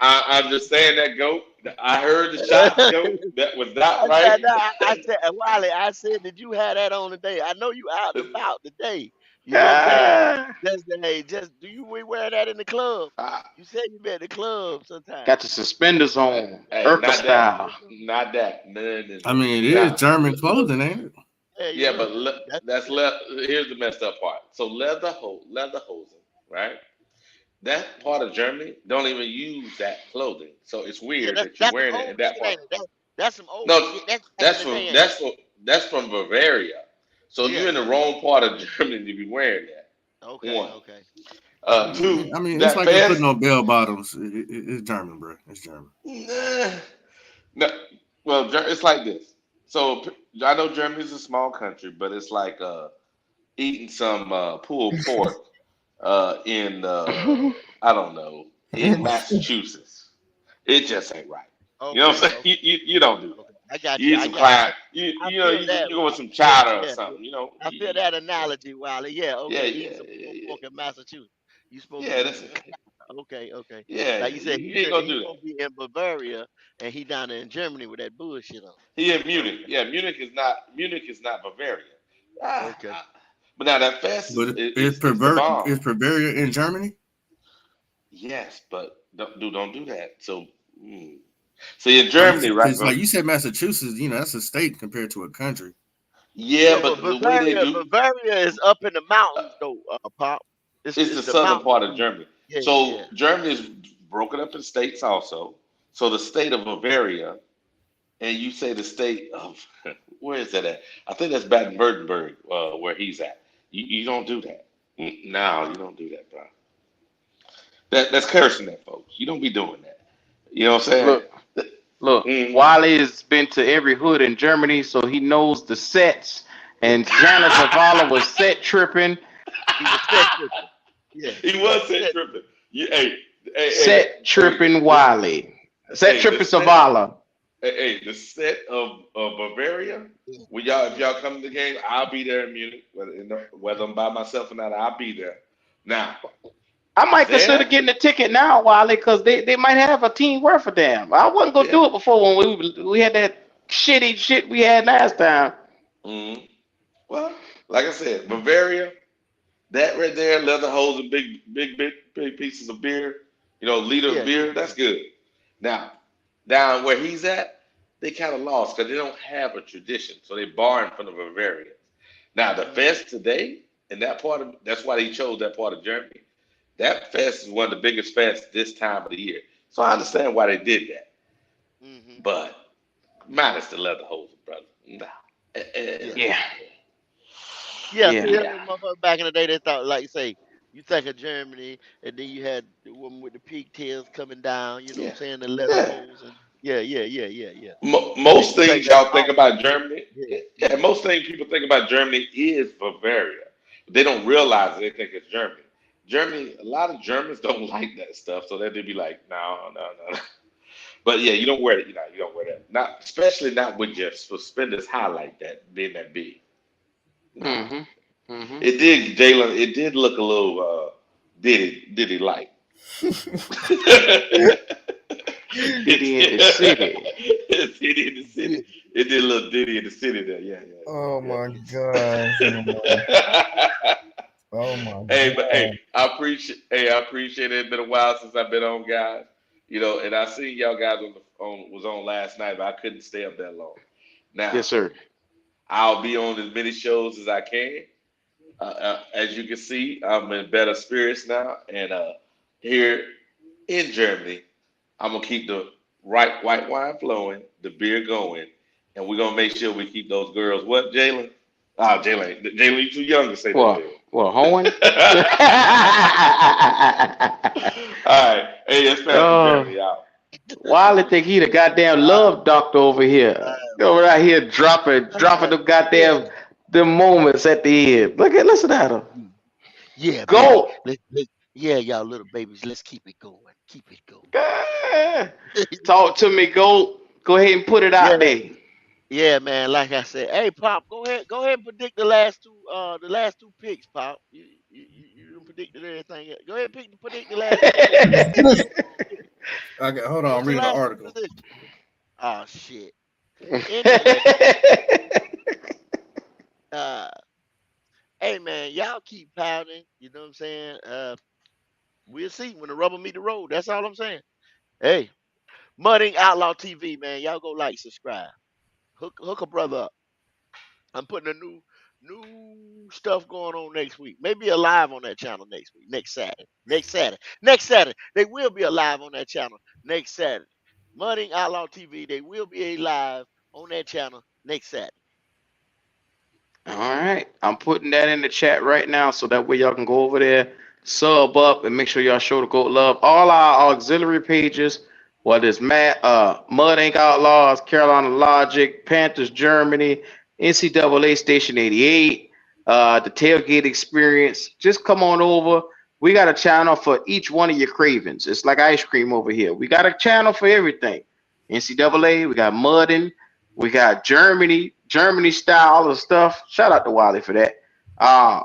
I'm just saying that, GOAT. I heard the shot, GOAT. That was not right. I said, Wiley, I said, did you have that on today? I know you out and about today. You know what I'm saying? Just do you wear that in the club? You said you been at the club sometimes. Got the suspenders on, Urkel style. Not that. No. I mean, it is German clothing, ain't it? Yeah, but here's the messed up part. So lederhosen, right? That part of Germany don't even use that clothing. So it's weird that you're wearing it in that part. That's some old. No, that's from Bavaria. So you're in the wrong part of Germany to be wearing that. Okay. One. Okay. Two. I mean, it's like you're putting on bell bottoms. It's German, bro. It's German. No, well, it's like this. So I know Germany's a small country, but it's like eating some pulled pork in I don't know, in Massachusetts. It just ain't right. Okay, you know what I'm saying? You don't do that. Okay. I got you. you. Eat some clown. You go with some chowder or something. You know. I feel that analogy, Wiley. Yeah. Okay. Yeah. Some pork in Massachusetts. You supposed Yeah, to that's it. Okay. Yeah, Like you said, you he ain't gonna do gonna be in Bavaria and he down there in Germany with that bullshit on. He in Munich. Yeah, Munich is not Bavaria. Okay. But now that fest is Bavaria in Germany? Yes, but don't do that. So see in Germany, right? Like you said, Massachusetts, that's a state compared to a country. Yeah, but Bavaria, the way they do Bavaria is up in the mountains, though, Pop. It's the southern part of Germany. Germany is broken up in states also. So the state of Bavaria, and you say the state of where is that at? I think that's Baden-Württemberg, where he's at. You don't do that. No, you don't do that, bro. That's cursing that, folks. You don't be doing that. You know what I'm saying? Look, Wiley has been to every hood in Germany, so he knows the sets. And Janet Zavala was set tripping. He was set tripping. Yeah, he was set tripping. Set tripping Wiley. Set tripping Zavala. Hey, the set of Bavaria. If y'all come to the game, I'll be there in Munich. Whether I'm by myself or not, I'll be there. Now, I might consider getting a ticket now, Wiley, because they might have a team worth of damn. I wasn't gonna do it before when we had that shitty shit we had last time. Mm-hmm. Well, like I said, Bavaria, that right there, leather hose and big pieces of beer, liter of beer, that's good. Now, down where he's at, they kind of lost because they don't have a tradition, so they borrowing from the Bavarians. Now, the fest today, and that's why they chose that part of Germany. That fest is one of the biggest fests this time of the year. So I understand why they did that. Mm-hmm. But minus the leather hose, brother. Nah. Back in the day, they thought, like you say, you think of Germany, and then you had the woman with the pigtails coming down, what I'm saying, the leather hose. And yeah. Most things y'all think about Germany, most things people think about Germany is Bavaria. They don't realize it. They think it's Germany. Germany, a lot of Germans don't like that stuff, so they'd be like, no. But yeah, you don't wear it. You don't wear that. Especially not with your suspenders high like that, being that big. Mm-hmm. It did, Jalen. It did look a little Diddy like. Diddy in the city. Diddy in the city. It did a little Diddy in the city there. Yeah. Oh my God. Oh my God. Hey, I appreciate it. It's been a while since I've been on, guys. And I seen y'all guys was on last night, but I couldn't stay up that long. Now, yes, sir. I'll be on as many shows as I can. As you can see, I'm in better spirits now, and here in Germany, I'm gonna keep the white wine flowing, the beer going, and we're gonna make sure we keep those girls. What, Jalen? Jalen, you too young to say that. Well, hoeing? All right. Hey, it's Germany out. Wiley think he the goddamn love doctor over here. Over out here dropping the goddamn the moments at the end. Listen at him. Yeah. Go. Y'all little babies, let's keep it going. Keep it going. Talk to me, Go ahead and put it out there. Yeah, man. Like I said, hey, Pop, go ahead and predict the last two picks, Pop. You predicted everything. Go ahead and predict the last. Okay, hold on. I'm reading an article. Oh shit. Hey man, y'all keep pounding. You know what I'm saying? We'll see when the rubber meet the road. That's all I'm saying. Hey, Mud Ink Outlaw TV, man. Y'all go like, subscribe. Hook a brother up. I'm putting a new stuff going on next week. Maybe a live on that channel next week. Next Saturday. They will be alive on that channel next Saturday. Mud Ink Outlaw TV. They will be live on that channel next Saturday. All right. I'm putting that in the chat right now so that way y'all can go over there, sub up, and make sure y'all show the GOAT love. All our auxiliary pages, whether it's Mud Ink Outlaws, Carolina Logic, Panthers Germany, NCAA Station 88, the Tailgate Experience. Just come on over. We got a channel for each one of your cravings. It's like ice cream over here. We got a channel for everything. NCAA, we got Muddin, we got Germany style, all the stuff. Shout out to Wally for that.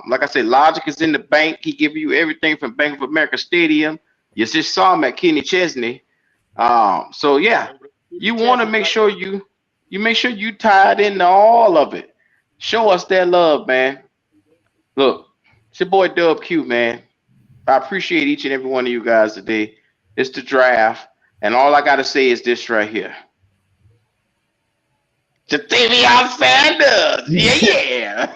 Like I said, Logic is in the bank. He give you everything from Bank of America Stadium. You just saw him at Kenny Chesney. So yeah, you want to make sure you tied into all of it. Show us that love, man. Look, it's your boy Dub Q, man. I appreciate each and every one of you guys today. It's the draft, and all I gotta say is this right here. Ja'Tavion Sanders, yeah.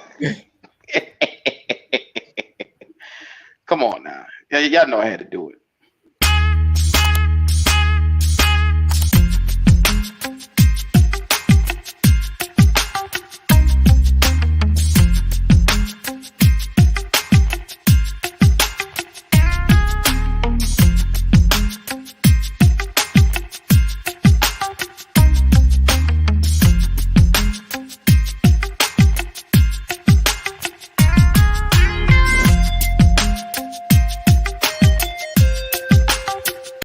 Come on now, y'all know I had to do it.